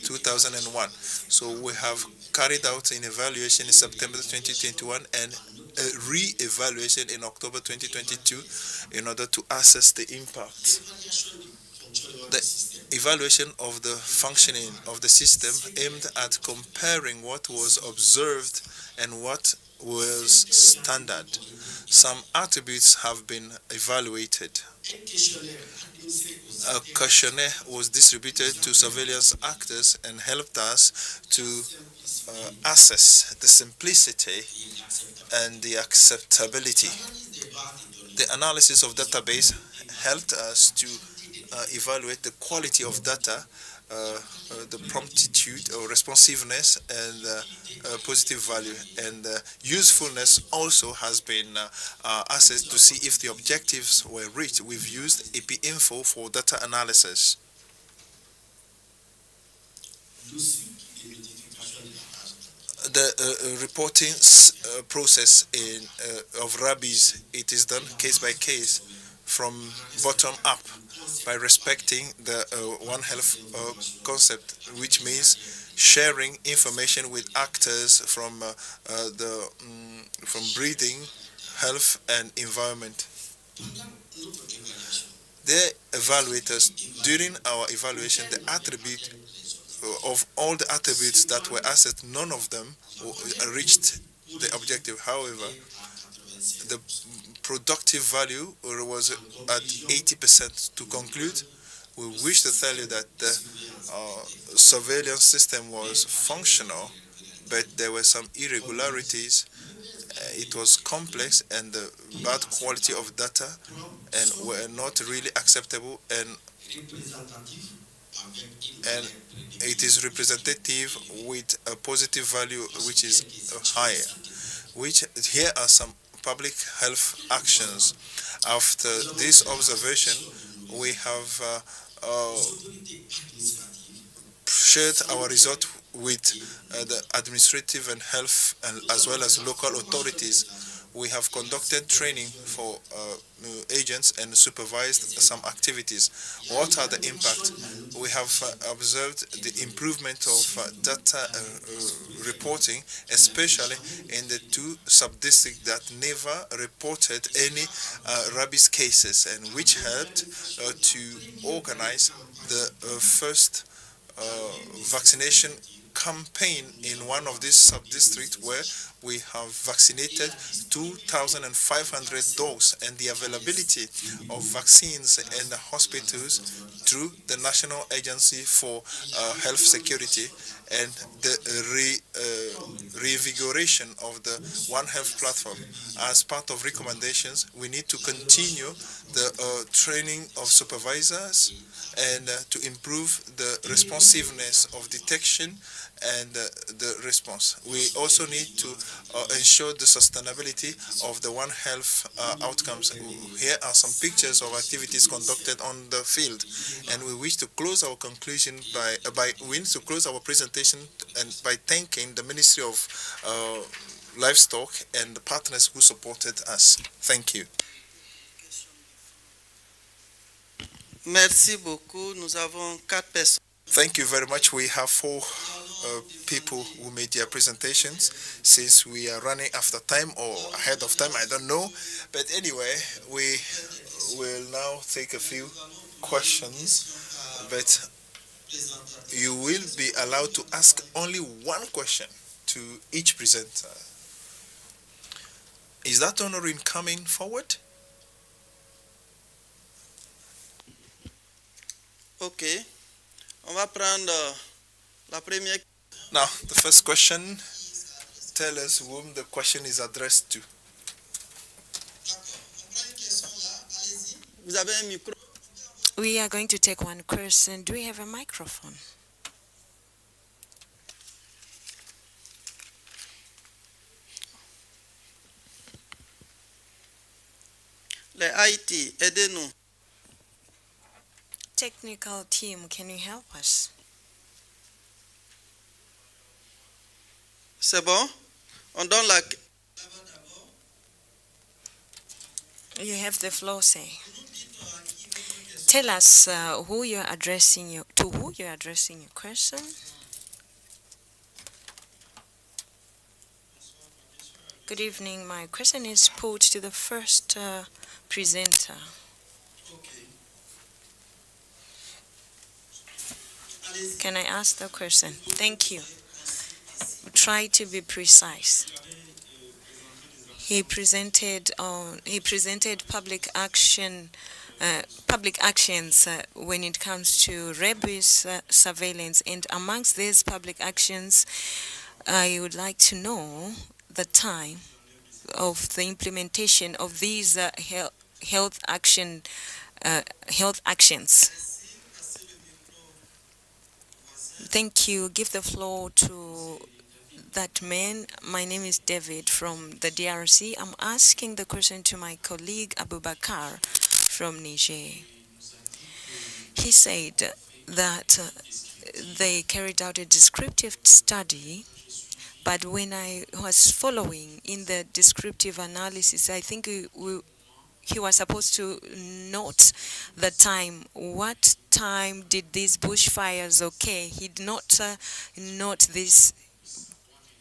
2001. So we have carried out an evaluation in September 2021 and a re-evaluation in October 2022 in order to assess the impact. The evaluation of the functioning of the system aimed at comparing what was observed and what was standard. Some attributes have been evaluated. A questionnaire was distributed to surveillance actors and helped us to assess the simplicity and the acceptability. The analysis of database helped us to evaluate the quality of data, the promptitude or responsiveness, and positive value. And usefulness also has been assessed to see if the objectives were reached. We've used EpiInfo for data analysis. The reporting process of rabies, it is done case by case from bottom up by respecting the One Health concept, which means sharing information with actors from breeding, health, and environment. The evaluators, during our evaluation, the attribute of all the attributes that were assessed, none of them reached the objective. However, the productive value was at 80%. To conclude, we wish to tell you that the surveillance system was functional, but there were some irregularities. It was complex, and the bad quality of data and were not really acceptable, and it is representative with a positive value which is higher. Which here are some public health actions. After this observation, we have shared our result with the administrative and health and as well as local authorities. We have conducted training for agents and supervised some activities. What are the impacts? We have observed the improvement of data reporting, especially in the 2 sub-districts that never reported any rabies cases, and which helped to organize the first vaccination campaign in one of these sub-districts, where we have vaccinated 2,500 dogs, and the availability of vaccines in the hospitals through the National Agency for Health Security, and the reinvigoration of the One Health platform. As part of recommendations, we need to continue the training of supervisors and to improve the responsiveness of detection and the response. We also need to ensure the sustainability of the One Health outcomes. Here are some pictures of activities conducted on the field, and we wish to close our conclusion we need to close our presentation and by thanking the Ministry of Livestock and the partners who supported us. Thank you. Merci beaucoup. Nous avons 4 personnes. Thank you very much. We have 4 people who made their presentations. Since we are running after time or ahead of time, I don't know. But anyway, we will now take a few questions. But you will be allowed to ask only 1 question to each presenter. Is that Honorine coming forward? Okay. On va prendre la première. Now, the first question, tell us whom the question is addressed to. Vous avez un micro? We are going to take 1 question. Do we have a microphone? Les IT, aidez-nous. Technical team, can you help us? C'est bon? On donne la... You have the floor, say. Tell us who you're addressing to who you're addressing your question. Good evening. My question is put to the first presenter. Can I ask the question? Thank you. Try to be precise. He presented public actions when it comes to rabies surveillance, and amongst these public actions, I would like to know the time of the implementation of these health actions. Thank you. Give the floor to that man. My name is David from the DRC. I'm asking the question to my colleague Abubakar from Niger. He said that they carried out a descriptive study, but when I was following in the descriptive analysis, I think he was supposed to note the time. What time did these bushfires occur? He did not note this.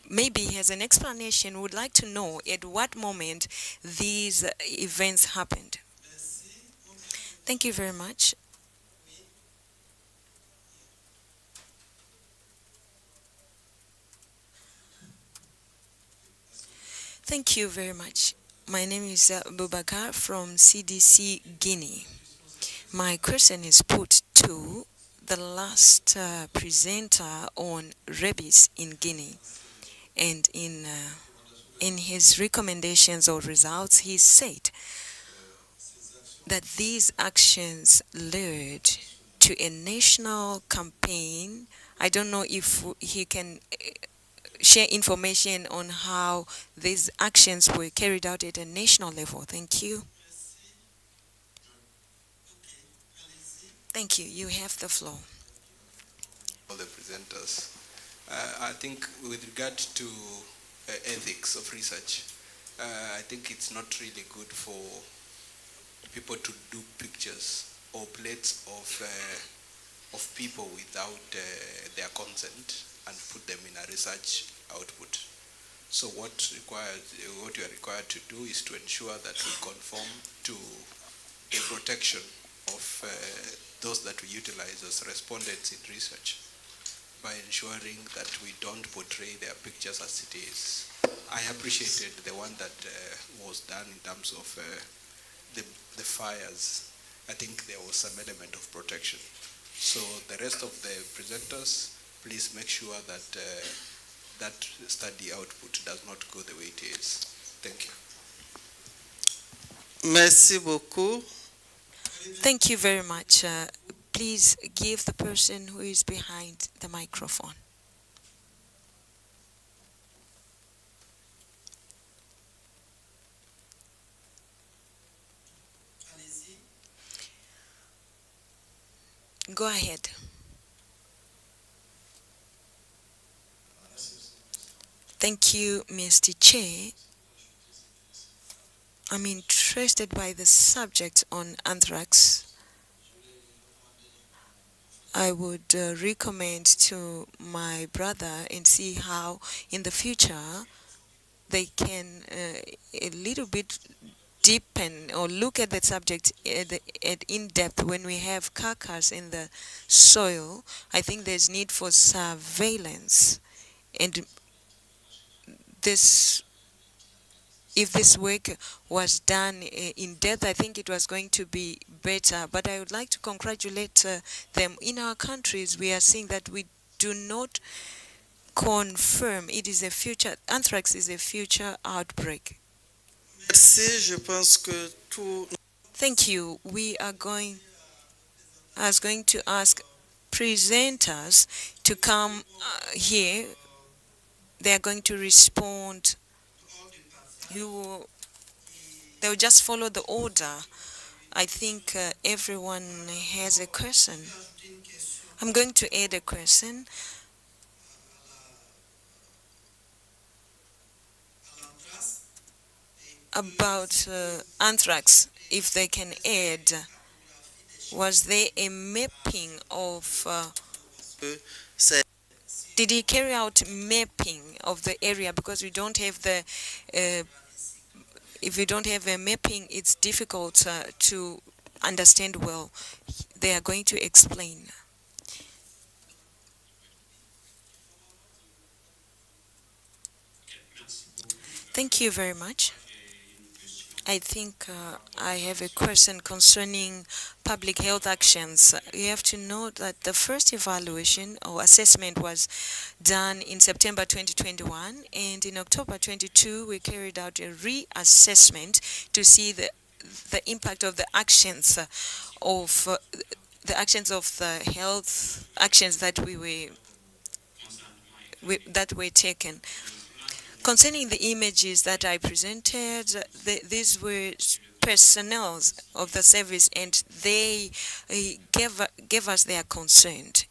Maybe he has an explanation. Would like to know at what moment these events happened. Thank you very much. Thank you very much. My name is Bubakar from CDC Guinea. My question is put to the last presenter on rabies in Guinea. And in his recommendations or results, he said that these actions led to a national campaign. I don't know if he can share information on how these actions were carried out at a national level. Thank you. Thank you. You have the floor. All the presenters. I think with regard to ethics of research, I think it's not really good for people to do pictures or plates of people without their consent and put them in a research output. So what you are required to do is to ensure that we conform to the protection of those that we utilize as respondents in research by ensuring that we don't portray their pictures as it is. I appreciated the one that was done in terms of the fires. I think there was some element of protection. So the rest of the presenters, please make sure that that study output does not go the way it is. Thank you. Merci beaucoup. Thank you very much. Please give the person who is behind the microphone. Go ahead. Thank you, Mr. Chair. I'm interested by the subject on anthrax. I would recommend to my brother and see how in the future they can a little bit deepen or look at the subject at in depth. When we have carcass in the soil, I think there's need for surveillance, and this, if this work was done in depth, I think it was going to be better. But I would like to congratulate them. In our countries, we are seeing that we do not confirm it is a future, anthrax is a future outbreak. Merci, je pense que tout... Thank you. I was going to ask presenters to come here. They are going to respond. They They will just follow the order. I think everyone has a question. I'm going to add a question about anthrax. If they can add, was there a mapping of did he carry out mapping of the area? Because we don't have the if you don't have a mapping, it's difficult to understand well. They are going to explain. Thank you very much. I think I have a question concerning public health actions. You have to know that the first evaluation or assessment was done in September 2021, and in October 22 we carried out a reassessment to see the impact of the actions of the health actions that that were taken. Concerning the images that I presented, these were personnel of the service, and they gave us their consent.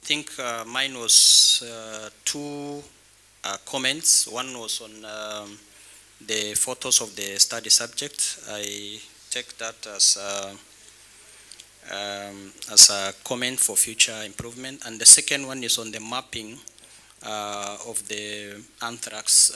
I think mine was two comments. One was on the photos of the study subject. I take that as a comment for future improvement. And the second one is on the mapping of the anthrax.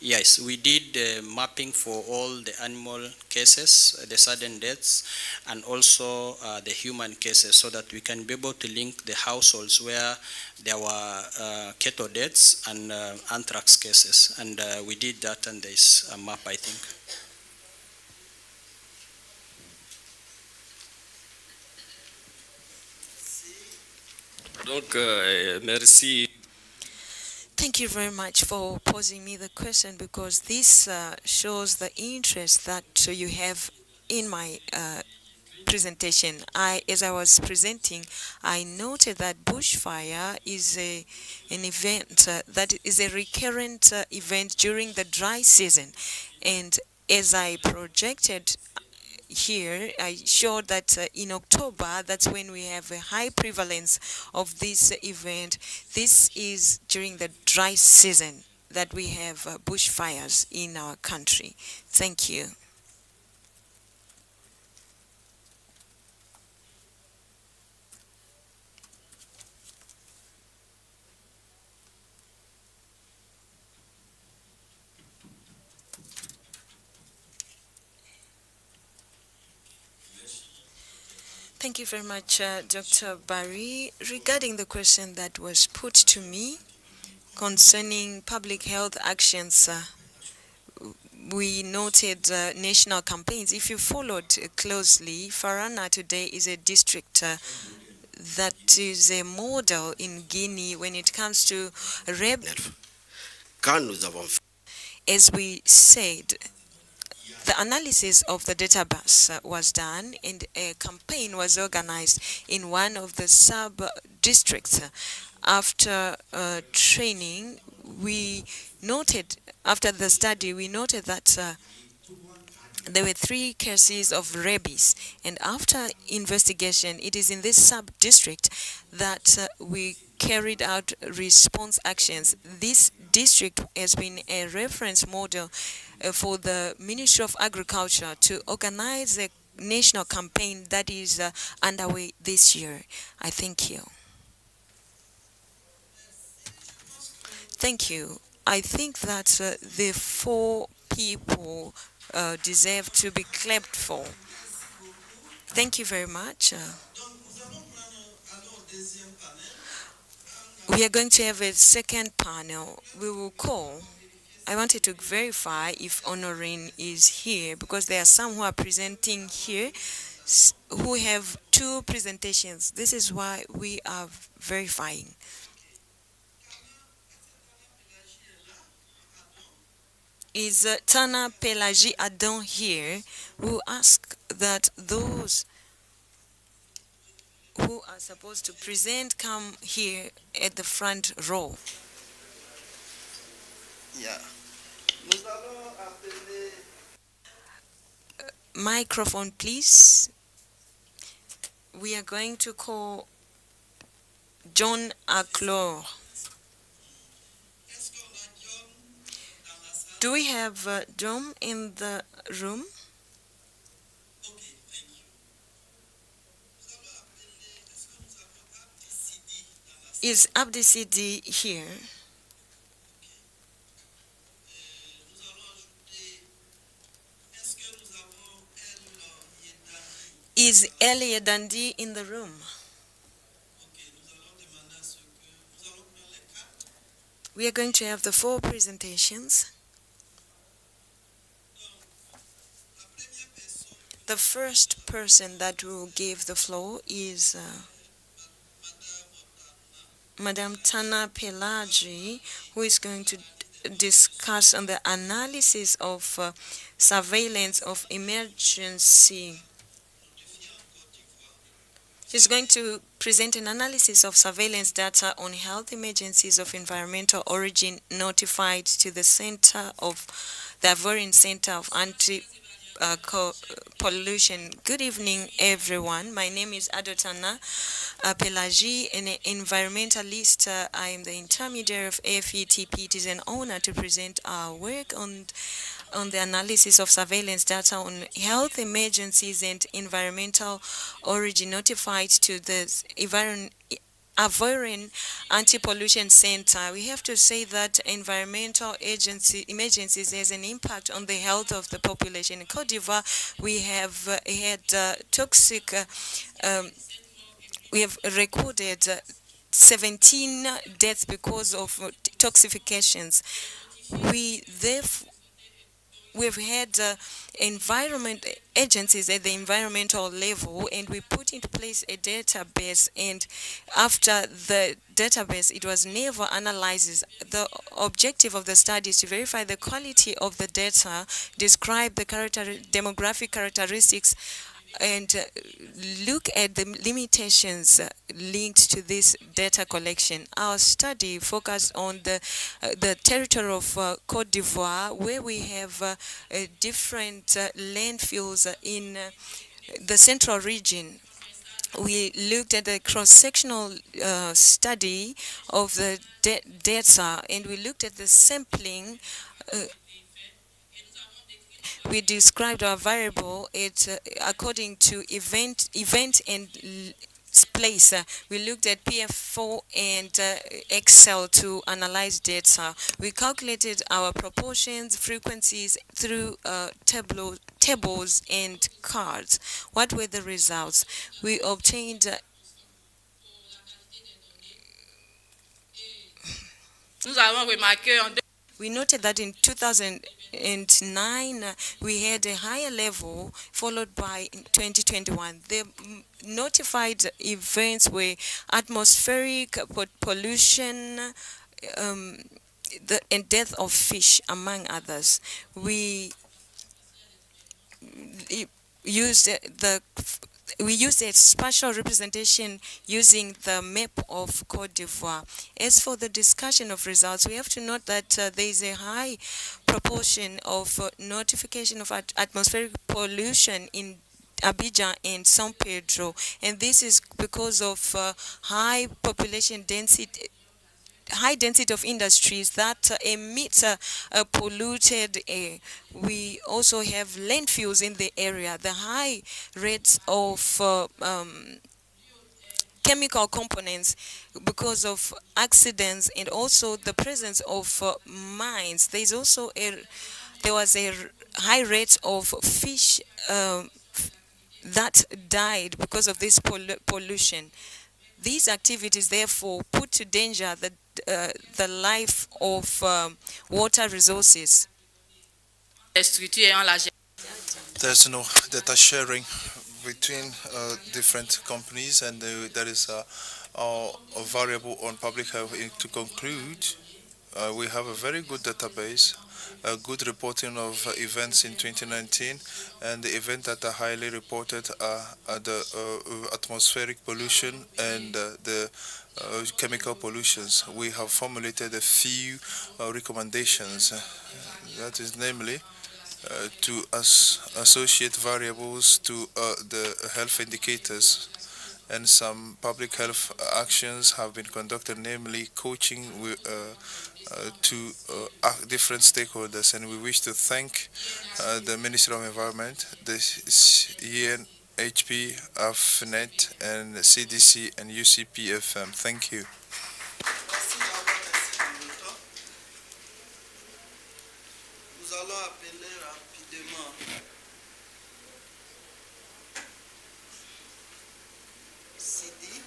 Yes, we did mapping for all the animal cases, the sudden deaths, and also the human cases, so that we can be able to link the households where there were cattle deaths and anthrax cases. And we did that, and there is a map, I think. Donc, merci. Thank you very much for posing me the question, because this shows the interest that you have in my presentation. As I was presenting, I noted that bushfire is an event that is a recurrent event during the dry season, and as I projected here, I showed that in October, that's when we have a high prevalence of this event. This is during the dry season that we have bushfires in our country. Thank you. Thank you very much, Dr. Barry. Regarding the question that was put to me concerning public health actions, we noted national campaigns. If you followed closely, Farana today is a district that is a model in Guinea when it comes to as we said, the analysis of the database was done, and a campaign was organized in one of the sub-districts. After training, after the study, we noted that there were 3 cases of rabies, and after investigation, it is in this sub-district that we carried out response actions. This district has been a reference model for the Ministry of Agriculture to organize a national campaign that is underway this year. I thank you. Thank you. I think that the 4 people deserve to be clapped for. Thank you very much. We are going to have a second panel. We will call. I wanted to verify if Honorine is here, because there are some who are presenting here who have 2 presentations. This is why we are verifying. Is Tana Pelagie Adam here, who asked that those who are supposed to present come here at the front row. Yeah. Microphone, please. We are going to call John Aclor. Do we have John in the room? Is Abdi Sidi here? Is Elie Dandi in the room? We are going to have the 4 presentations. The first person that will give the floor is Madame Tana Pelagi, who is going to discuss on the analysis of surveillance of emergency. She's going to present an analysis of surveillance data on health emergencies of environmental origin notified to the Center of the Ivorian Center of Anti-Pollution. Good evening, everyone. My name is Adotana Pelagi, an environmentalist. I am the intermediary of AFETP. It is an honor to present our work on the analysis of surveillance data on health emergencies and environmental origin notified to the Ivorian Anti-Pollution Center. We have to say that environmental emergencies has an impact on the health of the population. In Cote d'Ivoire, we have had toxic we have recorded 17 deaths because of toxifications. We've had environment agencies at the environmental level, and we put into place a database, and after the database, it was never analyzed. The objective of the study is to verify the quality of the data, describe the demographic characteristics, and look at the limitations linked to this data collection. Our study focused on the territory of Cote d'Ivoire, where we have different landfills in the central region. We looked at the cross-sectional study of the data, and we looked at the sampling. We described our variable according to event and place. We looked at PF4 and Excel to analyze data. We calculated our proportions, frequencies through tables and cards. What were the results? We obtained we noted that in 2009 we had a higher level, followed by in 2021. The notified events were atmospheric pollution, and death of fish, among others. We used a spatial representation using the map of Cote d'Ivoire. As for the discussion of results, we have to note that there is a high proportion of notification of atmospheric pollution in Abidjan and San Pedro, and this is because of high density of industries that emit polluted air. We also have landfills in the area. The high rates of chemical components because of accidents, and also the presence of mines. There was a high rate of fish that died because of this pollution. These activities, therefore, put to danger the life of water resources. There's no data sharing between different companies, and there is a variable on public health. To conclude, We have a very good database, a good reporting of events in 2019, and the events that are highly reported are the atmospheric pollution and the chemical pollutions. We have formulated a few recommendations. That is namely to associate variables to the health indicators, and some public health actions have been conducted, namely coaching to different stakeholders, and we wish to thank the Ministry of Environment, the ENHP, AFENET, and CDC and UCPFM. Thank you. Nous allons appeler rapidement Sidi.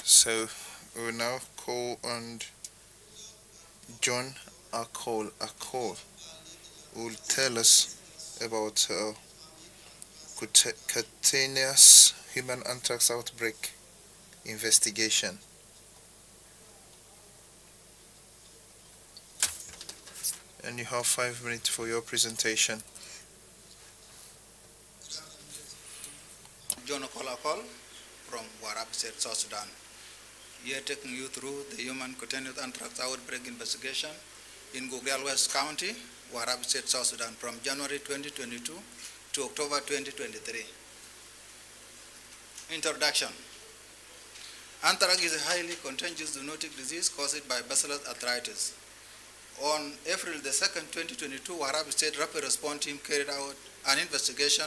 So we will now call on John Akol, who will tell us about cutaneous human anthrax outbreak investigation. And you have 5 minutes for your presentation. John Akol from Warab State, South Sudan. Here taking you through the human cutaneous anthrax outbreak investigation in Gugrial West County, Warab State, South Sudan from January 2022 to October 2023. Introduction. Anthrax is a highly contagious zoonotic disease caused by bacillus arthritis. On April the 2nd, 2022, Warab State Rapid Response Team carried out an investigation.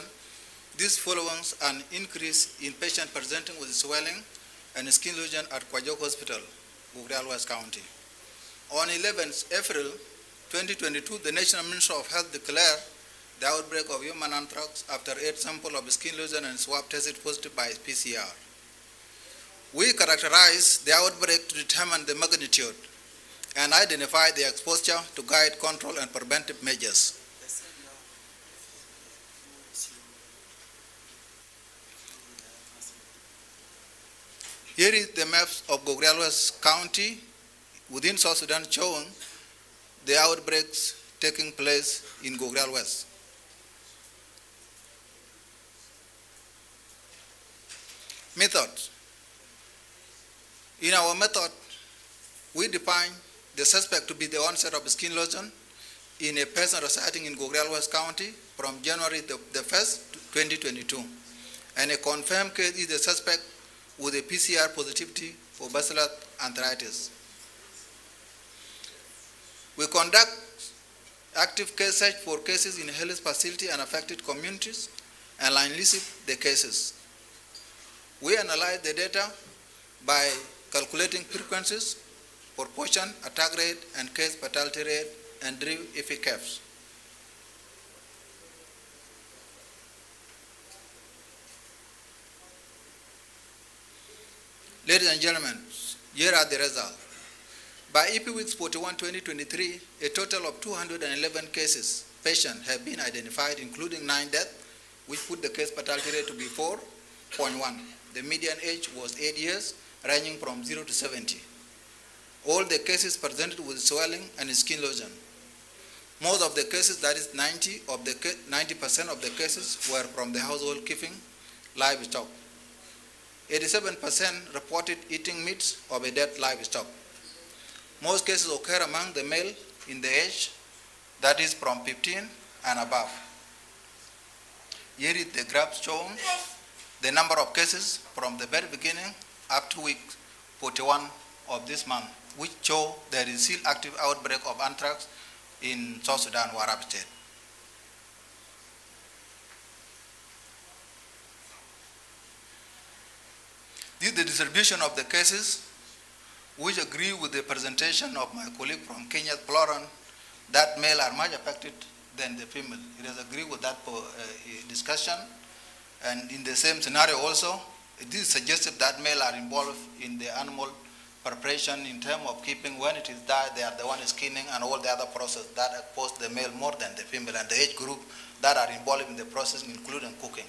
This follows an increase in patients presenting with swelling and skin lesion at Kwajok Hospital, Gugrial West County. On 11th April 2022, the National Ministry of Health declared the outbreak of human anthrax after 8 samples of skin lesion and swab tested positive by PCR. We characterized the outbreak to determine the magnitude and identify the exposure to guide control and preventive measures. Here is the maps of Gugrial West County within South Sudan showing the outbreaks taking place in Gugrial West. Method. In our method, we define the suspect to be the onset of skin lesion in a person residing in Gugrial West County from January the 1st, 2022. And a confirmed case is the suspect with a PCR positivity for bacillus arthritis. We conduct active case search for cases in health facility and affected communities and line list the cases. We analyze the data by calculating frequencies, proportion, attack rate, and case fatality rate, and drill efficacy. Ladies and gentlemen, here are the results. By EP Weeks 41, 2023, a total of 211 cases, patients have been identified, including 9 deaths, which put the case fatality rate to be 4.1. The median age was 8 years, ranging from 0 to 70. All the cases presented with swelling and skin lesion. Most of the cases, that is 90% of the cases, were from the household keeping livestock. 87% reported eating meat of a dead livestock. Most cases occur among the male in the age, that is from 15 and above. Here is the graph showing the number of cases from the very beginning up to week 41 of this month, which show there is still active outbreak of anthrax in South Sudan, Warab State. This is the distribution of the cases, which agree with the presentation of my colleague from Kenya, Floran, that male are much affected than the female. It has agreed with that discussion. And in the same scenario also, it is suggested that male are involved in the animal preparation in terms of keeping. When it is died, they are the one skinning and all the other process that expose the male more than the female, and the age group that are involved in the process, including cooking.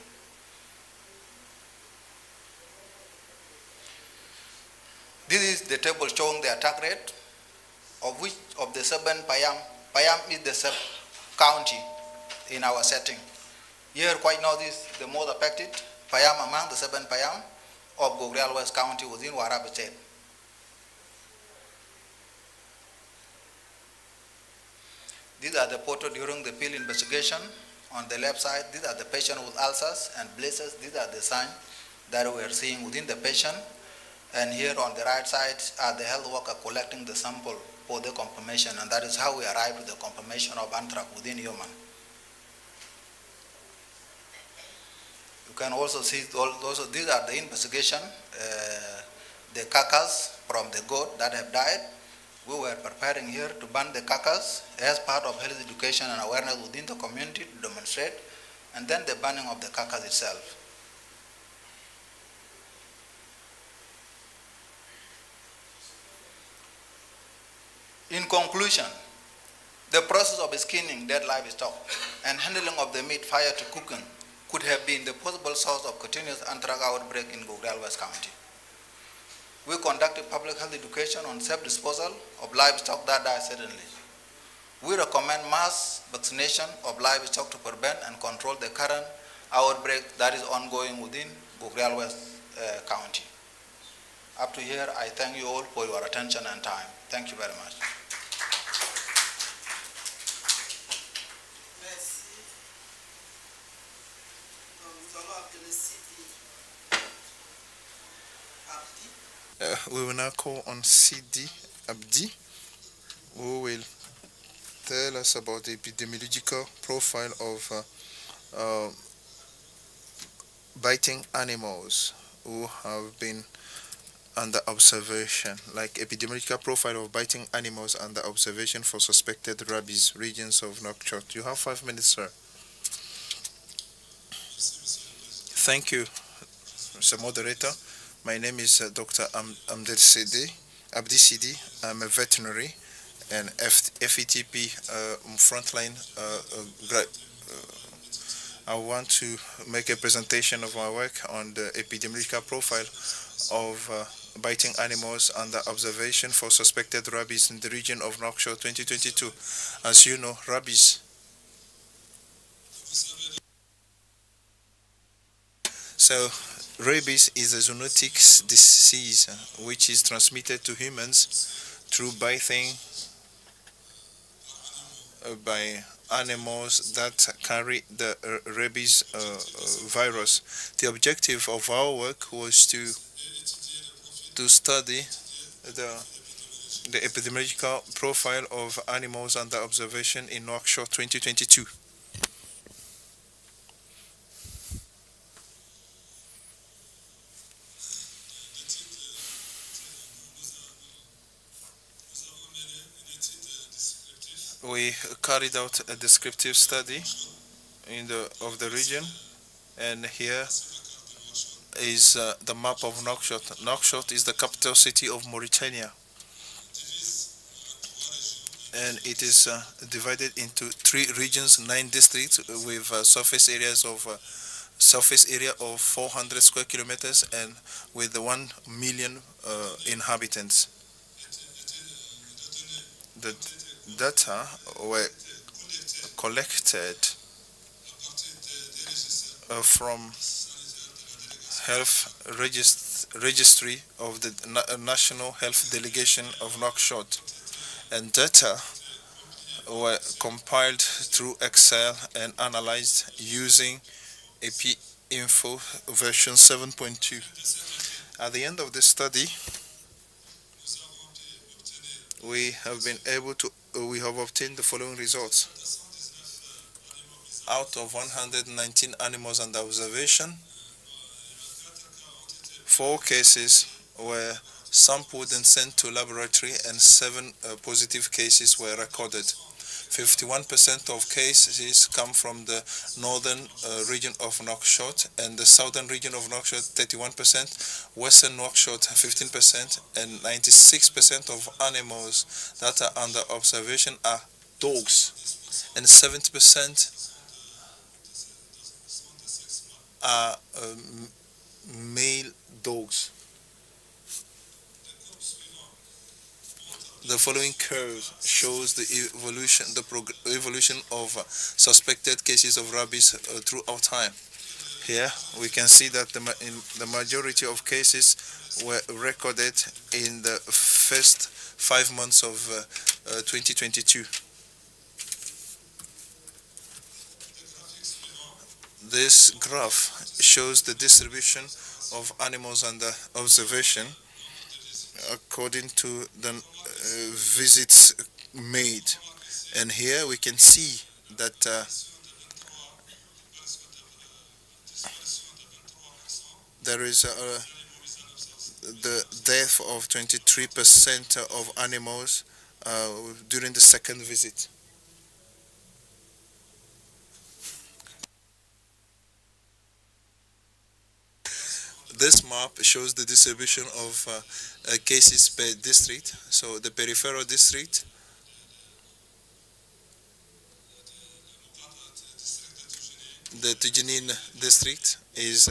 This is the table showing the attack rate of which of the 7 Payam is the sub-county in our setting. Here, quite notice the most affected, Payam among the 7 Payam of Gogrial West County within Warab State. These are the photos during the field investigation. On the left side, these are the patient with ulcers and blisters. These are the signs that we are seeing within the patient. And here on the right side are the health worker collecting the sample for the confirmation, and that is how we arrive at the confirmation of anthrax within human. You can also see also these are the investigation, the carcass from the goat that have died. We were preparing here to burn the carcass as part of health education and awareness within the community to demonstrate, and then the burning of the carcass itself. In conclusion, the process of skinning dead livestock and handling of the meat prior to cooking could have been the possible source of continuous anthrax outbreak in Gogrial West County. We conducted public health education on safe disposal of livestock that die suddenly. We recommend mass vaccination of livestock to prevent and control the current outbreak that is ongoing within Gogrial West County. Up to here, I thank you all for your attention and time. Thank you very much. We will now call on CD Abdi, who will tell us about the epidemiological profile of biting animals who have been under observation, like epidemiological profile of biting animals under observation for suspected rabies, regions of Nouakchott. You have 5 minutes, sir. Thank you, Mr. Moderator. My name is Dr. Abdi Sidi. I'm a veterinary and FETP frontline I want to make a presentation of my work on the epidemiological profile of biting animals under observation for suspected rabies in the region of Nouakchott 2022. As you know, rabies rabies is a zoonotic disease which is transmitted to humans through biting by animals that carry the rabies virus. The objective of our work was to study the epidemiological profile of animals under observation in Nouakchott 2022. We carried out a descriptive study of the region, and here is the map of Nouakchott. Nouakchott is the capital city of Mauritania, and it is divided into 3 regions, 9 districts with surface area of 400 square kilometers and with 1 million inhabitants. The data were collected from health registry of the National Health Delegation of Nouakchott, and data were compiled through Excel and analyzed using AP Info version 7.2. At the end of the study, we have obtained the following results. Out of 119 animals under observation, 4 cases were sampled and sent to laboratory, and 7 positive cases were recorded. 51% of cases come from the northern region of Nouakchott, and the southern region of Nouakchott 31%, western Nouakchott 15%, and 96% of animals that are under observation are dogs, and 70% are male dogs. The following curve shows the evolution of suspected cases of rabies throughout time. Here we can see that in the majority of cases were recorded in the first 5 months of 2022. This graph shows the distribution of animals under observation according to the visits made. And here we can see that there is the death of 23% of animals during the second visit. This map shows the distribution of cases per district. So the peripheral district, the Tijanin district is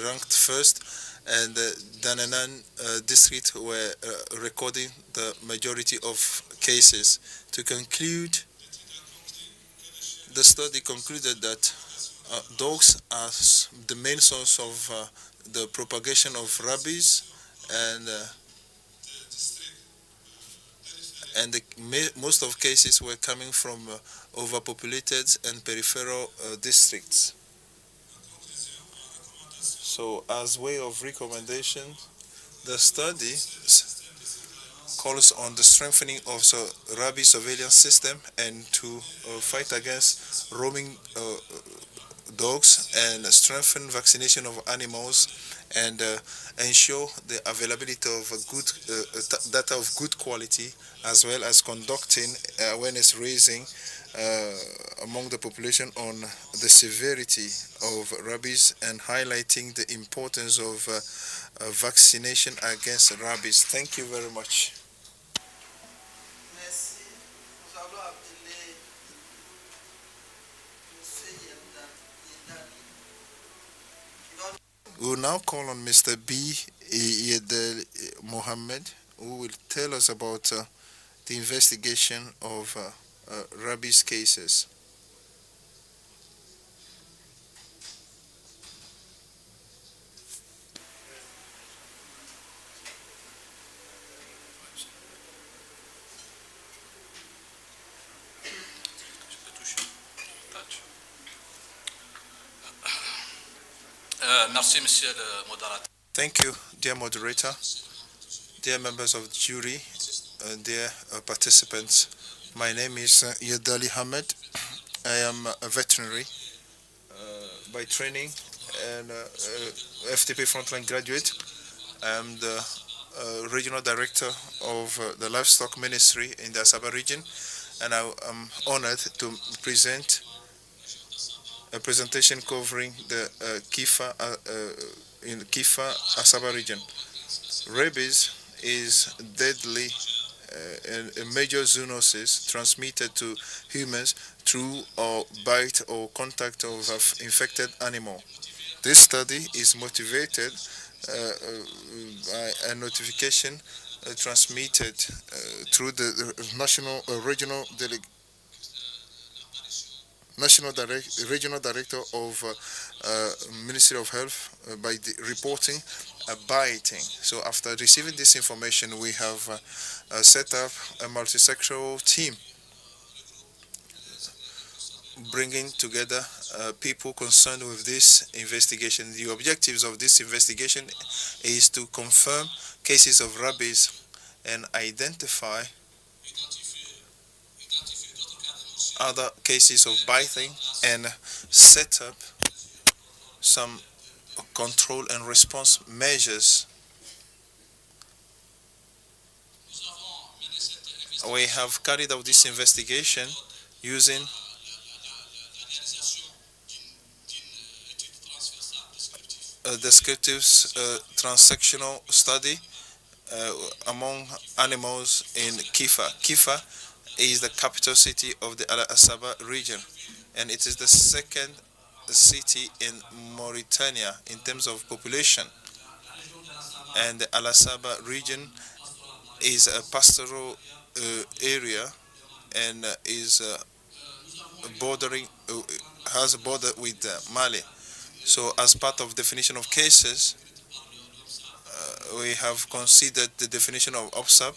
ranked first, and the Dananan district were recording the majority of cases. To conclude, the study concluded that dogs are the main source of the propagation of rabies, and most of cases were coming from overpopulated and peripheral districts. So as way of recommendation, the study calls on the strengthening of the rabies surveillance system and to fight against roaming dogs, and strengthen vaccination of animals, and ensure the availability of good data of good quality, as well as conducting awareness raising among the population on the severity of rabies, and highlighting the importance of vaccination against rabies. Thank you very much. We will now call on Mr. B. Yedel Mohammed, who will tell us about the investigation of rabies cases. Merci, Monsieur le Modérateur. Thank you, dear moderator, dear members of the jury, dear participants. My name is Yedali Hamed. I am a veterinary by training and FTP frontline graduate. I am the regional director of the livestock ministry in the Asaba region, and I am honored to present a presentation covering the Kifa in Kifa Asaba region. Rabies is deadly, a major zoonosis transmitted to humans through or bite or contact of an infected animal. This study is motivated by a notification transmitted through the regional director of Ministry of Health by reporting a biting. So after receiving this information, we have set up a multisectoral team bringing together people concerned with this investigation. The objectives of this investigation is to confirm cases of rabies and identify other cases of biting, and set up some control and response measures. We have carried out this investigation using a descriptive transactional study among animals in Kifa. Kifa is the capital city of the Al Asaba region, and it is the second city in Mauritania in terms of population. And the Al Asaba region is a pastoral area and is bordering, has a border with Mali. So as part of definition of cases, we have considered the definition of OPSAP,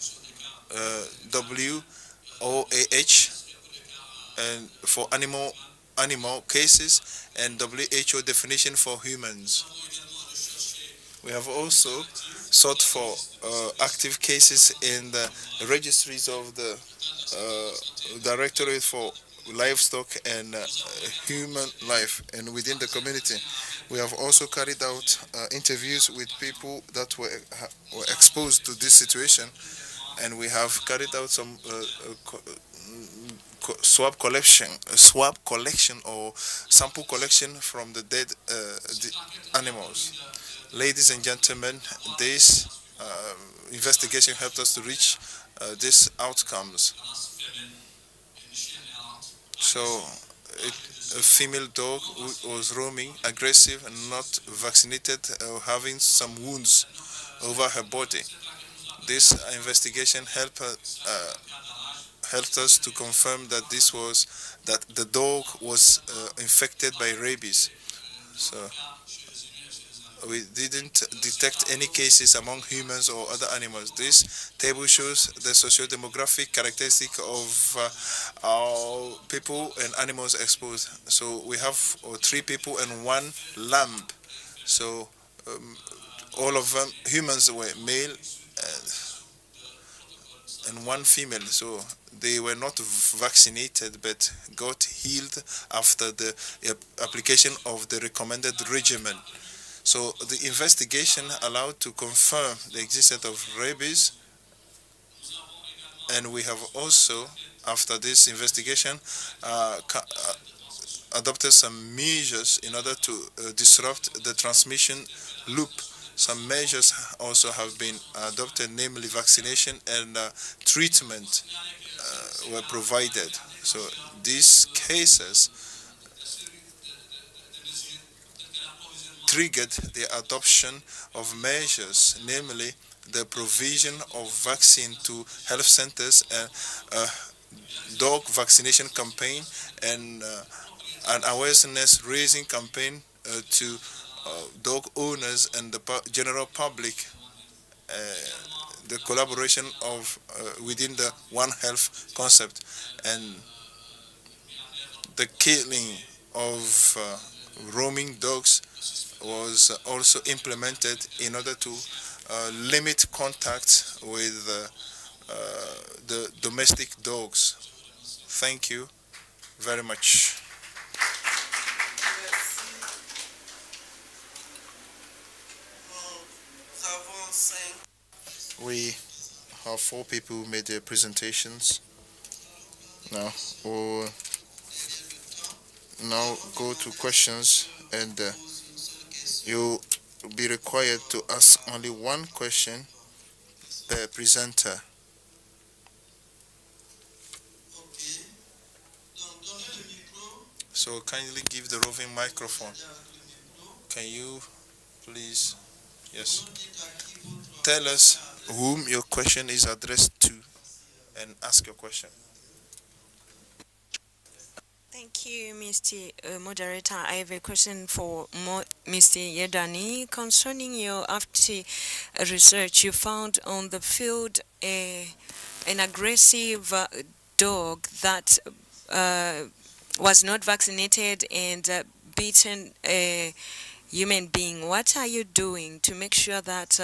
WOAH, and for animal cases, and WHO definition for humans. We have also sought for active cases in the registries of the Directorate for Livestock and Human Life and within the community. We have also carried out interviews with people that were exposed to this situation, and we have carried out some swab collection or sample collection from the dead animals. Ladies and gentlemen, this investigation helped us to reach these outcomes. So, a female dog who was roaming, aggressive and not vaccinated, having some wounds over her body. This investigation helped us to confirm that the dog was infected by rabies. So we didn't detect any cases among humans or other animals. This table shows the socio-demographic characteristic of our people and animals exposed. So we have 3 people and 1 lamb. So all of them, humans were male and 1 female. So they were not vaccinated but got healed after the application of the recommended regimen. So the investigation allowed to confirm the existence of rabies, and we have also, after this investigation, adopted some measures in order to disrupt the transmission loop. Some measures also have been adopted, namely vaccination and treatment were provided. So these cases triggered the adoption of measures, namely the provision of vaccine to health centers and dog vaccination campaign and an awareness raising campaign to dog owners and the general public, the collaboration of within the One Health concept, and the killing of roaming dogs was also implemented in order to limit contact with the domestic dogs. Thank you very much. We have 4 people who made their presentations. Now we'll go to questions, and you'll be required to ask only 1 question per presenter. So kindly give the roving microphone. Can you please, yes, tell us whom your question is addressed to and ask your question. Thank you, Mr. Moderator. I have a question for Mr. Yedani concerning your after research. You found on the field an aggressive dog that was not vaccinated and beaten a human being. What are you doing to make sure that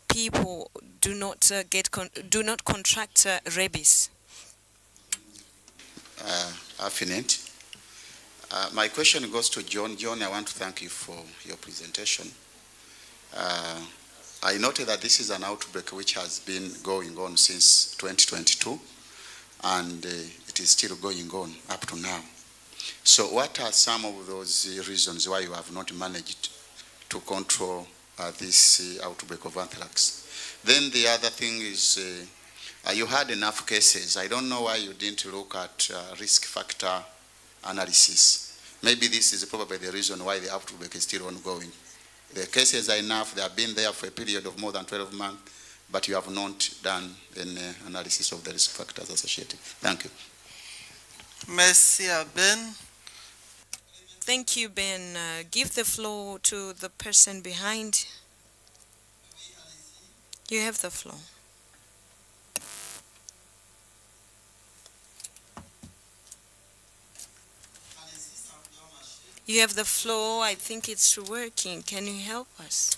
people do not contract rabies? AFENET. My question goes to John. John, I want to thank you for your presentation. I noted that this is an outbreak which has been going on since 2022, and it is still going on up to now. So what are some of those reasons why you have not managed to control this outbreak of anthrax? Then the other thing is, you had enough cases. I don't know why you didn't look at risk factor analysis. Maybe this is probably the reason why the outbreak is still ongoing. The cases are enough. They have been there for a period of more than 12 months, but you have not done an analysis of the risk factors associated. Thank you. Merci à Ben. Thank you, Ben. Give the floor to the person behind. You have the floor. You have the floor. I think it's working. Can you help us?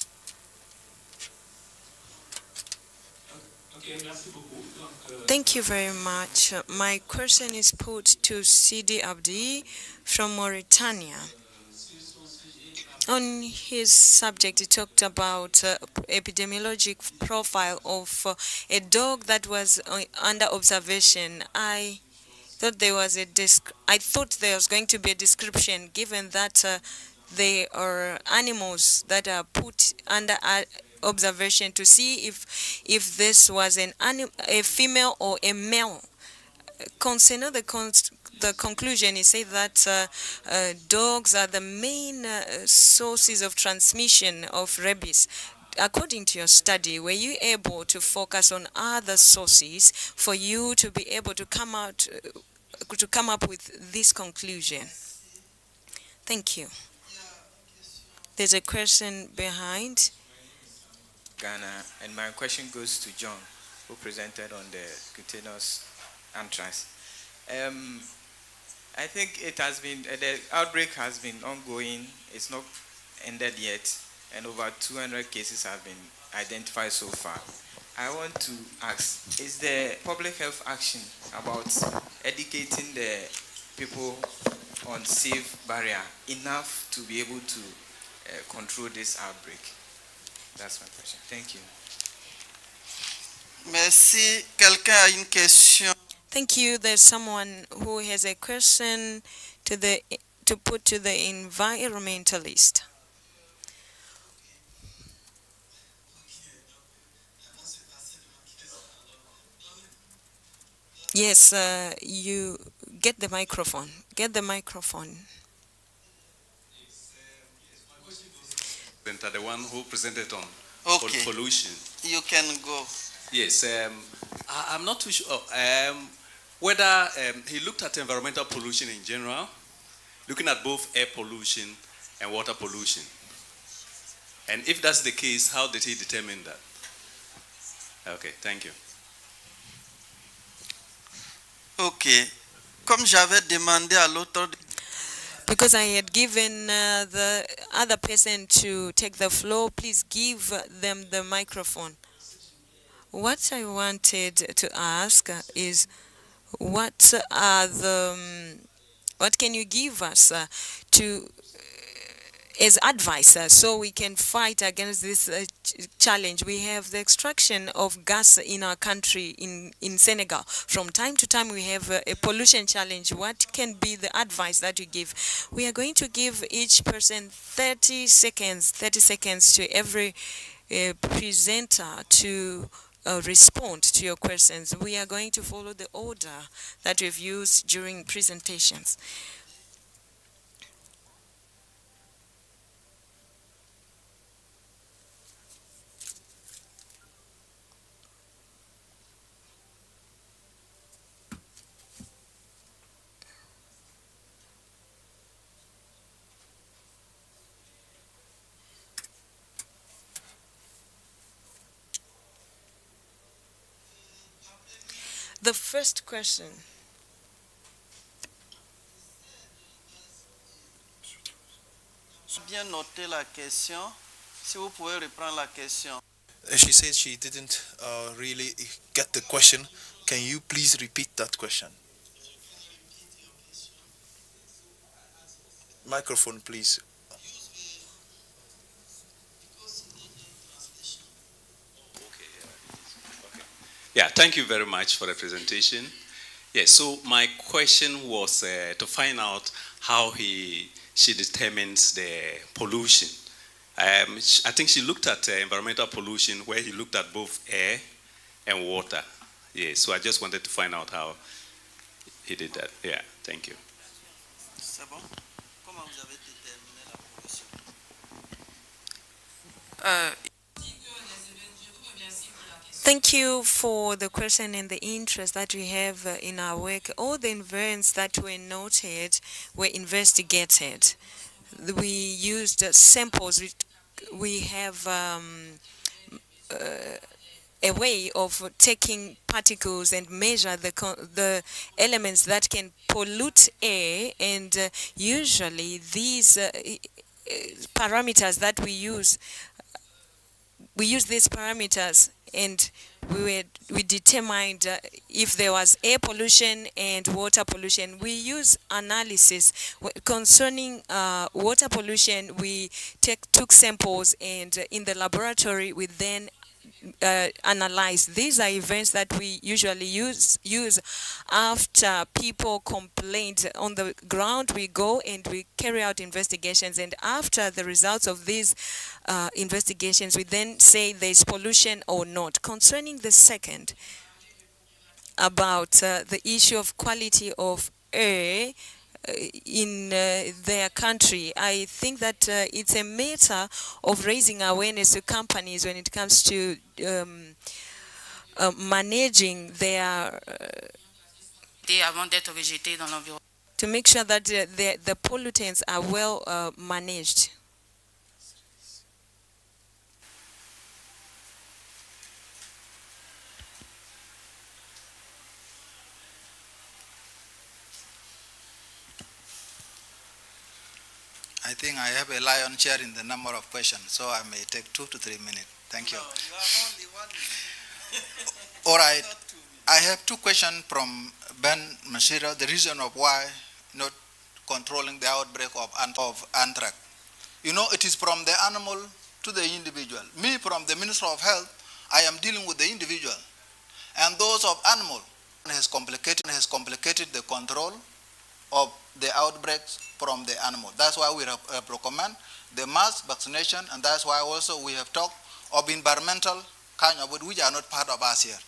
Thank you very much. My question is put to Sidi Abdi from Mauritania. On his subject, he talked about epidemiologic profile of a dog that was under observation. I thought there was going to be a description, given that they are animals that are put under observation to see if this was a female or a male. Concerning the conclusion, he said that dogs are the main sources of transmission of rabies. According to your study, were you able to focus on other sources for you to be able to come up with this conclusion? Thank you. There's a question behind. Ghana, and my question goes to John, who presented on the cutaneous anthrax. I think it has been, the outbreak has been ongoing, it's not ended yet, and over 200 cases have been identified so far. I want to ask, is the public health action about educating the people on safe barrier enough to be able to control this outbreak? That's my question. Thank you. Merci. Quelqu'un a une question? Thank you. There's someone who has a question to put to the environmentalist. Yes, you get the microphone. Get the microphone. The one who presented on pollution. You can go. Yes, I'm not too sure whether he looked at environmental pollution in general, looking at both air pollution and water pollution. And if that's the case, how did he determine that? Okay, thank you. Okay. Comme j'avais demandé à l'autre. Because I had given the other person to take the floor, please give them the microphone. What I wanted to ask is, what can you give us as advice so we can fight against this challenge? We have the extraction of gas in our country, in Senegal. From time to time, we have a pollution challenge. What can be the advice that you give? We are going to give each person 30 seconds to every presenter to respond to your questions. We are going to follow the order that we've used during presentations. The first question. Bien noté la question. Si vous pouvez reprendre la question. She said she didn't really get the question. Can you please repeat that question? Microphone, please. Yeah, thank you very much for the presentation. Yeah, so my question was to find out how she determines the pollution. I think she looked at environmental pollution, where he looked at both air and water. Yeah, so I just wanted to find out how he did that. Yeah, thank you. C'est bon? Comment vous avez déterminé la pollution? Thank you for the question and the interest that we have in our work. All the events that were noted were investigated. We used samples. We have a way of taking particles and measure the elements that can pollute air, and usually these parameters that we use these parameters, and we determined if there was air pollution and water pollution. We use analysis concerning water pollution. We took samples, and in the laboratory we then analyze. These are events that we usually use after people complained. On the ground we go and we carry out investigations, and after the results of these investigations we then say there's pollution or not. Concerning the second, about the issue of quality of air in their country, I think that it's a matter of raising awareness to companies when it comes to managing their to make sure that the pollutants are well managed. I think I have a lion share in the number of questions, so I may take 2 to 3 minutes. Thank you. All right. I have 2 questions from Ben Mashira, the reason of why not controlling the outbreak of anthrax. You know, it is from the animal to the individual. Me, from the Minister of Health, I am dealing with the individual. And those of animal has complicated the control of the outbreaks from the animal. That's why we have recommend the mass vaccination, and that's why also we have talked of environmental kind of which are not part of us here.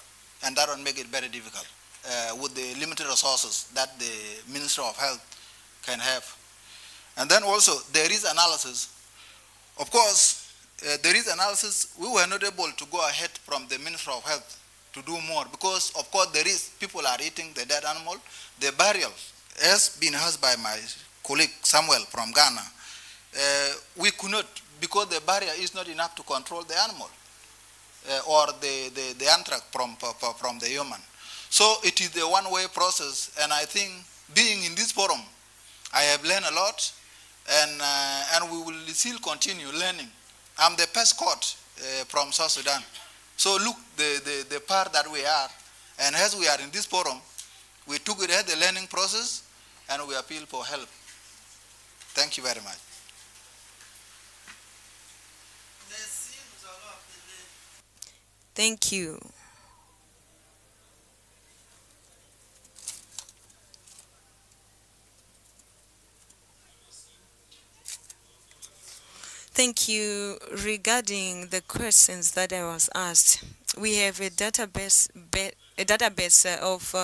And that will make it very difficult with the limited resources that the Minister of Health can have. And then also there is analysis. Of course, there is analysis. We were not able to go ahead from the Minister of Health to do more because, of course, there is people are eating the dead animal. The burial has been asked by my colleague Samuel from Ghana. We could not, because the barrier is not enough to control the animal or the anthrax from the human. So it is a one-way process, and I think being in this forum, I have learned a lot, and we will still continue learning. I'm the pest court from South Sudan. So look, the part that we are, and as we are in this forum, we took it as a learning process, and we appeal for help. Thank you very much. Thank you. Thank you. Regarding the questions that I was asked, we have a database of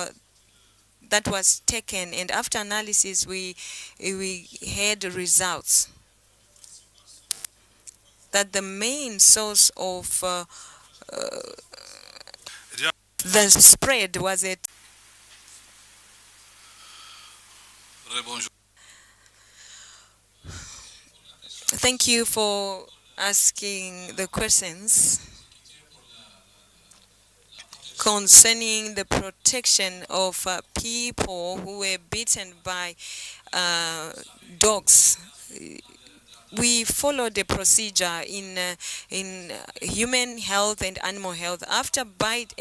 that was taken, and after analysis we had results that the main source of the spread was it. Thank you for asking the questions concerning the protection of people who were bitten by dogs. We followed the procedure in human health and animal health. After a bite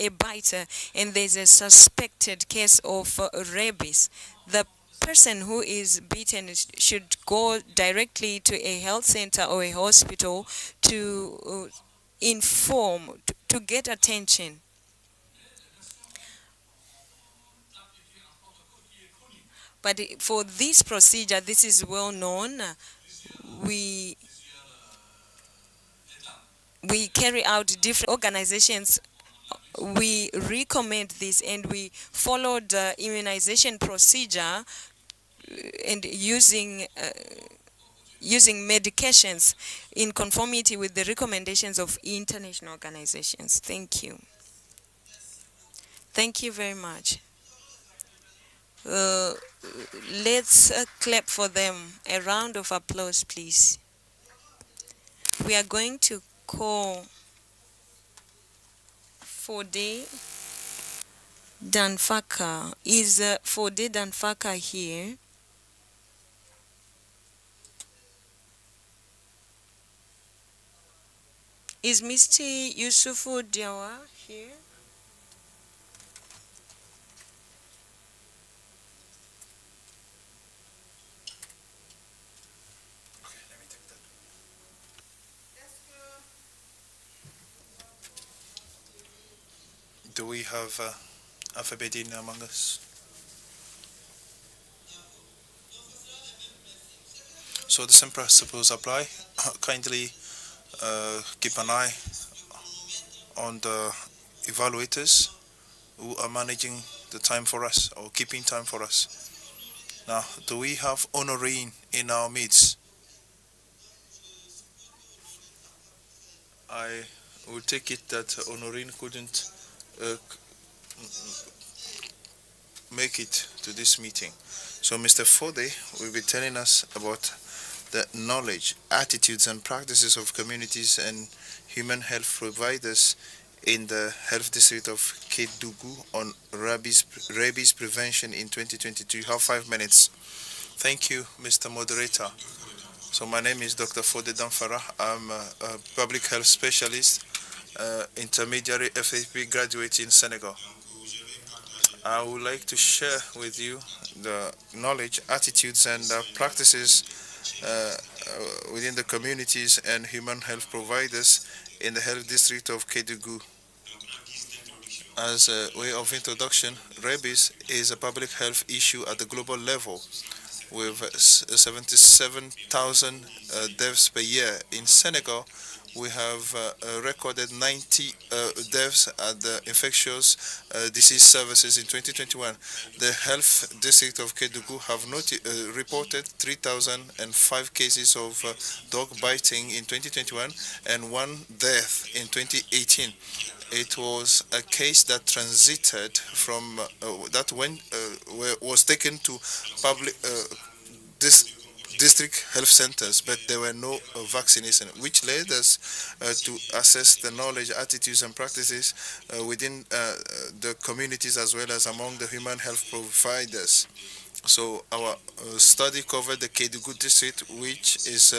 and there's a suspected case of rabies, the person who is bitten should go directly to a health center or a hospital to inform, to get attention. But for this procedure, this is well known. We carry out different organizations. We recommend this, and we followed the immunization procedure and using medications in conformity with the recommendations of international organizations. Thank you. Thank you very much. Uh, let's clap for them. A round of applause, please. We are going to call Fode Danfaka. Is Fode Danfaka here? Is Mr. Yusufu Diawa here? Do we have Alphabetine among us? So the same principles apply. Kindly keep an eye on the evaluators who are managing the time for us or keeping time for us. Now, do we have Honorine in our midst? I will take it that Honorine couldn't make it to this meeting. So Mr. Fode will be telling us about the knowledge, attitudes, and practices of communities and human health providers in the health district of Kedugu on rabies prevention in 2022. You have 5 minutes. Thank you, Mr. Moderator. So my name is Dr. Fode Danfara. I'm a public health specialist, intermediary FAP graduate in Senegal. I would like to share with you the knowledge, attitudes, and practices within the communities and human health providers in the health district of Kedugu. As a way of introduction, rabies is a public health issue at the global level with 77,000 deaths per year. In Senegal, we have recorded 90 deaths at the infectious disease services in 2021. The health district of Kedugu have reported 3,005 cases of dog biting in 2021 and 1 death in 2018. It was a case that transited from was taken to public district health centers, but there were no vaccination, which led us to assess the knowledge, attitudes, and practices within the communities as well as among the human health providers. So our study covered the Kedugu district, which is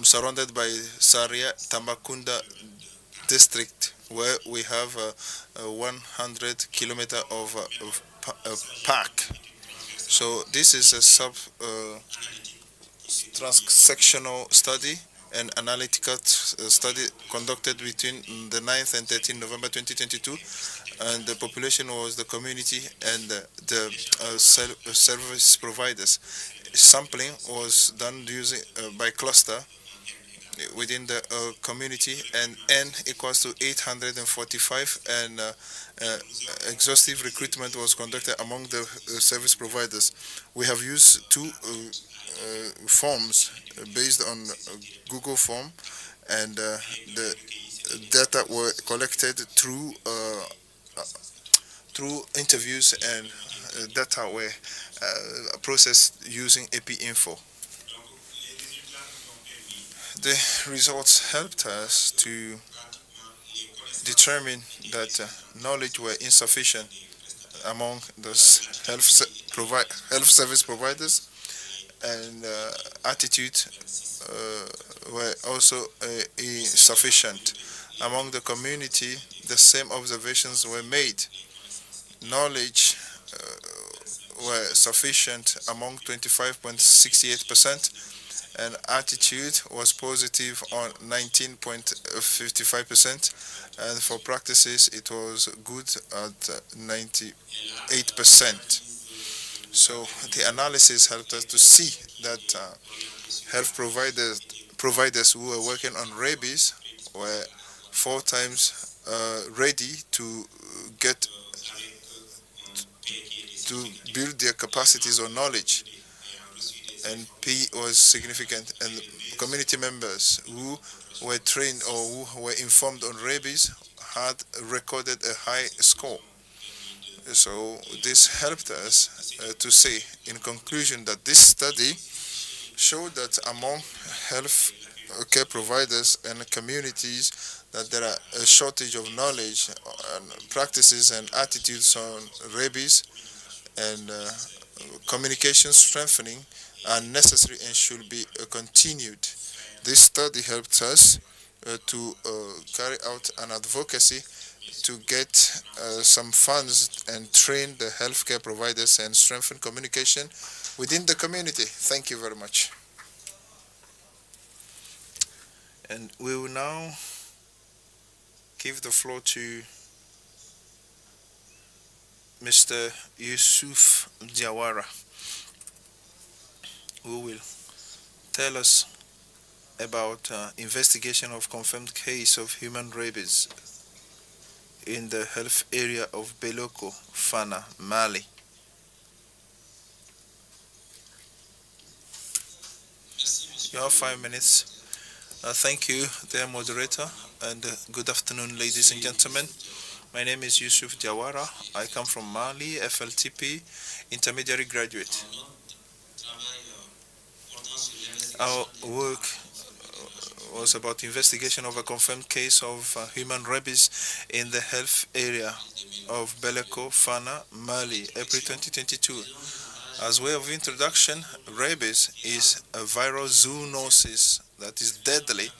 surrounded by Saria Tambakunda district, where we have 100 kilometer of park. So this is a transsectional study and analytical study conducted between the 9th and 13th November 2022, and the population was the community and the service providers. Sampling was done using by cluster within the community, and N equals to 845, and exhaustive recruitment was conducted among the service providers. We have used two forms based on Google form, and the data were collected through interviews, and data were processed using AP Info. The results helped us to determine that knowledge were insufficient among the health service providers, and attitude were also insufficient. Among the community, the same observations were made. Knowledge were sufficient among 25.68%, and attitude was positive on 19.55%, and for practices it was good at 98%. So the analysis helped us to see that health providers who were working on rabies were 4 times ready to build their capacities or knowledge, and P was significant. And community members who were trained or who were informed on rabies had recorded a high score. So this helped us to say, in conclusion, that this study showed that among health care providers and communities that there are a shortage of knowledge and practices and attitudes on rabies, and communication strengthening are necessary and should be continued. This study helped us to carry out an advocacy to get some funds and train the healthcare providers and strengthen communication within the community. Thank you very much. And we will now give the floor to Mr. Yusuf Diawara, who will tell us about investigation of confirmed case of human rabies in the health area of Beloko, Fana, Mali. You have 5 minutes. Thank you, dear moderator, and good afternoon, ladies and gentlemen. My name is Yusuf Diawara. I come from Mali, FLTP, intermediary graduate. Our work was about investigation of a confirmed case of human rabies in the health area of Beleko, Fana, Mali, April 2022. As way of introduction, rabies is a viral zoonosis that is deadly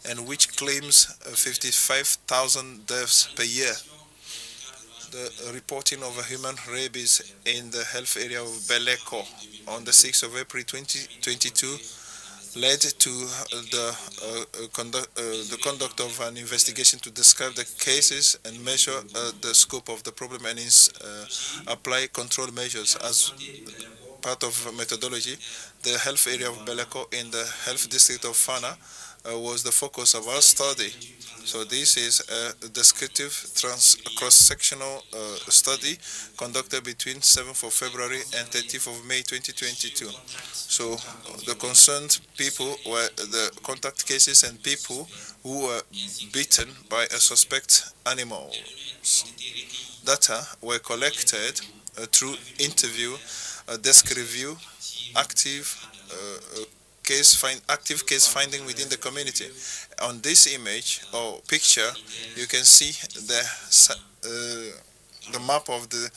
and which claims 55,000 deaths per year. The reporting of a human rabies in the health area of Beleko on the 6th of April 2022 led to the conduct of an investigation to describe the cases and measure the scope of the problem and apply control measures. As part of methodology, the health area of Beleko in the health district of Fana was the focus of our study. So this is a descriptive cross-sectional study conducted between 7th of February and 30th of May 2022. So the concerned people were the contact cases and people who were bitten by a suspect animal. Data were collected through interview, desk review, active case finding within the community. On this image or picture, you can see the map of the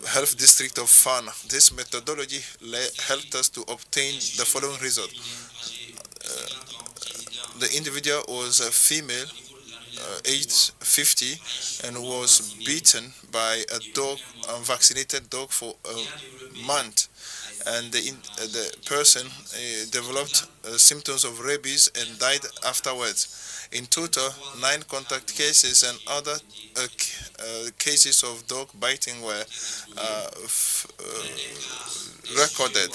health district of Fana. This methodology helped us to obtain the following result. The individual was a female, aged 50, and was beaten by a dog, unvaccinated dog, for a month. And the person developed symptoms of rabies and died afterwards. In total, 9 contact cases and other cases of dog biting were recorded.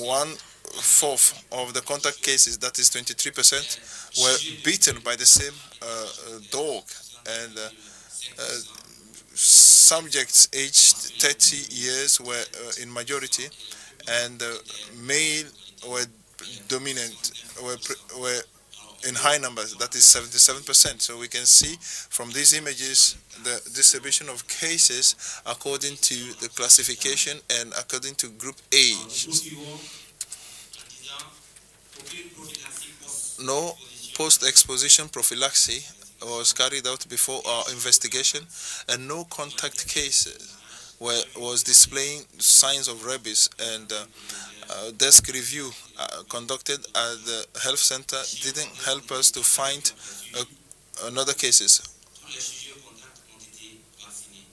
1/4 of the contact cases, that is 23%, were beaten by the same dog, and subjects aged 30 years were in majority, and male were dominant, were in high numbers, that is 77%. So we can see from these images the distribution of cases according to the classification and according to group age. No post-exposition prophylaxis was carried out before our investigation, and no contact cases was displaying signs of rabies, and desk review conducted at the health center didn't help us to find another cases.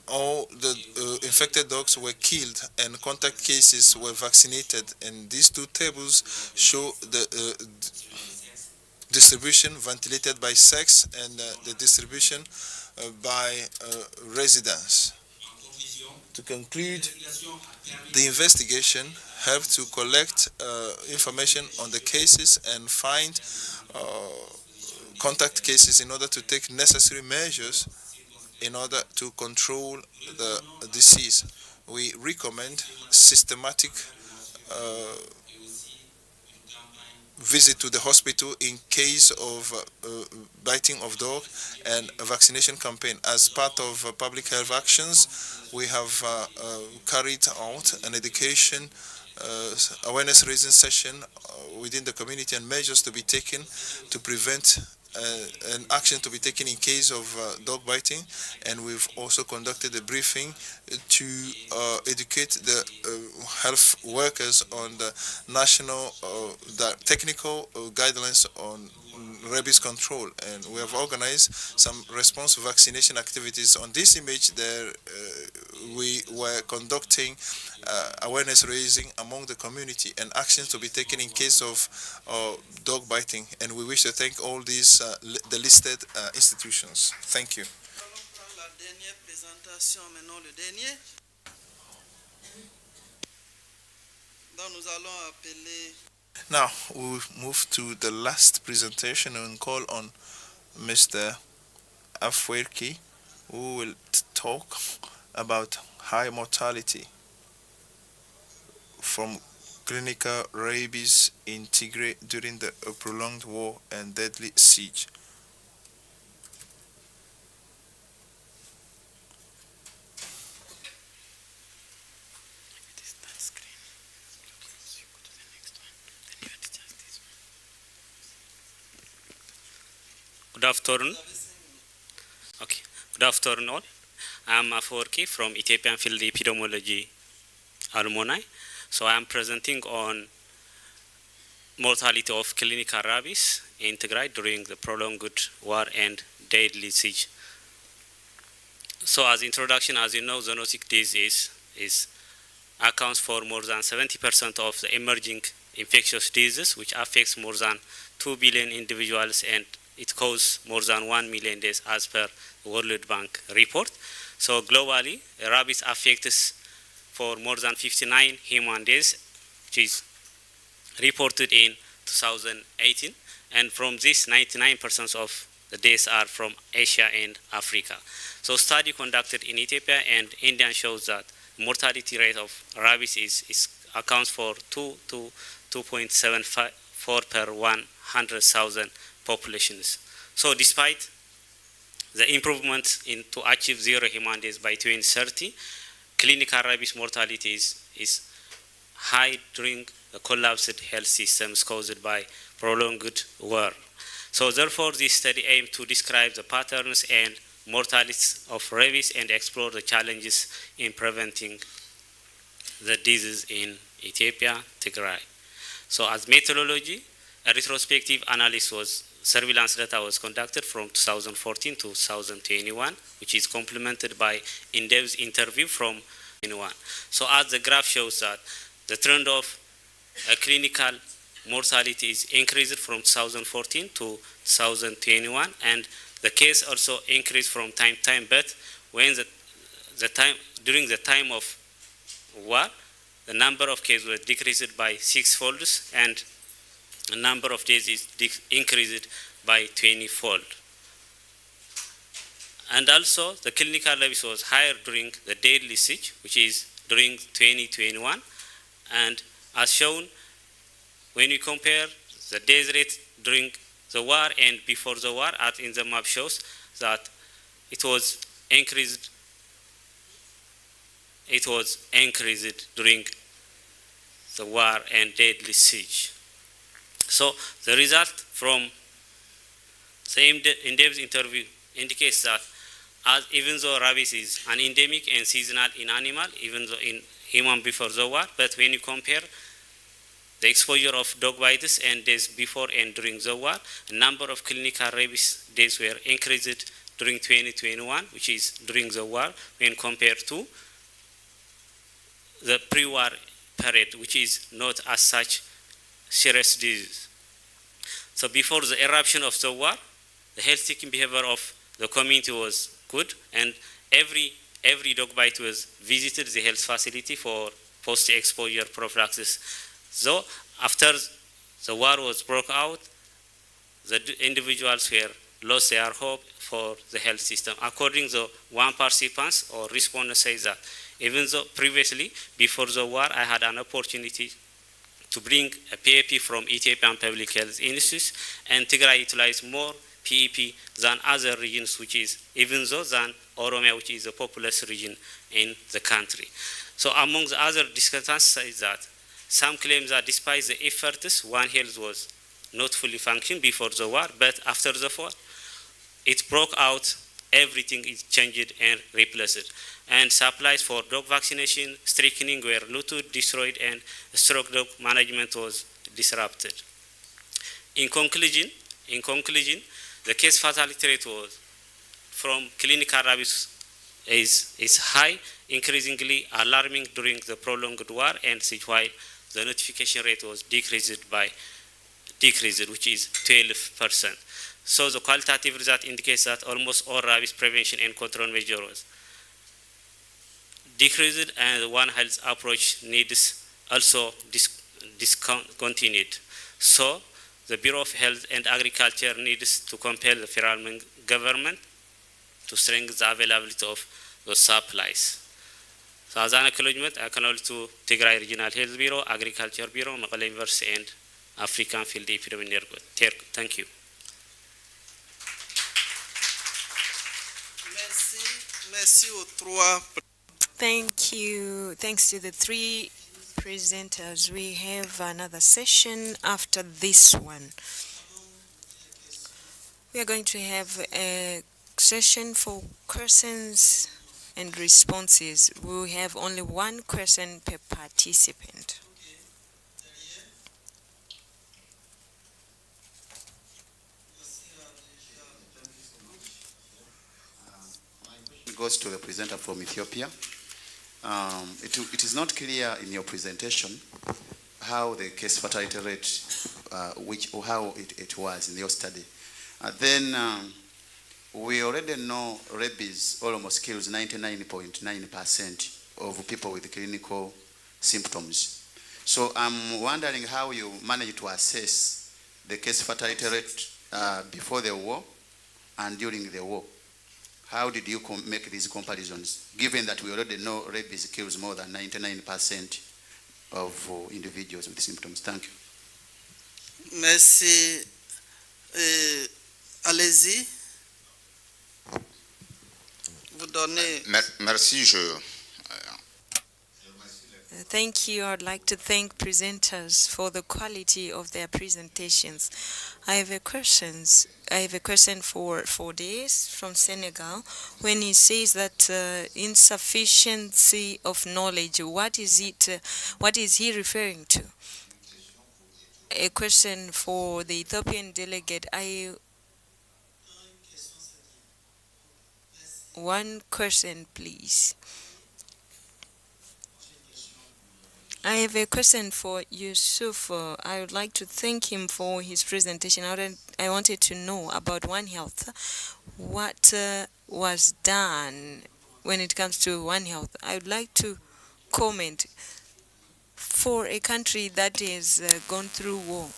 All the infected dogs were killed and contact cases were vaccinated, and these two tables show the distribution ventilated by sex and the distribution by residence. To conclude, the investigation helped to collect information on the cases and find contact cases in order to take necessary measures in order to control the disease. We recommend systematic visit to the hospital in case of biting of dog, and a vaccination campaign. As part of public health actions, we have carried out an education awareness raising session within the community, and measures to be taken to prevent an action to be taken in case of dog biting. And we've also conducted a briefing to educate the health workers on the national the technical guidelines on rabies control, and we have organized some response vaccination activities. On this image there, we were conducting awareness raising among the community and actions to be taken in case of dog biting, and we wish to thank all these the listed institutions. Thank you. Now we'll move to the last presentation and call on Mr. Afwerki, who will talk about high mortality from clinical rabies in Tigray during the prolonged war and deadly siege. Good afternoon. Okay. Good afternoon all. I'm Afwerki from Ethiopian Field Epidemiology Alumni. So I am presenting on mortality of clinical rabies in Tigray during the prolonged war and deadly siege. So as introduction, as you know, zoonotic disease accounts for more than 70% of the emerging infectious diseases, which affects more than 2 billion individuals, and it causes more than 1 million deaths as per the World Bank report. So globally, rabies affects for more than 59 human deaths, which is reported in 2018. And from this, 99% of the deaths are from Asia and Africa. So study conducted in Ethiopia and India shows that mortality rate of rabies accounts for 2 to 2.74 per 100,000 populations. So despite the improvement to achieve zero human deaths by 2030, clinical rabies mortality is high during the collapsed health systems caused by prolonged war. So therefore, this study aims to describe the patterns and mortalities of rabies and explore the challenges in preventing the disease in Ethiopia, Tigray. So as methodology, a retrospective analysis surveillance data was conducted from 2014 to 2021, which is complemented by in-depth interview from 2021. So as the graph shows that the trend of clinical mortality is increased from 2014 to 2021, and the case also increased from time to time, but when during the time of war, the number of cases was decreased by 6-fold, and the number of days is increased by 20-fold. And also, the clinical rabies was higher during the deadly siege, which is during 2021. And as shown, when we compare the death rate during the war and before the war, as in the map shows that it was increased during the war and deadly siege. So the result from the in-depth interview indicates that even though rabies is an endemic and seasonal in animal, even though in human before the war, but when you compare the exposure of dog bites and deaths before and during the war, a number of clinical rabies deaths were increased during 2021, which is during the war, when compared to the pre-war period, which is not as such serious disease. So before the eruption of the war, the health-seeking behavior of the community was good, and every dog bite was visited the health facility for post-exposure prophylaxis. So after the war was broke out, the individuals were lost their hope for the health system. According to one participant or respondent says that even though previously, before the war, I had an opportunity to bring a PAP from Ethiopian Public Health Institute, and Tigray utilize more PEP than other regions, which is even though than Oromia, which is a populous region in the country. So among the other discrepancies is that some claim that despite the efforts, One Health was not fully functioning before the war, but after the war, it broke out, everything is changed and replaced. And supplies for dog vaccination, strychnine were looted, destroyed, and stroke dog management was disrupted. In conclusion, the case fatality rate was from clinical rabies is high, increasingly alarming during the prolonged war, and while the notification rate was decreased, which is 12%. So the qualitative result indicates that almost all rabies prevention and control measures decreased, and One Health approach needs also discontinued. So the Bureau of Health and Agriculture needs to compel the federal government to strengthen the availability of the supplies. So as an acknowledgement, I acknowledge to Tigray Regional Health Bureau, Agriculture Bureau, Mekelle University, and African Field Epidemiology. Thank you. Merci aux trois. Thank you. Thanks to the three presenters. We have another session after this one. We are going to have a session for questions and responses. We will have only one question per participant. It goes to the presenter from Ethiopia. It is not clear in your presentation how the case fatality rate, how it was in your study. Then we already know rabies almost kills 99.9% of people with clinical symptoms. So I'm wondering how you managed to assess the case fatality rate before the war and during the war. How did you make these comparisons, given that we already know rabies kills more than 99% of individuals with symptoms? Thank you. Merci. Allez-y. Vous donnez. Merci. Thank you. I'd like to thank presenters for the quality of their presentations. I have a question for Days from Senegal. When he says that insufficiency of knowledge, what is he referring to? A question for the Ethiopian delegate. One question, please. I have a question for Yusuf. I would like to thank him for his presentation. I wanted to know about One Health. What was done when it comes to One Health? I would like to comment for a country that has gone through war.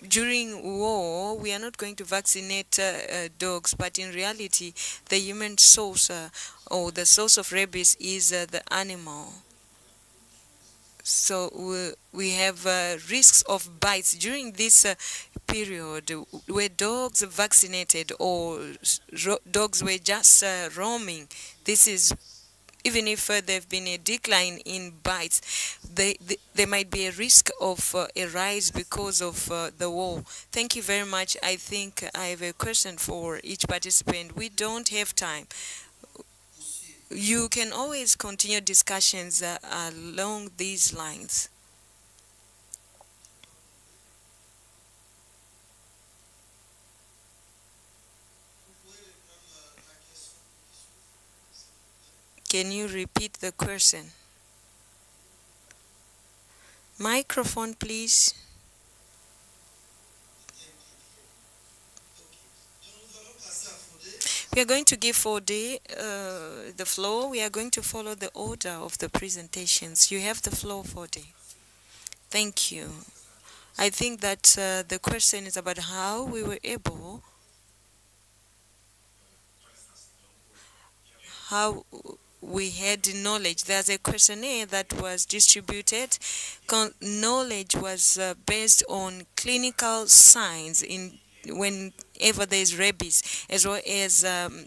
During war, we are not going to vaccinate dogs, but in reality, the human source or the source of rabies is the animal. So we have risks of bites during this period. Were dogs vaccinated or dogs were just roaming? This is even if there have been a decline in bites, there might be a risk of a rise because of the war. Thank you very much. I think I have a question for each participant. We don't have time. You can always continue discussions along these lines. Can you repeat the question? Microphone, please. We are going to give Fode the floor. We are going to follow the order of the presentations. You have the floor, Fode. Thank you. I think that the question is about how we were able we had knowledge. There's a questionnaire that was distributed. Knowledge was based on clinical signs in whenever there's rabies, as well as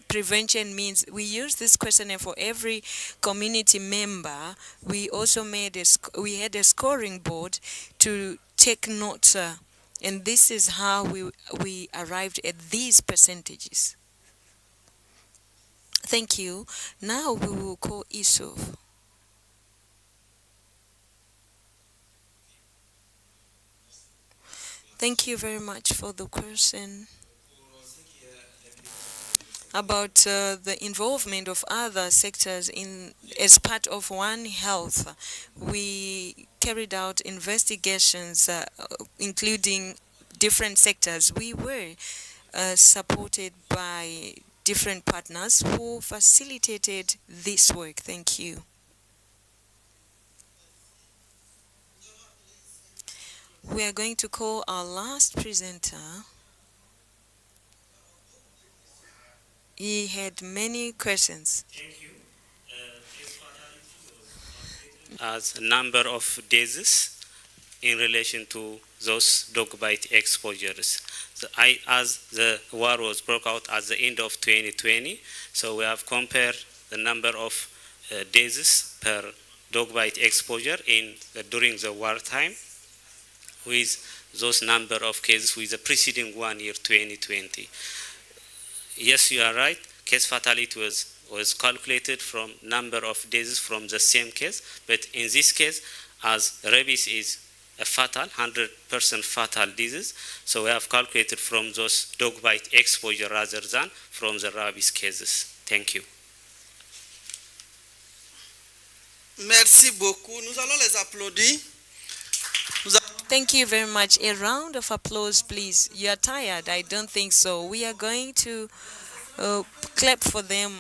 prevention means. We use this questionnaire for every community member. We also we had a scoring board to take notes, and this is how we arrived at these percentages. Thank you. Now we will call Isuf. Thank you very much for the question about the involvement of other sectors in as part of One Health. We carried out investigations including different sectors. We were supported by different partners who facilitated this work. Thank you. We are going to call our last presenter. He had many questions. As a number of diseases in relation to those dog bite exposures. So as the war was broke out at the end of 2020, so we have compared the number of diseases per dog bite exposure during the wartime with those number of cases with the preceding 1 year, 2020. Yes, you are right. Case fatality was calculated from number of diseases from the same case, but in this case, as rabies is a fatal, 100% fatal disease, so we have calculated from those dog bite exposure rather than from the rabies cases. Thank you. Merci beaucoup. Nous allons les applaudir. Thank you very much. A round of applause, please. You are tired? I don't think so. We are going to clap for them.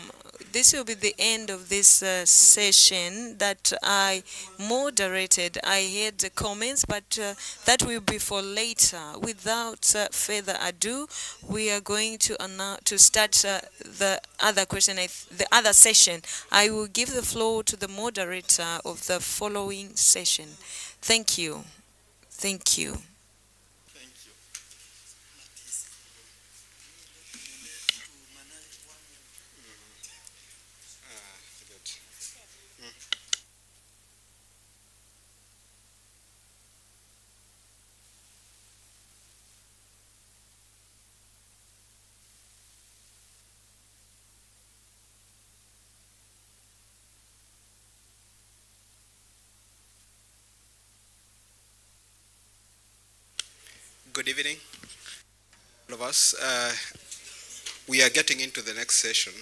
This will be the end of this session that I moderated. I had the comments, but that will be for later. Without further ado, we are going to start the other question, the other session. I will give the floor to the moderator of the following session. Thank you. Thank you. Good evening, all of us. We are getting into the next session,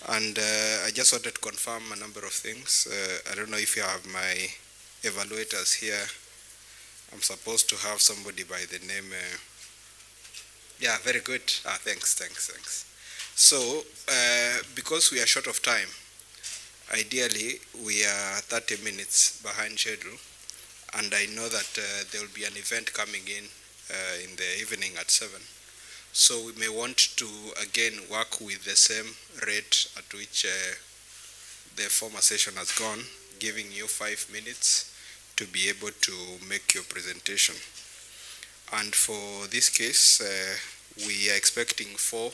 and I just wanted to confirm a number of things. I don't know if you have my evaluators here. I'm supposed to have somebody by the name. Yeah, very good. Thanks. So, because we are short of time, ideally we are 30 minutes behind schedule. And I know that there will be an event coming in the evening at 7. So we may want to again work with the same rate at which the former session has gone, giving you 5 minutes to be able to make your presentation. And for this case, we are expecting 4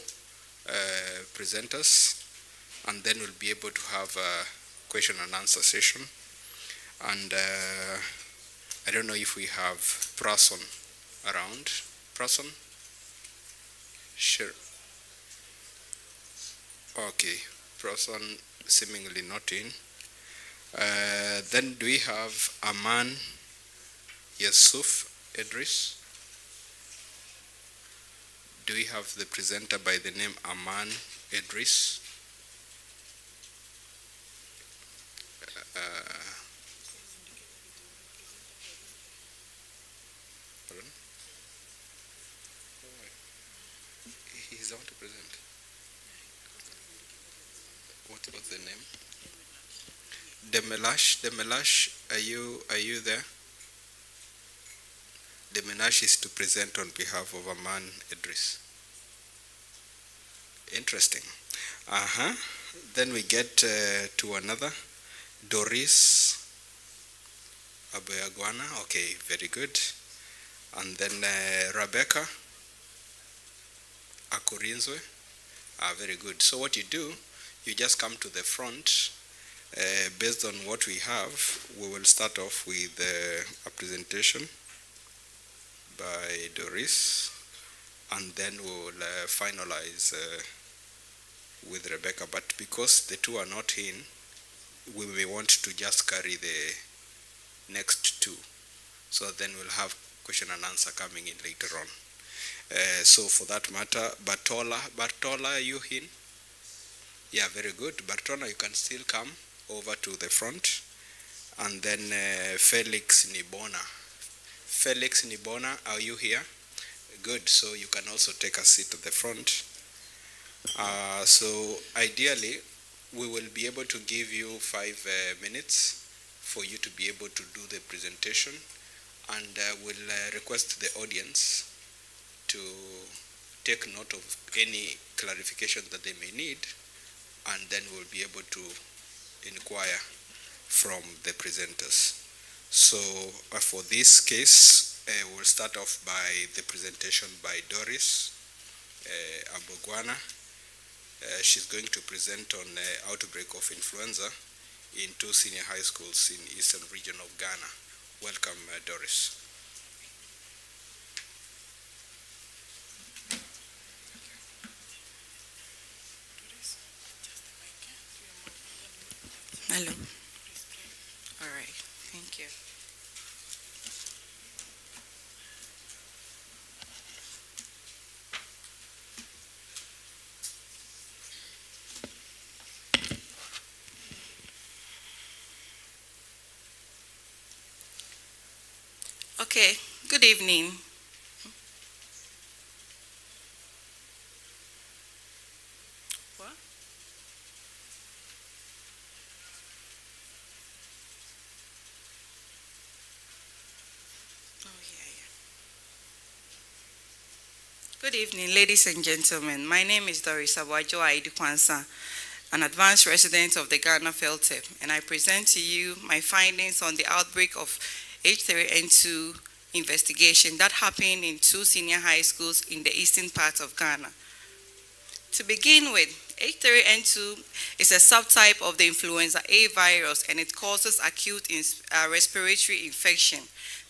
presenters, and then we'll be able to have a question and answer session. And I don't know if we have Prason around. Prason? Sure. Okay, Prason seemingly not in. Then do we have Aman Yusuf Idris? Do we have the presenter by the name Aman Idris? He's on to present. What was the name? Demelash, are you there? Demelash is to present on behalf of Aman Idris. Interesting. Then we get to another, Doris Abuyaguana. Okay, very good. And then Rebecca Akurinzwe. Very good. So what you do, you just come to the front. Based on what we have, we will start off with a presentation by Doris, and then we will finalize with Rebecca. But because the two are not in, we may want to just carry the next two. So then we'll have question and answer coming in later on. So for that matter, Bartola, are you in? Yeah, very good. Bartola, you can still come over to the front. And then Felix Nibona. Felix Nibona, are you here? Good, so you can also take a seat at the front. So ideally, we will be able to give you 5 minutes for you to be able to do the presentation, and we'll request the audience to take note of any clarification that they may need, and then we'll be able to inquire from the presenters. So for this case, we'll start off by the presentation by Doris Abogwana. She's going to present on outbreak of influenza in 2 senior high schools in eastern region of Ghana. Welcome, Doris. Hello. All right. Thank you. Okay. Good evening. What? Good evening, ladies and gentlemen. My name is Doris Awajo Aidikwansa, an advanced resident of the Ghana FELTEP, and I present to you my findings on the outbreak of H3N2 investigation that happened in 2 senior high schools in the eastern part of Ghana. To begin with, H3N2 is a subtype of the influenza A virus, and it causes acute respiratory infection.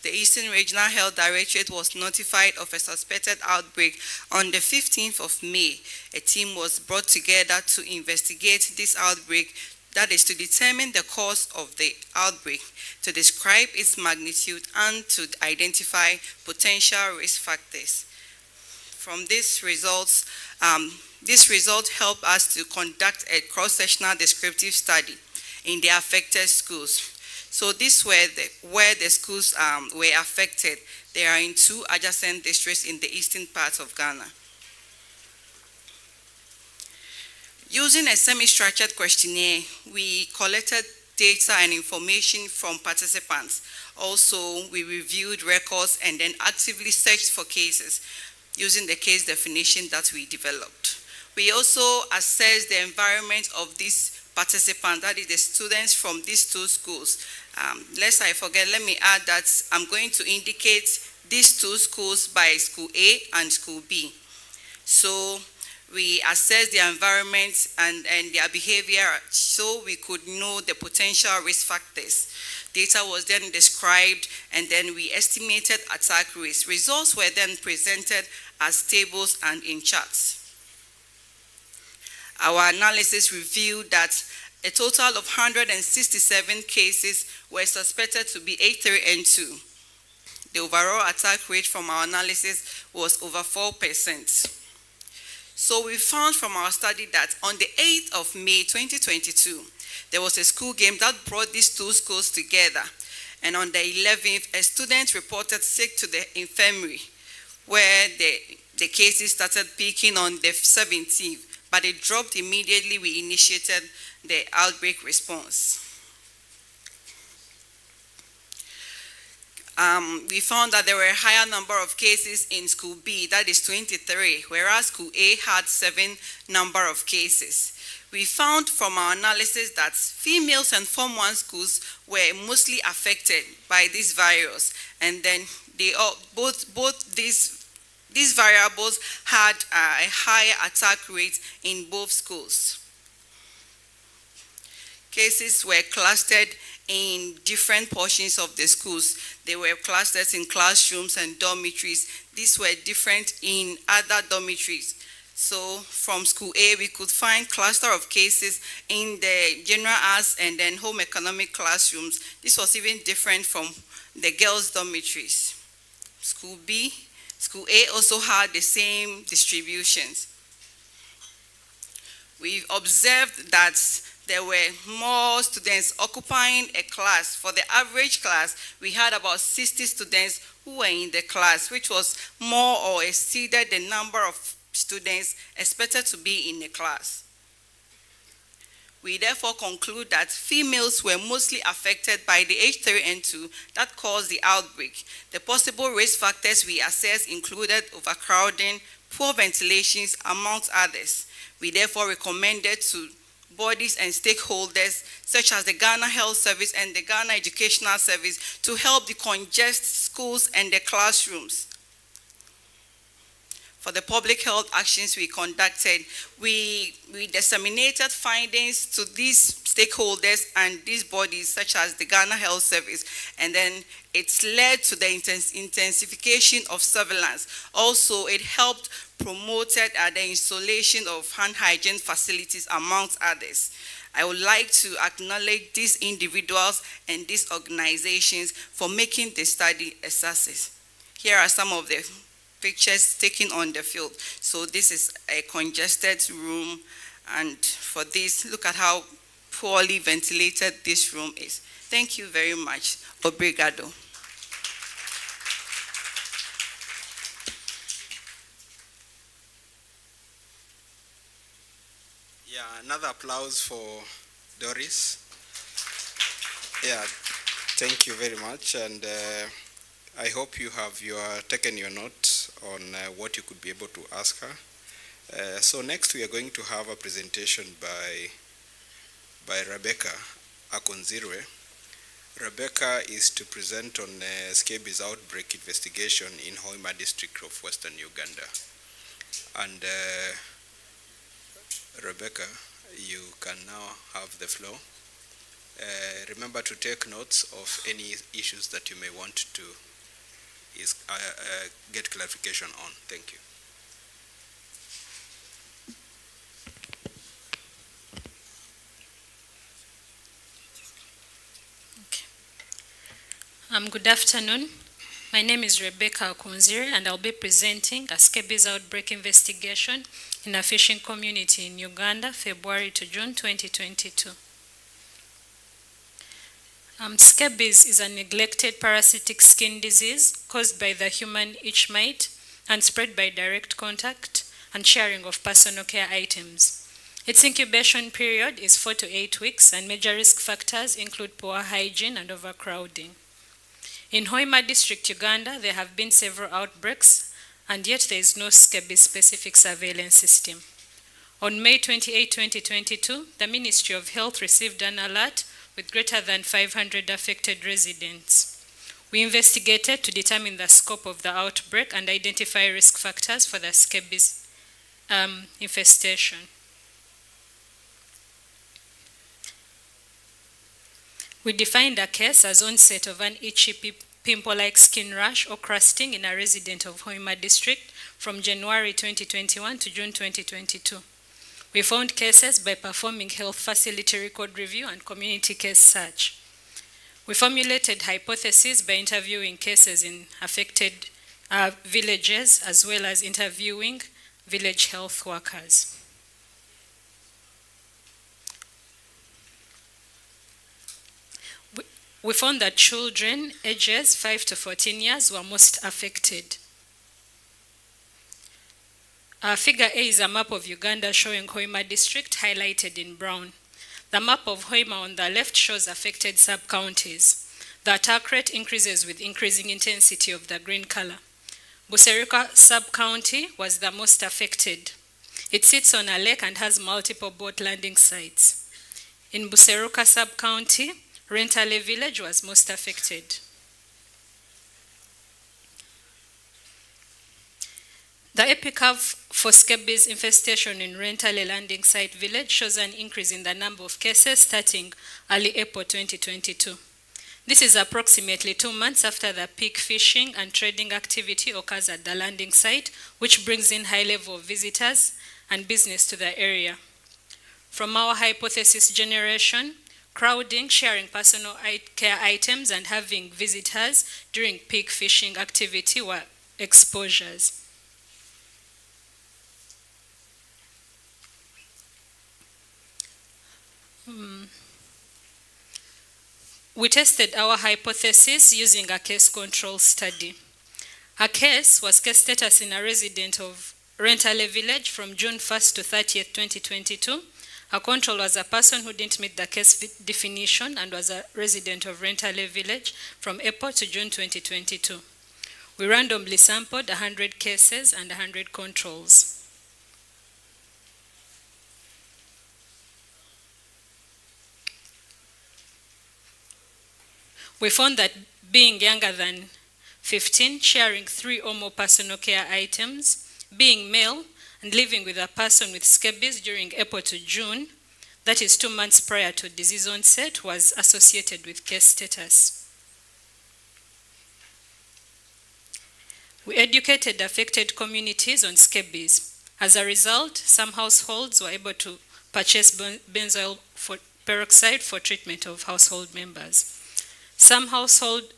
The Eastern Regional Health Directorate was notified of a suspected outbreak on the 15th of May. A team was brought together to investigate this outbreak, that is to determine the cause of the outbreak, to describe its magnitude, and to identify potential risk factors. From these results, this result helped us to conduct a cross-sectional descriptive study in the affected schools. So this where the schools were affected. They are in 2 adjacent districts in the eastern part of Ghana. Using a semi-structured questionnaire, we collected data and information from participants. Also, we reviewed records and then actively searched for cases using the case definition that we developed. We also assessed the environment of these participants, that is the students from these 2 schools. Lest I forget, let me add that I'm going to indicate these 2 schools by School A and School B. So we assessed their environment and their behavior so we could know the potential risk factors. Data was then described, and then we estimated attack risk. Results were then presented as tables and in charts. Our analysis revealed that a total of 167 cases were suspected to be H3N2. The overall attack rate from our analysis was over 4%. So we found from our study that on the 8th of May 2022, there was a school game that brought these 2 schools together. And on the 11th, a student reported sick to the infirmary, where the cases started peaking on the 17th, but it dropped immediately we initiated the outbreak response. We found that there were a higher number of cases in School B, that is 23, whereas School A had 7 number of cases. We found from our analysis that females and Form 1 schools were mostly affected by this virus, and then both these variables had a higher attack rate in both schools. Cases were clustered in different portions of the schools. They were clustered in classrooms and dormitories. These were different in other dormitories. So from school A, we could find cluster of cases in the general arts and then home economic classrooms. This was even different from the girls' dormitories. School B, school A also had the same distributions. We observed that there were more students occupying a class. For the average class, we had about 60 students who were in the class, which was more or exceeded the number of students expected to be in the class. We therefore conclude that females were mostly affected by the H3N2 that caused the outbreak. The possible risk factors we assessed included overcrowding, poor ventilations, amongst others. We therefore recommended to bodies and stakeholders such as the Ghana Health Service and the Ghana Educational Service to help decongest schools and the classrooms. For the public health actions we conducted, we disseminated findings to these stakeholders and these bodies such as the Ghana Health Service, and then it's led to the intensification of surveillance. Also, it helped promoted the installation of hand hygiene facilities, amongst others. I would like to acknowledge these individuals and these organizations for making the study a success. Here are some of the pictures taken on the field. So this is a congested room, and for this, look at how poorly ventilated this room is. Thank you very much. Obrigado. Yeah, another applause for Doris. Yeah, thank you very much, and I hope you have taken your notes on what you could be able to ask her. So next we are going to have a presentation by Rebecca Akonzirwe. Rebecca is to present on scabies outbreak investigation in Hoima district of Western Uganda. And Rebecca, you can now have the floor. Remember to take notes of any issues that you may want to get clarification on. Thank you. Good afternoon. My name is Rebecca Akonzirwe, and I'll be presenting a scabies outbreak investigation in a fishing community in Uganda, February to June 2022. Scabies is a neglected parasitic skin disease caused by the human itch mite and spread by direct contact and sharing of personal care items. Its incubation period is 4 to 8 weeks, and major risk factors include poor hygiene and overcrowding. In Hoima district, Uganda, there have been several outbreaks, and yet there is no scabies-specific surveillance system. On May 28, 2022, the Ministry of Health received an alert with greater than 500 affected residents. We investigated to determine the scope of the outbreak and identify risk factors for the scabies infestation. We defined a case as onset of an itchy pimple-like skin rash or crusting in a resident of Hoima district from January 2021 to June 2022. We found cases by performing health facility record review and community case search. We formulated hypotheses by interviewing cases in affected villages as well as interviewing village health workers. We found that children ages 5 to 14 years were most affected. Figure A is a map of Uganda showing Hoima district highlighted in brown. The map of Hoima on the left shows affected sub-counties. The attack rate increases with increasing intensity of the green color. Buserika sub-county was the most affected. It sits on a lake and has multiple boat landing sites. In Buseruka sub-county, Rentale village was most affected. The epic curve for scabies infestation in Rentale landing site village shows an increase in the number of cases starting early April 2022. This is approximately 2 months after the peak fishing and trading activity occurs at the landing site, which brings in high level of visitors and business to the area. From our hypothesis generation, crowding, sharing personal care items, and having visitors during peak fishing activity were exposures. We tested our hypothesis using a case control study. A case was case status in a resident of Rentale village from June 1st to 30th, 2022. A control was a person who didn't meet the case definition and was a resident of Rentale village from April to June 2022. We randomly sampled 100 cases and 100 controls. We found that being younger than 15, sharing 3 or more personal care items, being male, and living with a person with scabies during April to June, that is 2 months prior to disease onset, was associated with case status. We educated affected communities on scabies. As a result, some households were able to purchase benzoyl peroxide for treatment of household members. Some household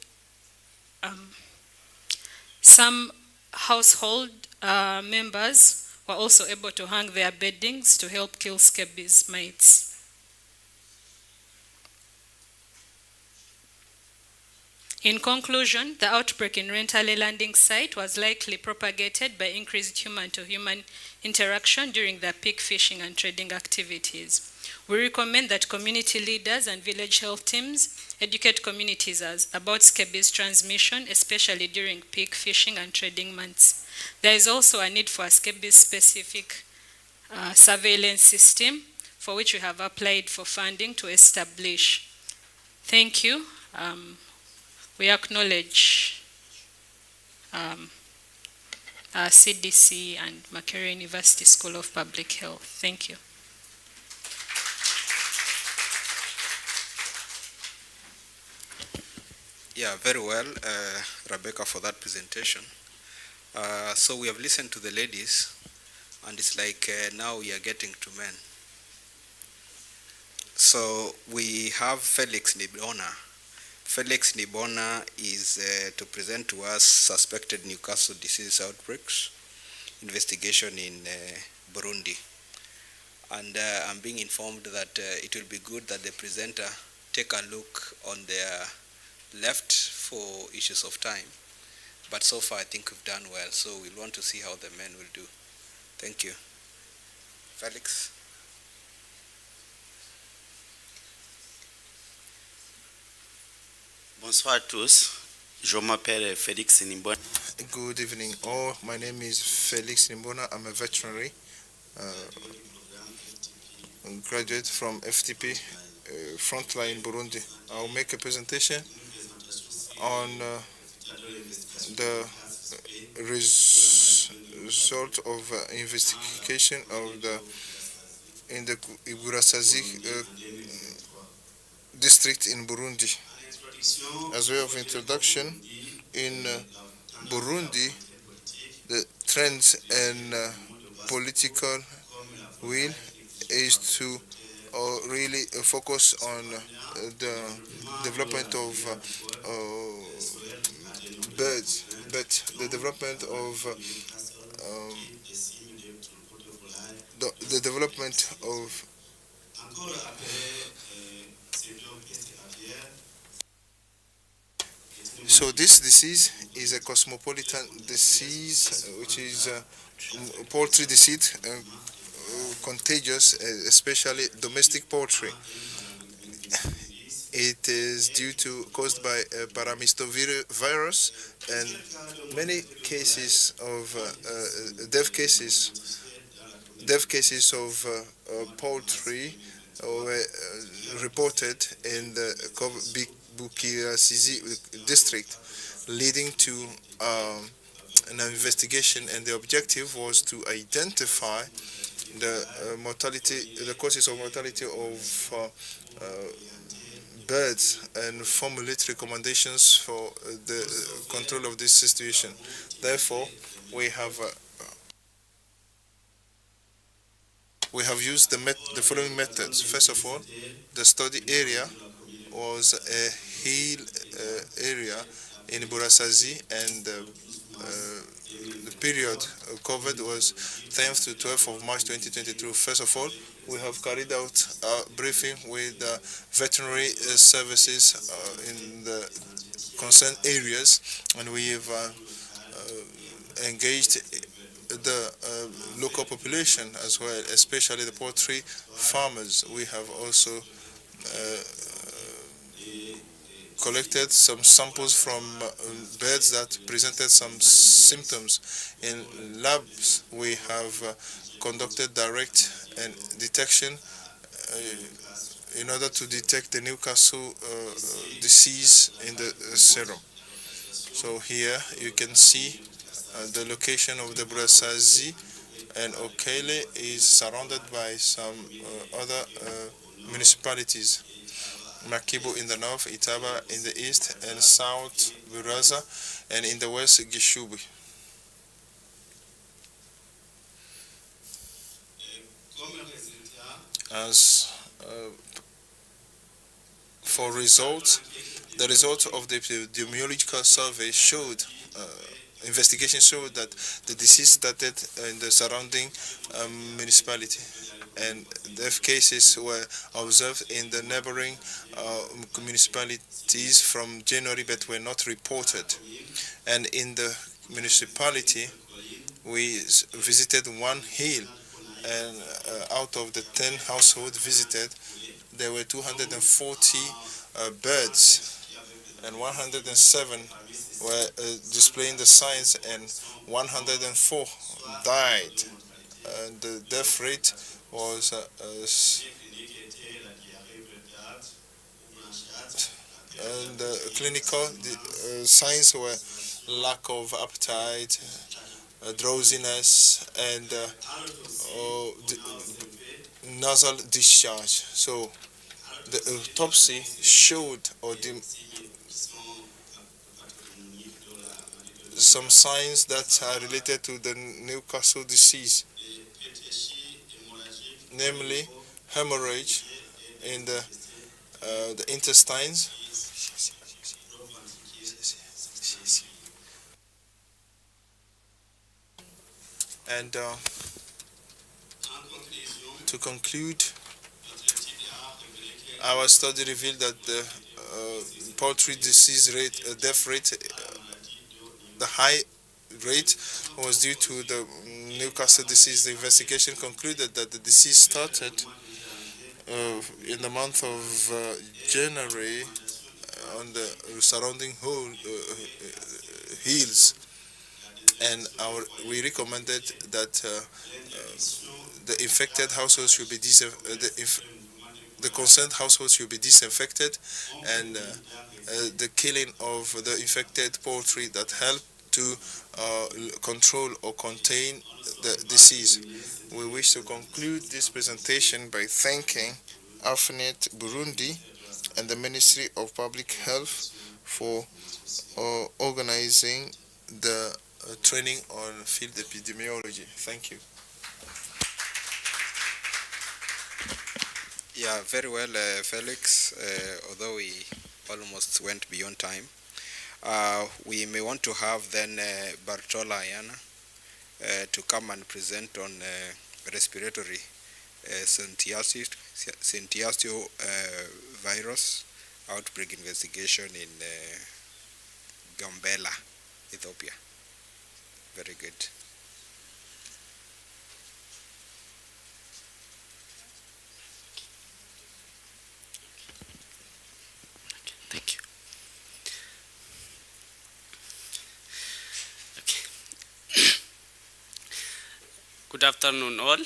members were also able to hang their beddings to help kill scabies mites. In conclusion, the outbreak in Rentale landing site was likely propagated by increased human-to-human interaction during the peak fishing and trading activities. We recommend that community leaders and village health teams educate communities about scabies transmission, especially during peak fishing and trading months. There is also a need for a scabies-specific surveillance system, for which we have applied for funding to establish. Thank you. We acknowledge CDC and Makerere University School of Public Health. Thank you. Yeah, very well, Rebecca, for that presentation. So we have listened to the ladies, and it's like now we are getting to men. So we have Felix Nibona. Felix Nibona is to present to us suspected Newcastle disease outbreaks, investigation in Burundi. And I'm being informed that it will be good that the presenter take a look on their left for issues of time. But so far I think we've done well, so we'll want to see how the men will do. Thank you. Felix. Bonsoir à tous. Je m'appelle Félix Nimbona. Good evening all. My name is Felix Nimbona. I'm a veterinary graduate from FTP, Frontline Burundi. I'll make a presentation on the result of investigation of in the Igurasazi district in Burundi. As way of introduction, in Burundi, the trends and political will is to really focus on the development of birds, but the development of the development of so this disease is a cosmopolitan disease, which is poultry disease, contagious, especially domestic poultry. It is caused by a paramistovirus, and many cases of death cases death cases of poultry were reported in the Bukirasizi district, leading to an investigation, and the objective was to identify the the causes of mortality of birds and formulate recommendations for the control of this situation. Therefore, we have used the following methods. First of all, the study area was a hill area in Burasazi, and the period covered was 10th to 12th of March 2022. First of all, we have carried out a briefing with veterinary services in the concerned areas, and we have engaged the local population as well, especially the poultry farmers. We have also collected some samples from birds that presented some symptoms. In labs, we have conducted direct and detection in order to detect the Newcastle disease in the serum. So here you can see the location of the Brasazi, and Okele is surrounded by some other municipalities. Makibo in the north, Itaba in the east and south, Buraza, and in the west, Gishubi. As for results, the results of the epidemiological survey showed, investigation showed that the disease started in the surrounding municipality, and death cases were observed in the neighboring municipalities from January but were not reported. And in the municipality, we visited one hill, and out of the 10 households visited, there were 240 birds, and 107 were displaying the signs, and 104 died. And the death rate was and the clinical signs were lack of appetite, drowsiness, and nasal discharge. So the autopsy showed some signs that are related to the Newcastle disease, namely hemorrhage in the intestines, and to conclude, our study revealed that the poultry disease rate, death rate, the high rate was due to the Newcastle disease. The investigation concluded that the disease started in the month of January on the surrounding hills, and we recommended that the infected households should be the concerned households should be disinfected, and the killing of the infected poultry that help to control or contain the disease. We wish to conclude this presentation by thanking AFENET Burundi and the Ministry of Public Health for organizing the training on field epidemiology. Thank you. Yeah, very well, Felix. Although we almost went beyond time, we may want to have then Bartola Ayana to come and present on respiratory syncytial virus outbreak investigation in Gambela, Ethiopia. Very good. Thank you. Okay. Good afternoon all.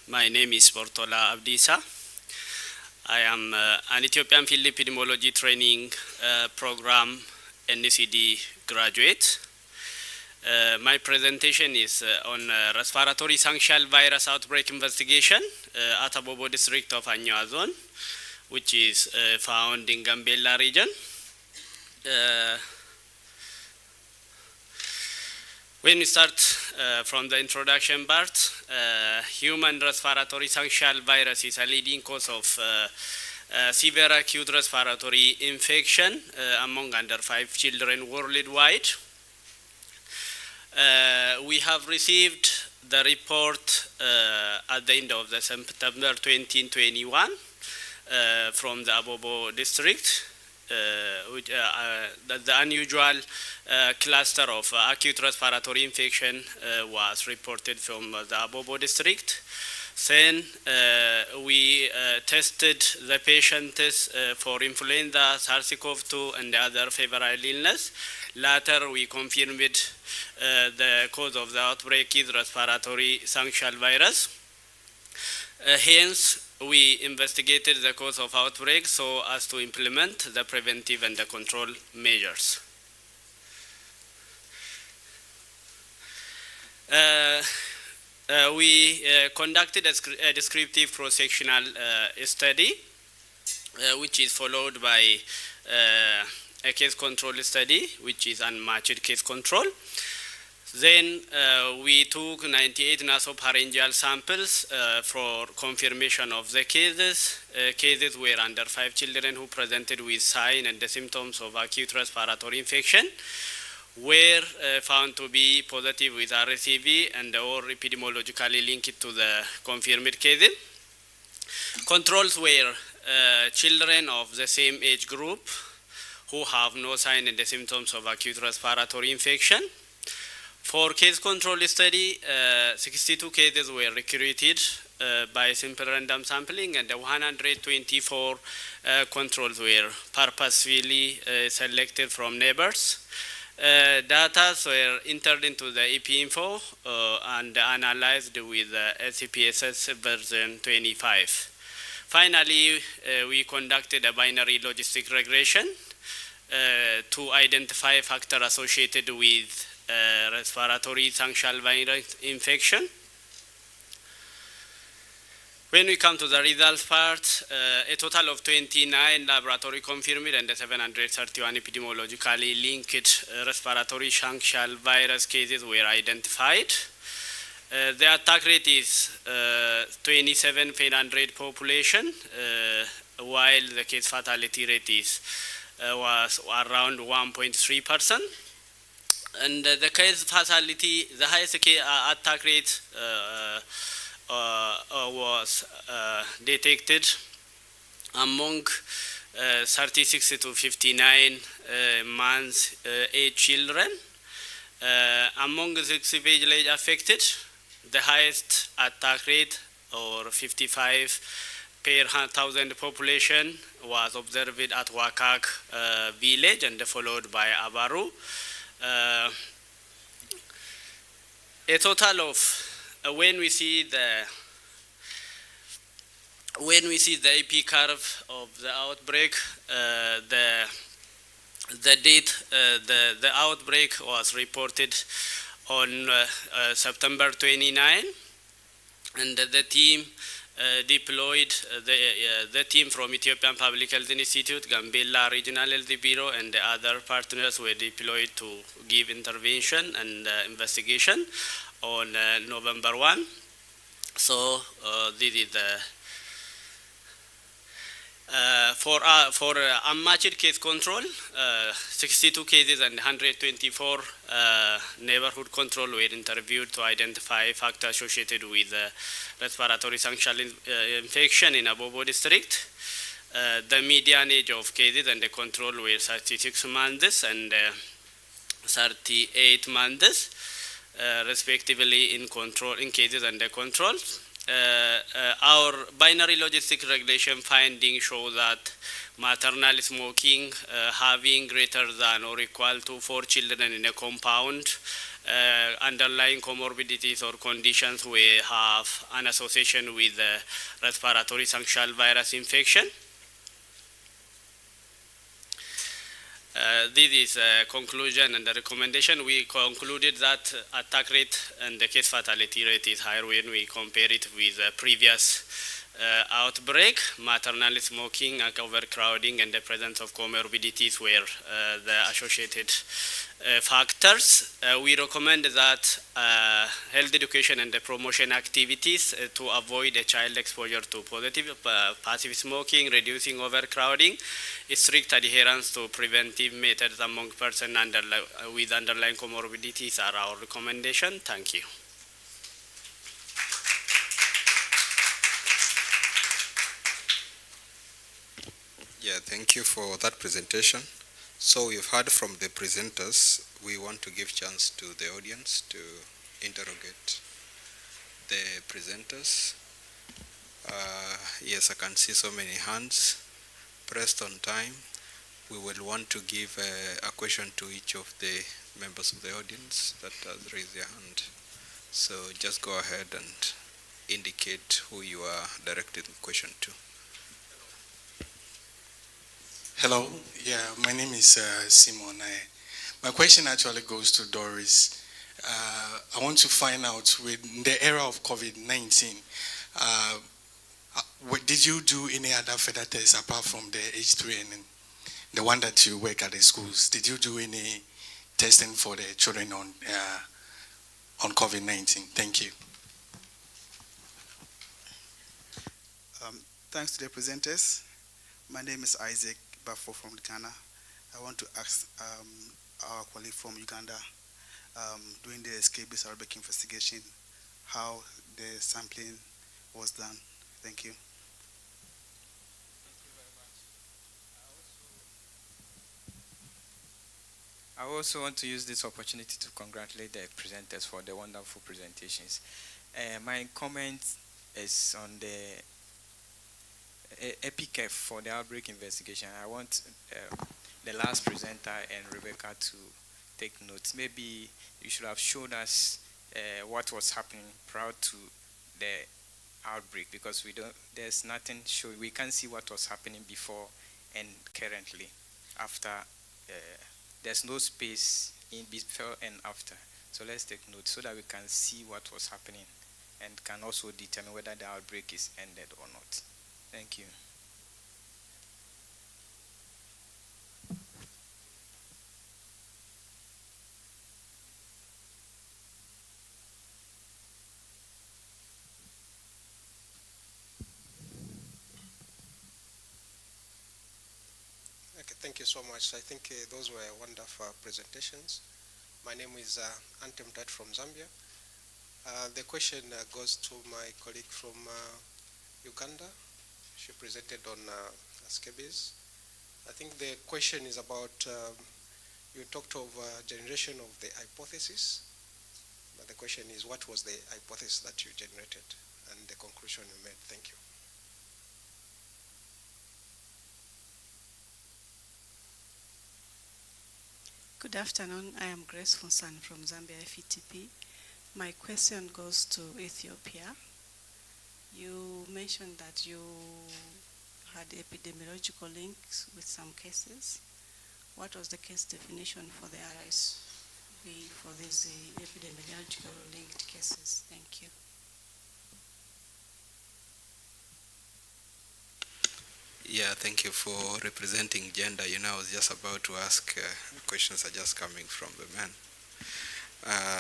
My name is Bortola Abdisa. I am an Ethiopian Field Epidemiology Training Program NCD graduate. My presentation is on respiratory syncytial virus outbreak investigation at Abobo district of Anyoa zone, which is found in Gambella region. When we start from the introduction part, human respiratory syncytial virus is a leading cause of severe acute respiratory infection among under 5 children worldwide. We have received the report at the end of the September 2021 from the Abobo district. Which, the unusual cluster of acute respiratory infection was reported from the Abobo district. Then we tested the patients for influenza, SARS-CoV-2 and other febrile illness. Later we confirmed the cause of the outbreak is respiratory syncytial virus. Hence, we investigated the cause of outbreak so as to implement the preventive and the control measures. We conducted a descriptive cross-sectional study, which is followed by a case control study, which is unmatched case control. Then we took 98 nasopharyngeal samples for confirmation of the cases. Cases were under 5 children who presented with signs and the symptoms of acute respiratory infection, were found to be positive with RSV and or epidemiologically linked to the confirmed cases. Controls were children of the same age group who have no sign and the symptoms of acute respiratory infection. For case control study, 62 cases were recruited by simple random sampling, and 124 controls were purposefully selected from neighbors. Data were entered into the EPInfo and analyzed with SCPSS version 25. Finally, we conducted a binary logistic regression to identify factors associated with respiratory syncytial virus infection. When we come to the results part, a total of 29 laboratory confirmed and 731 epidemiologically linked respiratory syncytial virus cases were identified. The attack rate is 27 per 100 population, while the case fatality rate is was around 1.3%. And the case fatality, the highest attack rate was detected among 36 to 59 months age children. Among the 60 age affected, the highest attack rate, or 55 per 1,000 population, was observed at Wakak village and followed by Abaru. A total of when we see the AP curve of the outbreak, the outbreak was reported on September 29, and the team deployed the team from Ethiopian Public Health Institute, Gambella Regional Health Bureau, and the other partners were deployed to give intervention and investigation on November 1. So this is the for unmatched case control, 62 cases and 124 neighborhood control were interviewed to identify factors associated with respiratory syncytial infection in Abobo district. The median age of cases and the control were 36 months and 38 months, respectively, in cases under control. Our binary logistic regulation findings show that maternal smoking having greater than or equal to 4 children in a compound underlying comorbidities or conditions we have an association with respiratory syncytial virus infection. This is a conclusion and the recommendation. We concluded that attack rate and the case fatality rate is higher when we compare it with previous outbreak. Maternal smoking, overcrowding, and the presence of comorbidities were the associated factors. We recommend that health education and the promotion activities to avoid a child exposure to positive passive smoking, reducing overcrowding, strict adherence to preventive methods among persons with underlying comorbidities are our recommendation. Thank you. Yeah, thank you for that presentation. So we've heard from the presenters. We want to give chance to the audience to interrogate the presenters. Yes, I can see so many hands pressed on time. We will want to give a question to each of the members of the audience that has raised their hand. So just go ahead and indicate who you are directing the question to. Hello, yeah, my name is Simon. My question actually goes to Doris. I want to find out, with the era of COVID-19, did you do any other further tests apart from the H3 and the one that you work at the schools? Did you do any testing for the children on COVID-19? Thank you. Thanks to the presenters. My name is Isaac Bafo from Ghana. I want to ask our colleague from Uganda, during the escape-based outbreak investigation, how the sampling was done. Thank you. I also want to use this opportunity to congratulate the presenters for the wonderful presentations. My comment is on the EPICF for the outbreak investigation. I want the last presenter and Rebecca to take notes. Maybe you should have showed us what was happening prior to the outbreak, because there's nothing showing. We can't see what was happening before and currently. After, there's no space in before and after. So let's take notes so that we can see what was happening and can also determine whether the outbreak is ended or not. Thank you. Okay, thank you so much. I think those were wonderful presentations. My name is Antem Tat from Zambia. The question goes to my colleague from Uganda. She presented on scabies. I think the question is about, you talked of generation of the hypothesis, but the question is, what was the hypothesis that you generated and the conclusion you made? Thank you. Good afternoon. I am Grace Fonsan from Zambia FETP. My question goes to Ethiopia. You mentioned that you had epidemiological links with some cases. What was the case definition for the RSV for these epidemiological linked cases? Thank you. Yeah, thank you for representing gender. You know, I was just about to ask, questions are just coming from the men.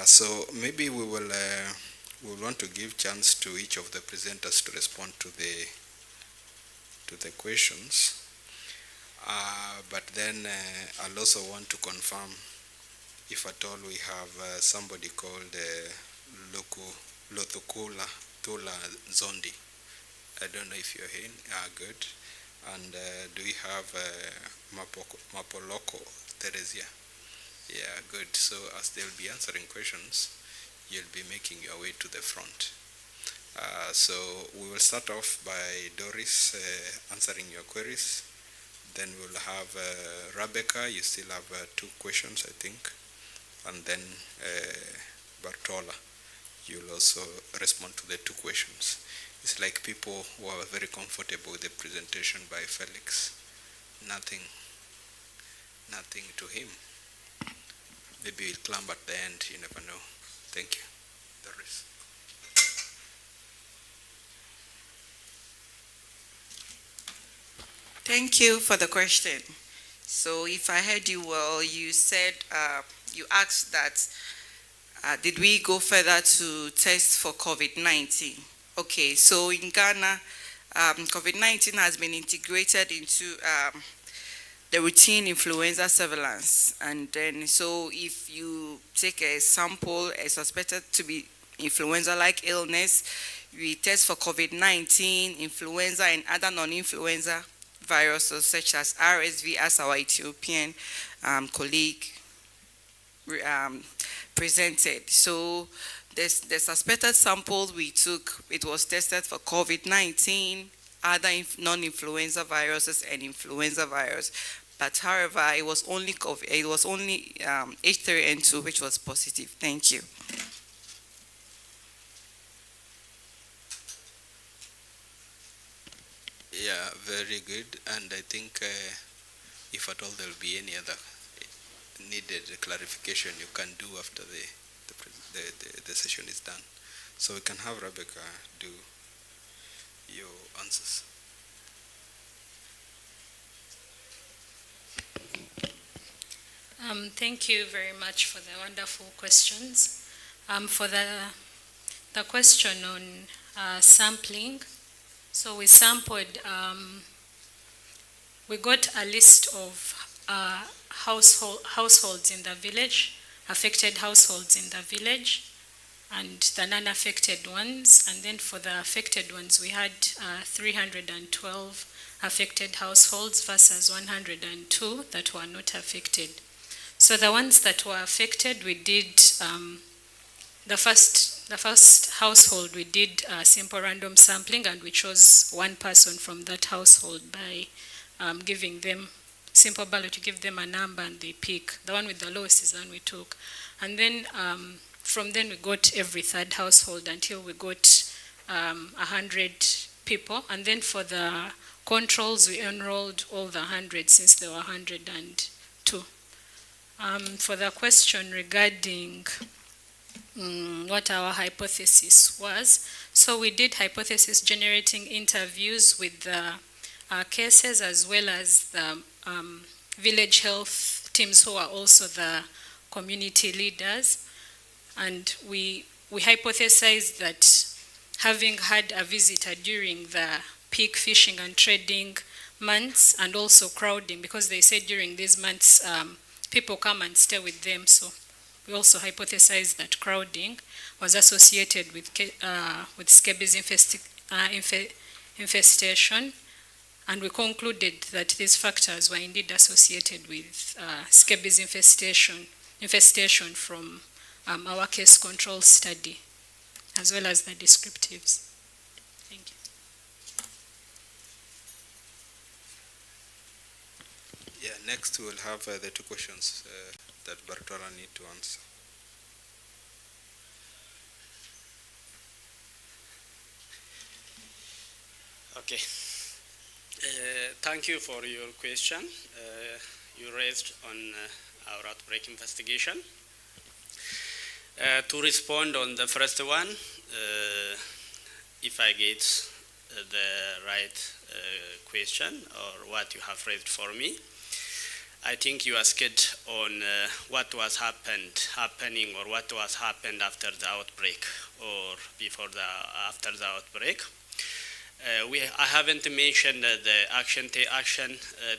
So maybe we will want to give chance to each of the presenters to respond to the questions. But then I'll also want to confirm if at all we have somebody called Lothukula Tula Zondi. I don't know if you're here. Good. And do we have Mapoloko Teresia? Yeah, good. So as they'll be answering questions, you'll be making your way to the front. So we will start off by Doris answering your queries. Then we'll have Rebecca. You still have 2 questions, I think. and then Bartola, you'll also respond to the two questions. It's like people who are very comfortable with the presentation by Felix. Nothing to him. Maybe he'll climb at the end, you never know. Thank you. Doris. Thank you for the question. So if I heard you well, you said, you asked that, did we go further to test for COVID-19? Okay, so in Ghana, COVID-19 has been integrated into the routine influenza surveillance. And then, so if you take a sample, suspected to be influenza-like illness, we test for COVID-19, influenza, and other non-influenza viruses such as RSV, as our Ethiopian colleague presented. So the suspected samples we took, it was tested for COVID-19, other non-influenza viruses, and influenza virus. But however, it was only H3N2 which was positive. Thank you. Yeah, very good. And I think if at all there will be any other needed clarification, you can do after the session is done. So we can have Rebecca do your answers. Thank you very much for the wonderful questions. For the question on sampling, so we sampled, we got a list of households in the village, affected households in the village, and the non-affected ones. And then for the affected ones, we had 312 affected households versus 102 that were not affected. So the ones that were affected, we did, the first household, we did simple random sampling, and we chose one person from that household by giving them simple ballot, to give them a number and they pick. The one with the lowest is the one we took. And then from then we got every third household until we got 100 people. And then for the controls, we enrolled all the 100 since there were 102. For the question regarding what our hypothesis was, so we did hypothesis generating interviews with the cases as well as the village health teams who are also the community leaders. And we hypothesized that having had a visitor during the peak fishing and trading months, and also crowding, because they said during these months people come and stay with them, so we also hypothesized that crowding was associated with scabies infestation, and we concluded that these factors were indeed associated with scabies infestation from our case control study, as well as the descriptives. Thank you. Yeah, next we will have the two questions that Bartola need to answer. Okay. Thank you for your question you raised on our outbreak investigation. To respond on the first one, if I get the right question or what you have raised for me, I think you asked on what was happening or what was happened after the outbreak or after the outbreak. I haven't mentioned the action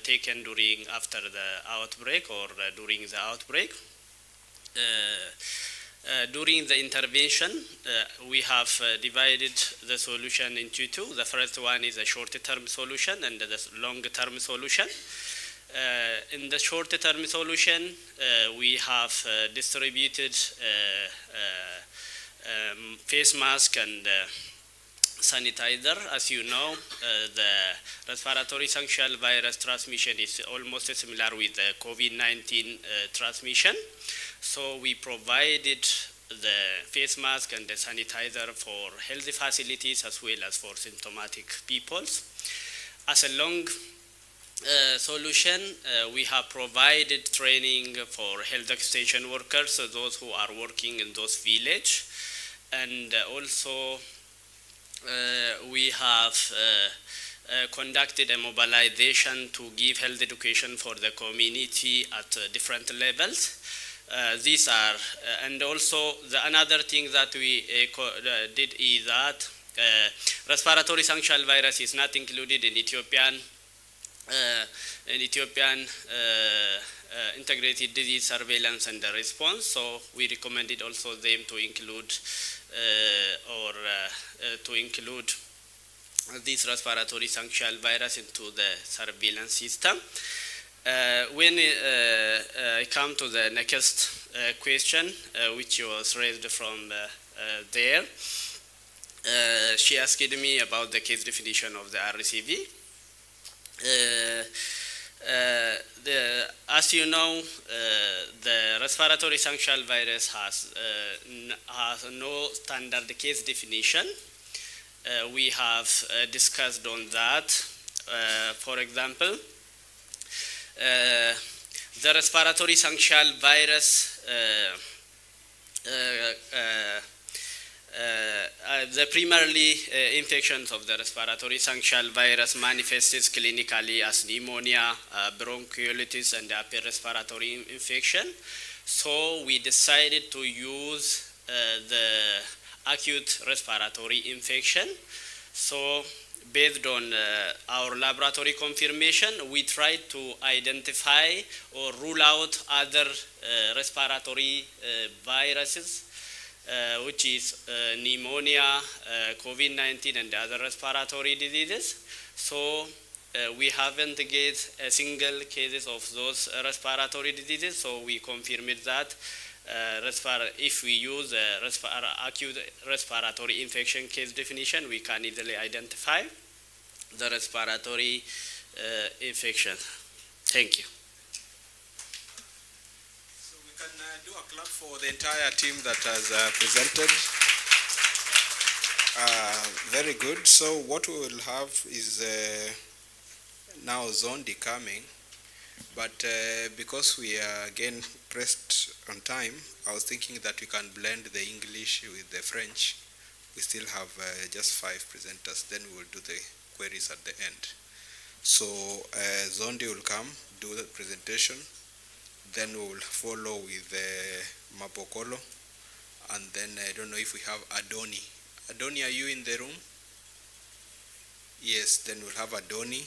taken after the outbreak or during the outbreak. During the intervention, we have divided the solution into two. The first one is a short-term solution and the long-term solution. In the short-term solution, we have distributed face mask and sanitizer. As you know, the respiratory syncytial virus transmission is almost similar with the COVID-19 transmission. So we provided the face mask and the sanitizer for healthy facilities as well as for symptomatic people. As a long solution, we have provided training for health extension workers, so those who are working in those villages, and also we have conducted a mobilization to give health education for the community at different levels. These are, and also another thing that we did is that respiratory syncytial virus is not included in Ethiopian integrated disease surveillance and response. So we recommended also them to include this respiratory syncytial virus into the surveillance system. When I come to the next question, which was raised from there, she asked me about the case definition of the RCV. As you know, the respiratory syncytial virus has no standard case definition. We have discussed on that. For example, the respiratory syncytial virus, the primarily infections of the respiratory syncytial virus manifests clinically as pneumonia, bronchiolitis, and upper respiratory infection. So we decided to use the acute respiratory infection. So based on our laboratory confirmation, we tried to identify or rule out other respiratory viruses, which is pneumonia, COVID-19, and other respiratory diseases. So we haven't get a single cases of those respiratory diseases, so we confirmed that if we use acute respiratory infection case definition, we can easily identify the respiratory infection. Thank you. So we can do a clap for the entire team that has presented. Very good. So what we will have is now Zondi coming. But because we are again pressed on time, I was thinking that we can blend the English with the French. We still have just 5 presenters, then we will do the queries at the end. So Zondi will come, do the presentation, then we will follow with Mapokolo, and then I don't know if we have Adoni. Adoni, are you in the room? Yes, then we'll have Adoni.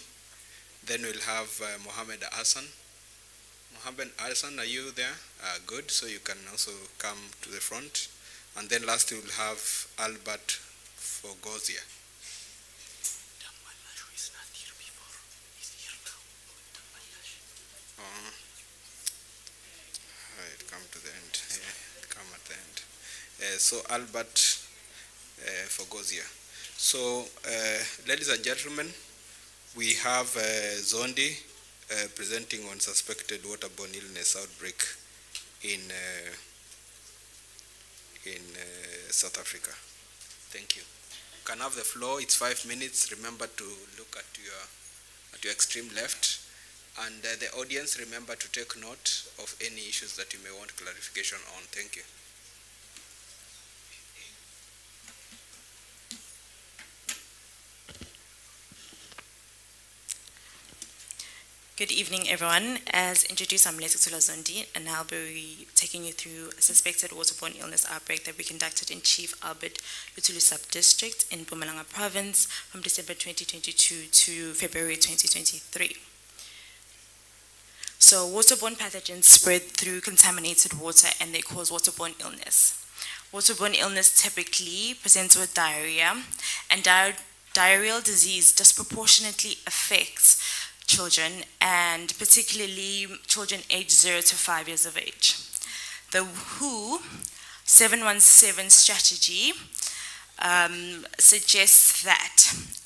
Then we'll have Mohammed Hassan. Mohammed Hassan, are you there? Good, so you can also come to the front. And then last we'll have Albert Fogozia. Right, come to the end. Yeah, come at the end. So Albert Fogozia. So, ladies and gentlemen, we have Zondi presenting on suspected waterborne illness outbreak in South Africa. Thank you. You can have the floor. It's 5 minutes. Remember to look at your extreme left, and the audience, remember to take note of any issues that you may want clarification on. Thank you. Good evening, everyone. As introduced, I'm Lesotho Zondi, and I'll be taking you through a suspected waterborne illness outbreak that we conducted in Chief Albert Lutuli Sub-District in Mpumalanga Province from December 2022 to February 2023. So waterborne pathogens spread through contaminated water and they cause waterborne illness. Waterborne illness typically presents with diarrhea, and diarrheal disease disproportionately affects children, and particularly children aged 0 to 5 years of age. The WHO 717 strategy suggests that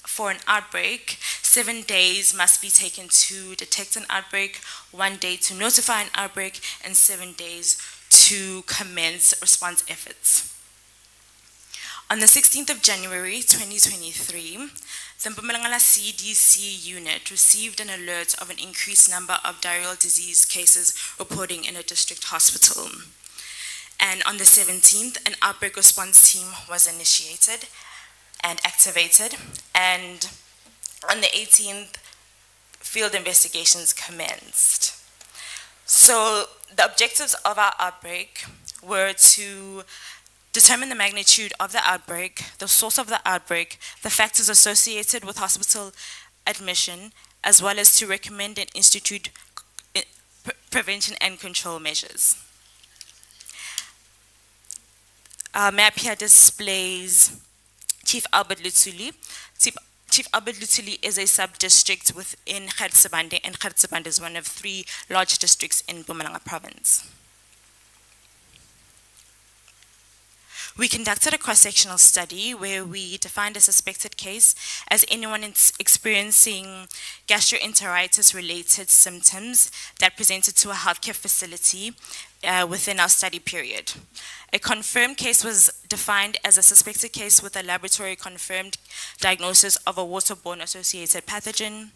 for an outbreak, 7 days must be taken to detect an outbreak, 1 day to notify an outbreak, and 7 days to commence response efforts. On the 16th of January 2023, the Mpumalanga CDC unit received an alert of an increased number of diarrheal disease cases reporting in a district hospital. And on the 17th, an outbreak response team was initiated and activated, and on the 18th, field investigations commenced. So the objectives of our outbreak were to determine the magnitude of the outbreak, the source of the outbreak, the factors associated with hospital admission, as well as to recommend and institute prevention and control measures. Our map here displays Chief Albert Lutsuli. Chief Albert Lutsuli is a sub-district within Khartsebande, and Khartsebande is one of 3 large districts in Mpumalanga province. We conducted a cross-sectional study where we defined a suspected case as anyone experiencing gastroenteritis-related symptoms that presented to a healthcare facility within our study period. A confirmed case was defined as a suspected case with a laboratory-confirmed diagnosis of a waterborne associated pathogen.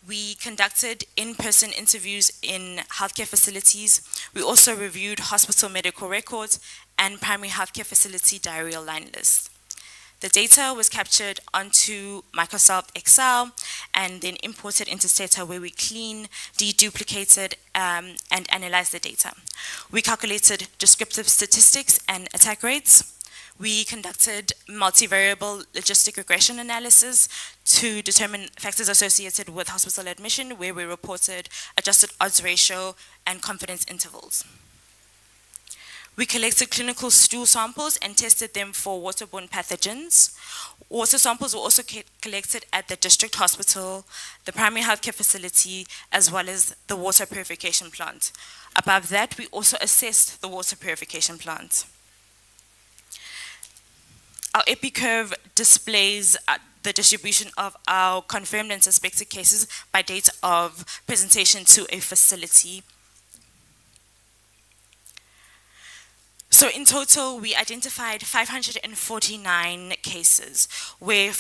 We conducted in-person interviews in healthcare facilities. We also reviewed hospital medical records and primary healthcare facility diarrheal line lists. The data was captured onto Microsoft Excel and then imported into Stata, where we clean, deduplicated, and analyzed the data. We calculated descriptive statistics and attack rates. We conducted multivariable logistic regression analysis to determine factors associated with hospital admission, where we reported adjusted odds ratio and confidence intervals. We collected clinical stool samples and tested them for waterborne pathogens. Water samples were also collected at the district hospital, the primary healthcare facility, as well as the water purification plant. Above that, we also assessed the water purification plant. Our EpiCurve displays the distribution of our confirmed and suspected cases by date of presentation to a facility. So in total, we identified 549 cases, where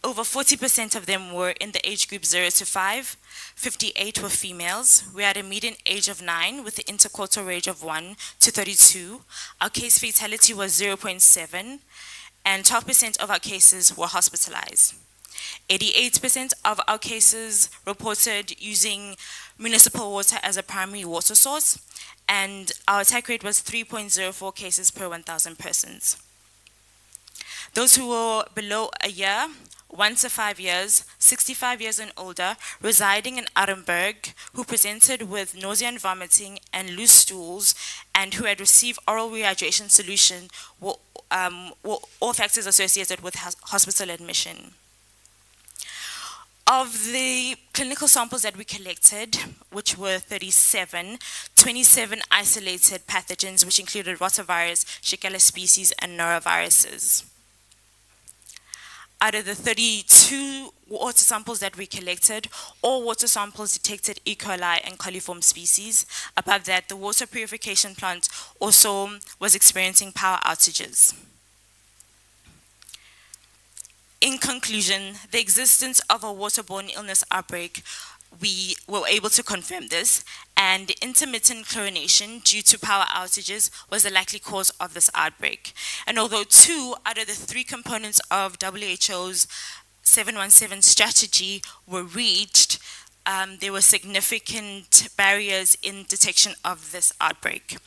over 40% of them were in the age group 0 to 5, 58 were females. We had a median age of 9 with the interquartile range of 1 to 32. Our case fatality was 0.7, and 12% of our cases were hospitalized. 88% of our cases reported using municipal water as a primary water source, and our attack rate was 3.04 cases per 1,000 persons. Those who were below a year, 1 to 5 years, 65 years and older, residing in Arenberg, who presented with nausea and vomiting and loose stools, and who had received oral rehydration solution were all factors associated with hospital admission. Of the clinical samples that we collected, which were 37, 27 isolated pathogens, which included rotavirus, Shigella species, and noroviruses. Out of the 32 water samples that we collected, all water samples detected E. coli and coliform species. Above that, the water purification plant also was experiencing power outages. In conclusion, the existence of a waterborne illness outbreak, we were able to confirm this, and intermittent chlorination due to power outages was the likely cause of this outbreak. And although 2 out of the 3 components of WHO's 717 strategy were reached, there were significant barriers in detection of this outbreak.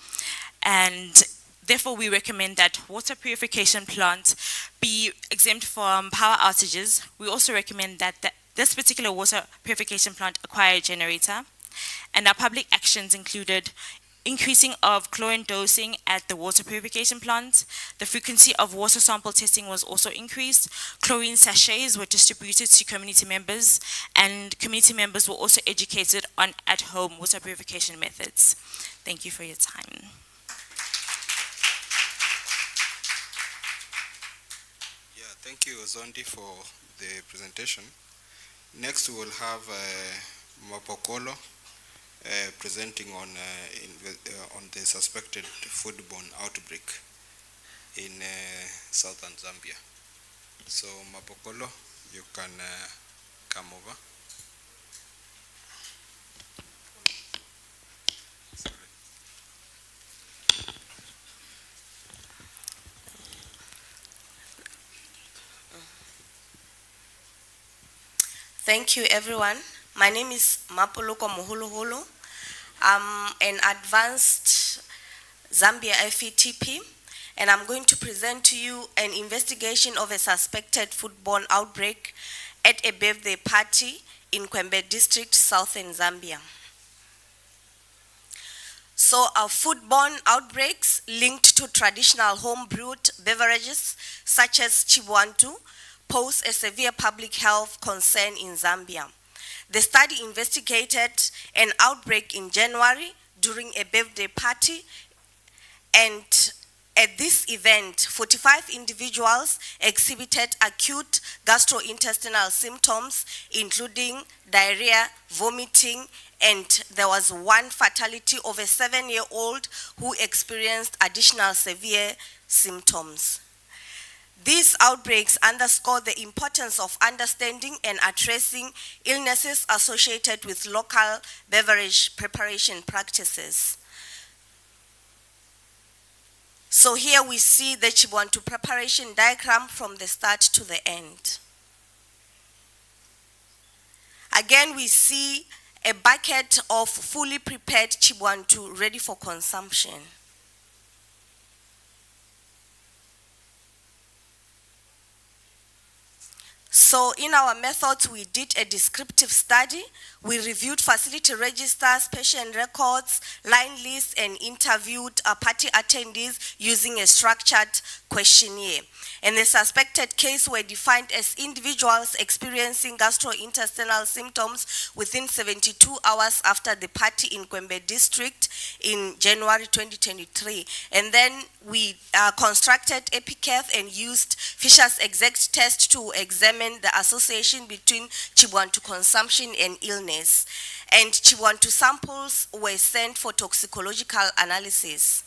And therefore, we recommend that water purification plant be exempt from power outages. We also recommend that this particular water purification plant acquire a generator. And our public actions included increasing of chlorine dosing at the water purification plant. The frequency of water sample testing was also increased. Chlorine sachets were distributed to community members, and community members were also educated on at-home water purification methods. Thank you for your time. Thank you, Zondi, for the presentation. Next, we will have Mapokolo presenting on the suspected foodborne outbreak in southern Zambia. So Mapokolo, you can come over. Thank you, everyone. My name is Mapoloko Mohuluhulu. I'm an advanced Zambia FETP, and I'm going to present to you an investigation of a suspected foodborne outbreak at a birthday party in Kwembe District, southern Zambia. So our foodborne outbreaks linked to traditional home-brewed beverages such as Chibwantu pose a severe public health concern in Zambia. The study investigated an outbreak in January during a birthday party, and at this event, 45 individuals exhibited acute gastrointestinal symptoms, including diarrhea, vomiting, and there was one fatality of a 7-year-old who experienced additional severe symptoms. These outbreaks underscore the importance of understanding and addressing illnesses associated with local beverage preparation practices. So here we see the Chibwantu preparation diagram from the start to the end. Again, we see a bucket of fully prepared Chibwantu ready for consumption. So in our methods, we did a descriptive study. We reviewed facility registers, patient records, line lists, and interviewed party attendees using a structured questionnaire. And the suspected case were defined as individuals experiencing gastrointestinal symptoms within 72 hours after the party in Kwembe District in January 2023. And then we constructed EpiCath and used Fisher's exact test to examine the association between Chibwantu consumption and illness. And Chibwantu samples were sent for toxicological analysis.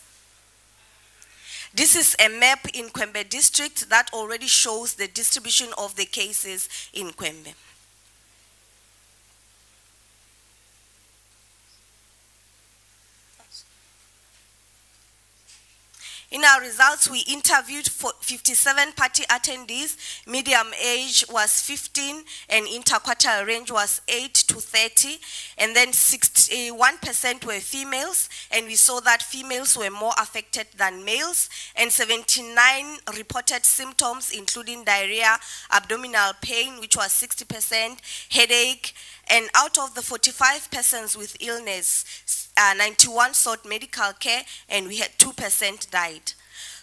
This is a map in Kwembe District that already shows the distribution of the cases in Kwembe. In our results, we interviewed 57 party attendees. Medium age was 15 and interquartile range was 8 to 30. And then 61% were females, and we saw that females were more affected than males. And 79 reported symptoms, including diarrhea, abdominal pain, which was 60%, headache. And out of the 45 persons with illness, 91 sought medical care, and we had 2% died.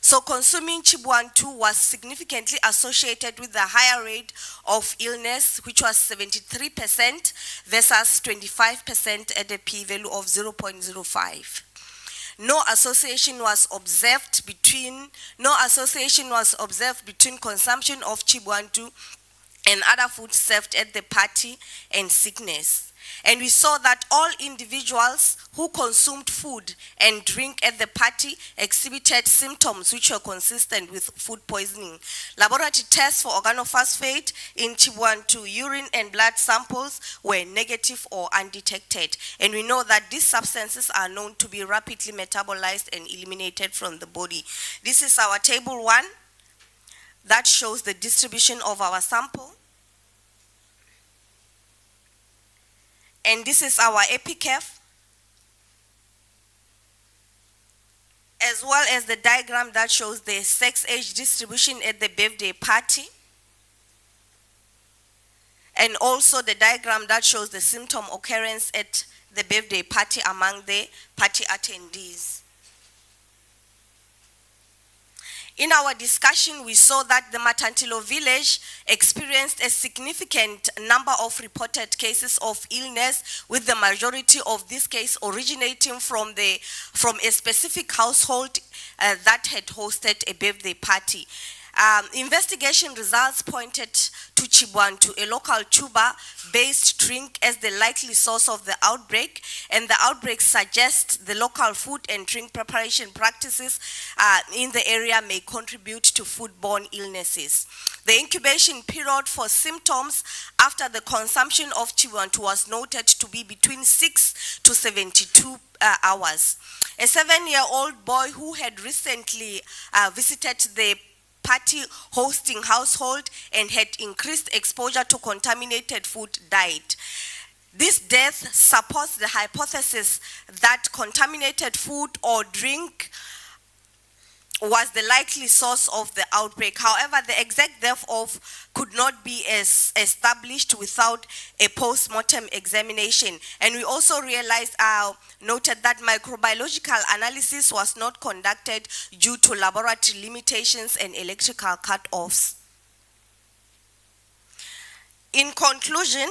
So consuming Chibwantu was significantly associated with the higher rate of illness, which was 73% versus 25% at a p-value of 0.05. No association was observed between consumption of Chibwantu and other foods served at the party and sickness. And we saw that all individuals who consumed food and drink at the party exhibited symptoms which were consistent with food poisoning. Laboratory tests for organophosphate in Chibwantu urine and blood samples were negative or undetected. And we know that these substances are known to be rapidly metabolized and eliminated from the body. This is our table 1 that shows the distribution of our sample. And this is our EpiCath, as well as the diagram that shows the sex age distribution at the birthday party, and also the diagram that shows the symptom occurrence at the birthday party among the party attendees. In our discussion, we saw that the Matantilo village experienced a significant number of reported cases of illness, with the majority of this case originating from a specific household that had hosted a birthday party. Investigation results pointed to Chibwantu, a local tuber-based drink, as the likely source of the outbreak, and the outbreak suggests the local food and drink preparation practices in the area may contribute to foodborne illnesses. The incubation period for symptoms after the consumption of Chibwantu was noted to be between 6 to 72 hours. A 7-year-old boy who had recently visited the party hosting household and had increased exposure to contaminated food died. This death supports the hypothesis that contaminated food or drink was the likely source of the outbreak. However, the exact death of could not be established without a post-mortem examination. And we also noted that microbiological analysis was not conducted due to laboratory limitations and electrical cut-offs. In conclusion,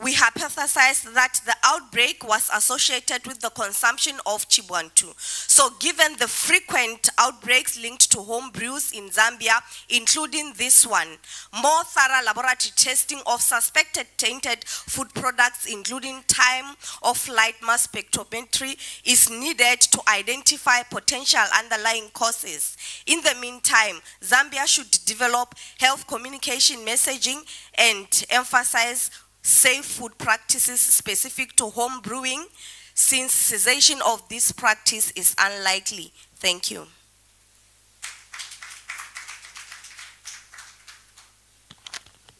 we hypothesized that the outbreak was associated with the consumption of Chibwantu. So given the frequent outbreaks linked to home brews in Zambia, including this one, more thorough laboratory testing of suspected tainted food products, including time-of-flight mass spectrometry, is needed to identify potential underlying causes. In the meantime, Zambia should develop health communication messaging and emphasize safe food practices specific to home brewing, since cessation of this practice is unlikely. Thank you.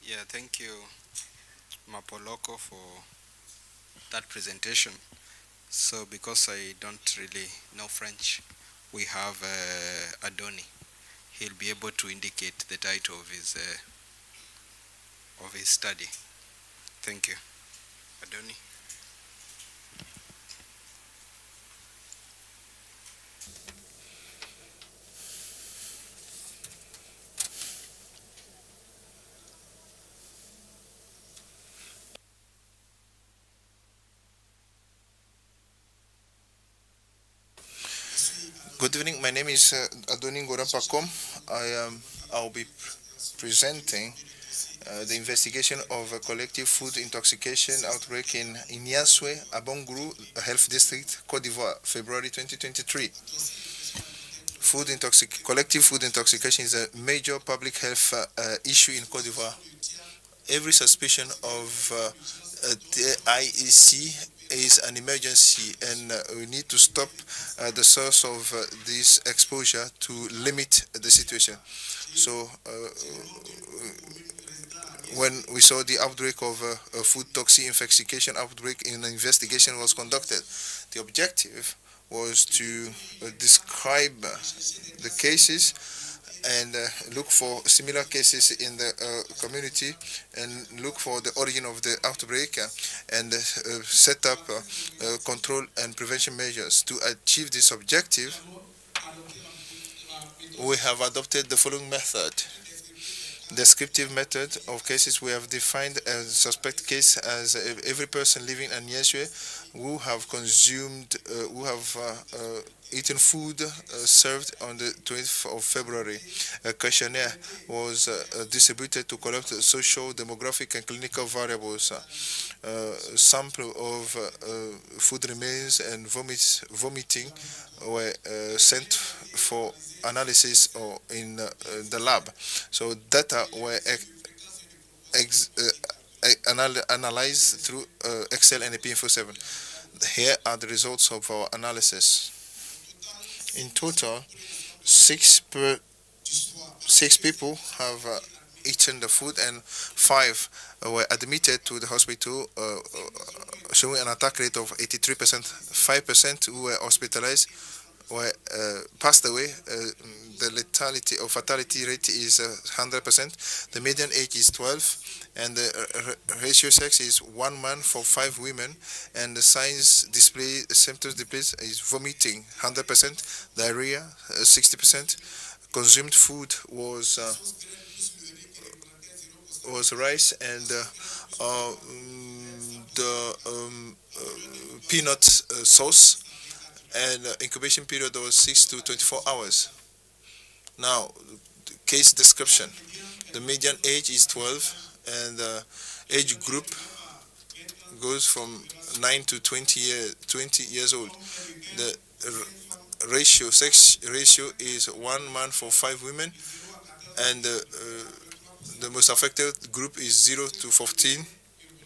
Yeah, thank you, Mapoloko, for that presentation. So because I don't really know French, we have Adoni. He'll be able to indicate the title of his study. Thank you. Adoni. Good evening. My name is Adoni Ngorapakom. I'll be presenting the investigation of a collective food intoxication outbreak in Inyaswe, Abonguru Health District, Côte d'Ivoire, February 2023. Collective food intoxication is a major public health issue in Côte d'Ivoire. Every suspicion of the IEC is an emergency, and we need to stop the source of this exposure to limit the situation. So when we saw the outbreak of a food toxic intoxication outbreak, an investigation was conducted. The objective was to describe the cases and look for similar cases in the community and look for the origin of the outbreak and set up control and prevention measures. To achieve this objective, we have adopted the following method. Descriptive method of cases. We have defined a suspect case as every person living in Nyeswe who have consumed, who have eaten food served on the 20th of February. A questionnaire was distributed to collect social, demographic, and clinical variables. Sample of food remains and vomiting were sent for analysis or in the lab. So data were analyzed through Excel and AP-Info7. Here are the results of our analysis. In total, six people have eaten the food and 5 were admitted to the hospital, showing an attack rate of 83%. 5% who were hospitalized were passed away. The lethality or fatality rate is 100%. The median age is 12, and the ratio sex is 1 man for 5 women. And the symptoms displays is vomiting 100%, diarrhea 60%. Consumed food was rice and peanut sauce, and incubation period was 6 to 24 hours. Now, case description. The median age is 12, and the age group goes from 9 to 20 years old. The sex ratio is 1 man for 5 women, and the most affected group is 0 to 14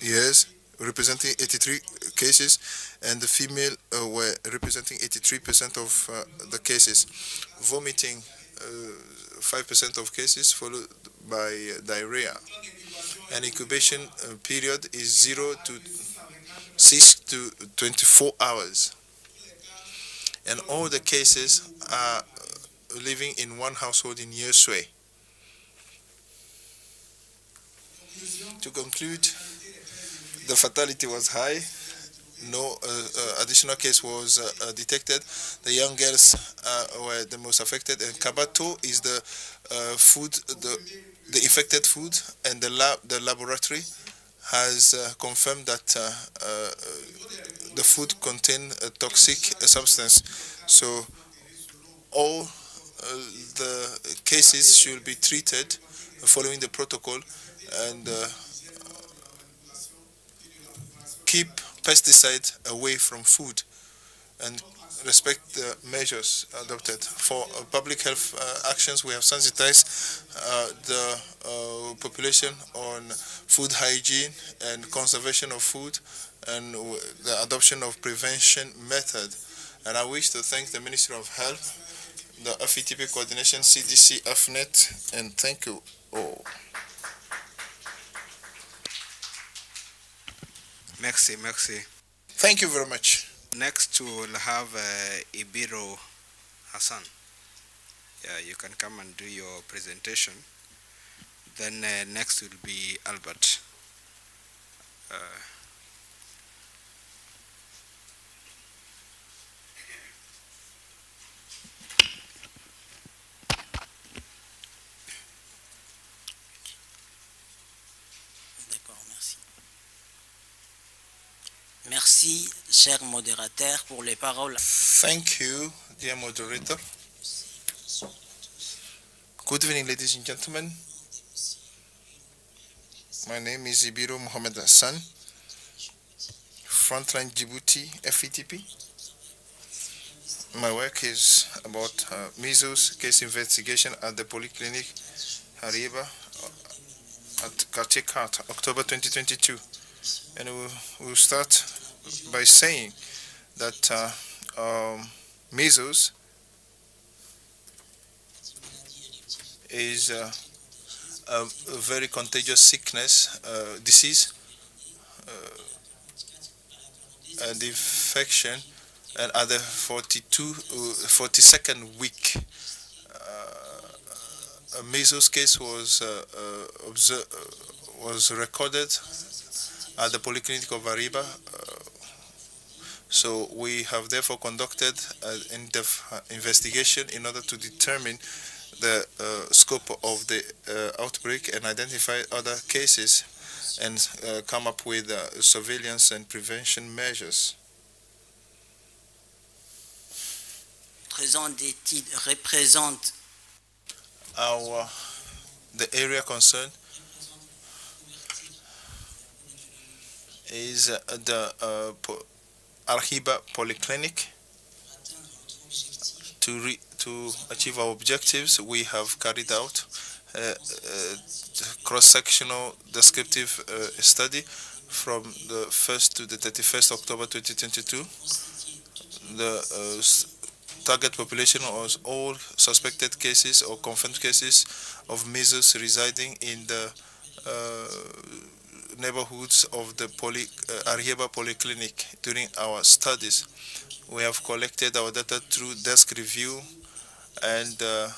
years, representing 83 cases, and the female were representing 83% of the cases. Vomiting, 5% of cases, followed by diarrhea. And incubation period is 0 to 6 to 24 hours. And all the cases are living in one household in Yeswe. To conclude, the fatality was high. No additional case was detected. The young girls were the most affected, and Kabato is the food, the affected food, and the laboratory has confirmed that the food contained a toxic substance. So all the cases should be treated following the protocol, and keep pesticides away from food, and respect the measures adopted. For public health actions, we have sensitized the population on food hygiene and conservation of food, and the adoption of prevention method. And I wish to thank the Ministry of Health, the FETP coordination, CDC, AFENET, and thank you all. Merci, merci. Thank you very much. Next, we will have Ibiro Hassan. Yeah, you can come and do your presentation. Then next will be Albert. Merci, cher modérateur, pour les paroles. Thank you, dear moderator. Good evening, ladies and gentlemen. My name is Ibiro Mohammed Hassan, Frontline Djibouti, FETP. My work is about measles case investigation at the Polyclinic Hariba at Kartikat, October 2022. And we'll start by saying that measles is a very contagious sickness, disease, and infection. And at the 42nd week, a measles case was recorded at the Polyclinic of Ariba. So we have therefore conducted an in-depth investigation in order to determine the scope of the outbreak and identify other cases, and come up with surveillance and prevention measures. Représente the area concerned is the Arhiba Polyclinic. To achieve our objectives, we have carried out a cross-sectional descriptive study from the 1st to the 31st October 2022. The target population was all suspected cases or confirmed cases of measles residing in the neighborhoods of the Arhiba Polyclinic. During our studies, we have collected our data through desk review and the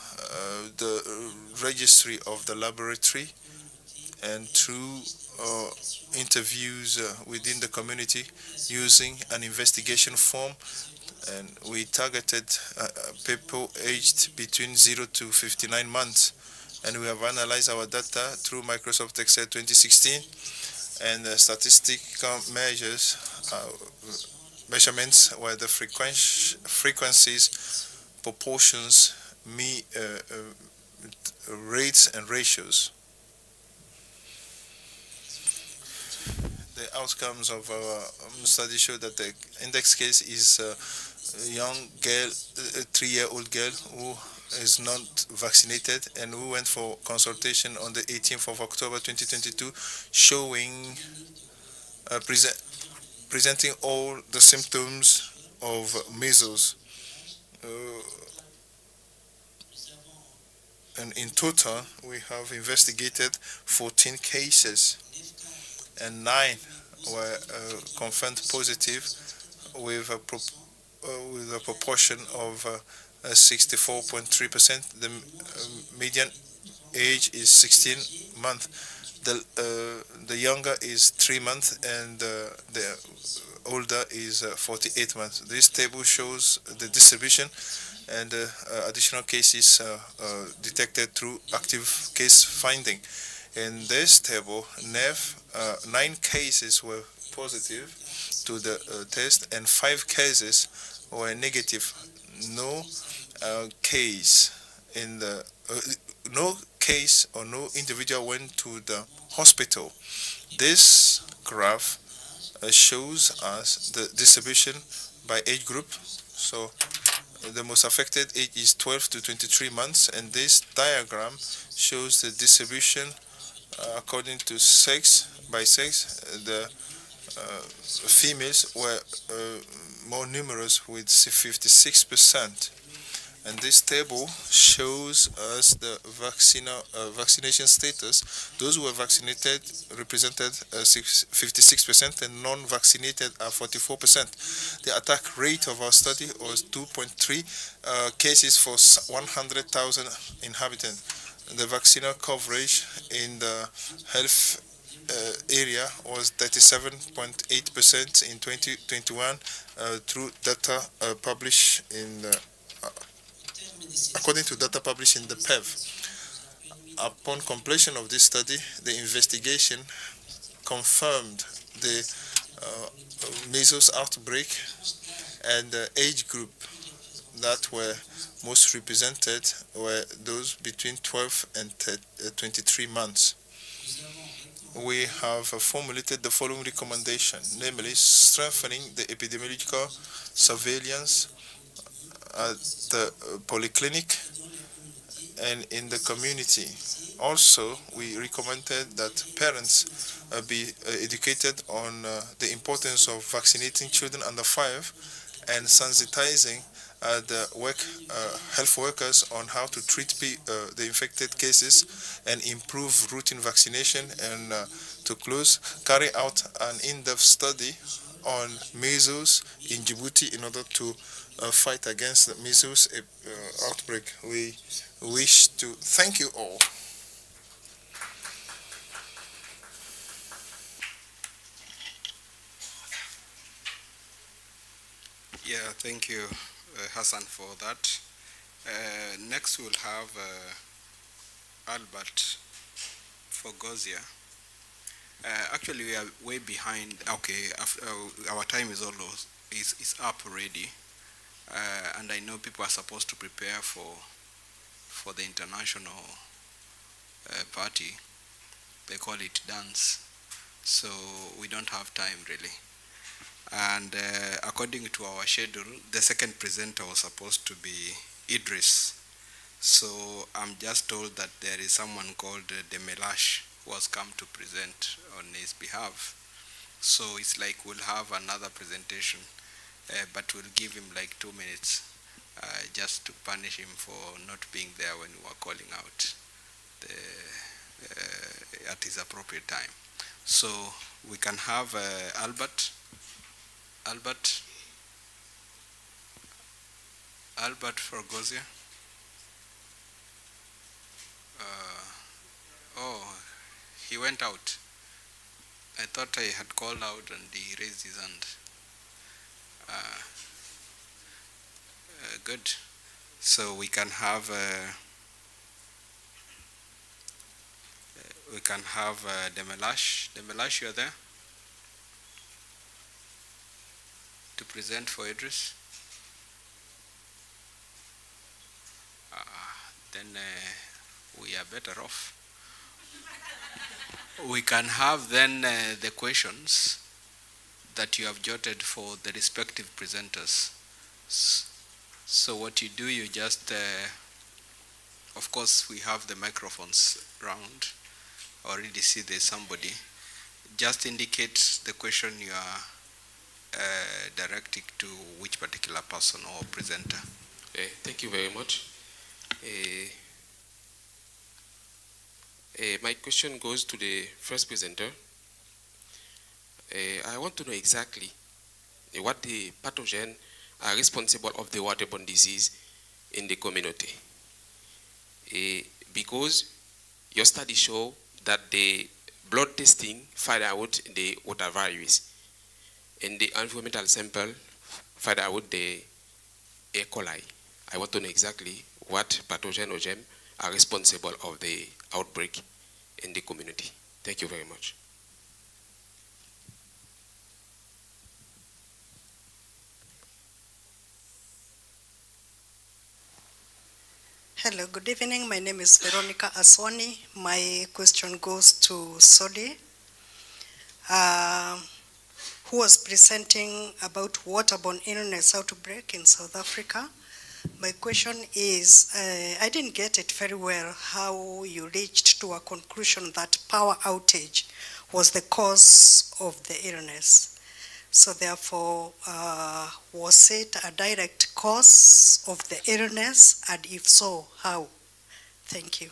registry of the laboratory, and through interviews within the community using an investigation form. And we targeted people aged between 0 to 59 months. And we have analyzed our data through Microsoft Excel 2016, and the statistical measurements were the frequencies, proportions, rates and ratios. The outcomes of our study show that the index case is a young girl, a 3-year-old girl who is not vaccinated and who went for consultation on the 18th of October 2022, showing presenting all the symptoms of measles. And in total, we have investigated 14 cases, and 9 were confirmed positive with a proportion of 64.3%. The median age is 16 months. The younger is 3 months, and the older is 48 months. This table shows the distribution and additional cases detected through active case finding. In this table, 9 cases were positive to the test and 5 cases were negative. No case in the no case or no individual went to the hospital. This graph shows us the distribution by age group. So the most affected age is 12 to 23 months, and this diagram shows the distribution according to sex. By sex, the females were more numerous with 56%. And this table shows us the vaccination status. Those who were vaccinated represented 56% and non-vaccinated are 44%. The attack rate of our study was 2.3 cases for 100,000 inhabitants. The vaccine coverage in the health area was 37.8% in 2021 through data published in according to data published in the PEV. Upon completion of this study, the investigation confirmed the measles outbreak, and the age group that were most represented were those between 12 and 23 months. We have formulated the following recommendation, namely strengthening the epidemiological surveillance at the polyclinic and in the community. Also, we recommended that parents be educated on the importance of vaccinating children under 5 and sensitizing the health workers on how to treat the infected cases and improve routine vaccination, and to close, carry out an in-depth study on measles in Djibouti in order to fight against the measles outbreak. We wish to thank you all. Yeah, thank you, Hassan, for that. Next, we'll have Albert Fogozia. Actually, we are way behind. Okay, our time is almost is up already, and I know people are supposed to prepare for the international party. They call it dance, so we don't have time really. And according to our schedule, the second presenter was supposed to be Idris. So I'm just told that there is someone called Demelash who has come to present on his behalf. So it's like we'll have another presentation, but we'll give him like 2 minutes just to punish him for not being there when we were calling out at his appropriate time. So we can have Albert Fergozia. Oh, he went out. I thought I had called out and he raised his hand. Good. So we can have Demelash. Demelash, you're there to present for Idris. Then we are better off. We can have then the questions that you have jotted for the respective presenters. So what you do, you just, of course, we have the microphones round. I already see there's somebody. Just indicate the question you are directing to which particular person or presenter. Thank you very much. My question goes to the first presenter. I want to know exactly what the pathogen are responsible of the waterborne disease in the community. Because your study show that the blood testing find out the water virus, and the environmental sample find out the E. coli. I want to know exactly what pathogen or germ are responsible of the outbreak in the community. Thank you very much. Hello, good evening. My name is Veronica Aswani. My question goes to Sodi, who was presenting about waterborne illness outbreak in South Africa. My question is, I didn't get it very well how you reached to a conclusion that power outage was the cause of the illness. So therefore, was it a direct cause of the illness, and if so, how? Thank you.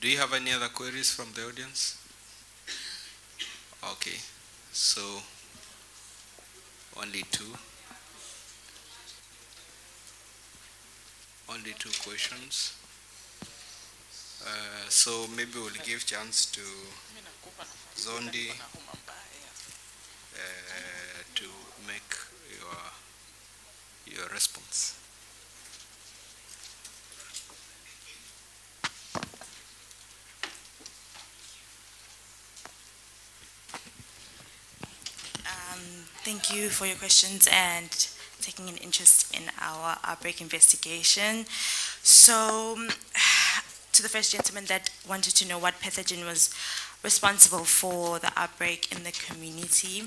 Do you have any other queries from the audience? Okay, so only two. Only two questions. So maybe we'll give chance to Zondi to make your response. Thank you for your questions and taking an interest in our outbreak investigation. So, to the first gentleman that wanted to know what pathogen was responsible for the outbreak in the community,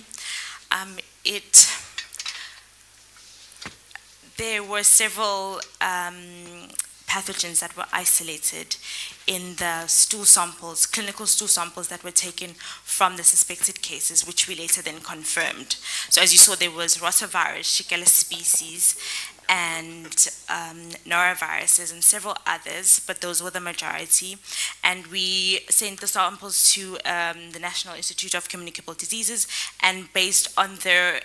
there were several pathogens that were isolated in the stool samples, clinical stool samples that were taken from the suspected cases, which we later then confirmed. So as you saw, there was rotavirus, Shigella species, and noroviruses and several others, but those were the majority. And we sent the samples to the National Institute of Communicable Diseases, and based on their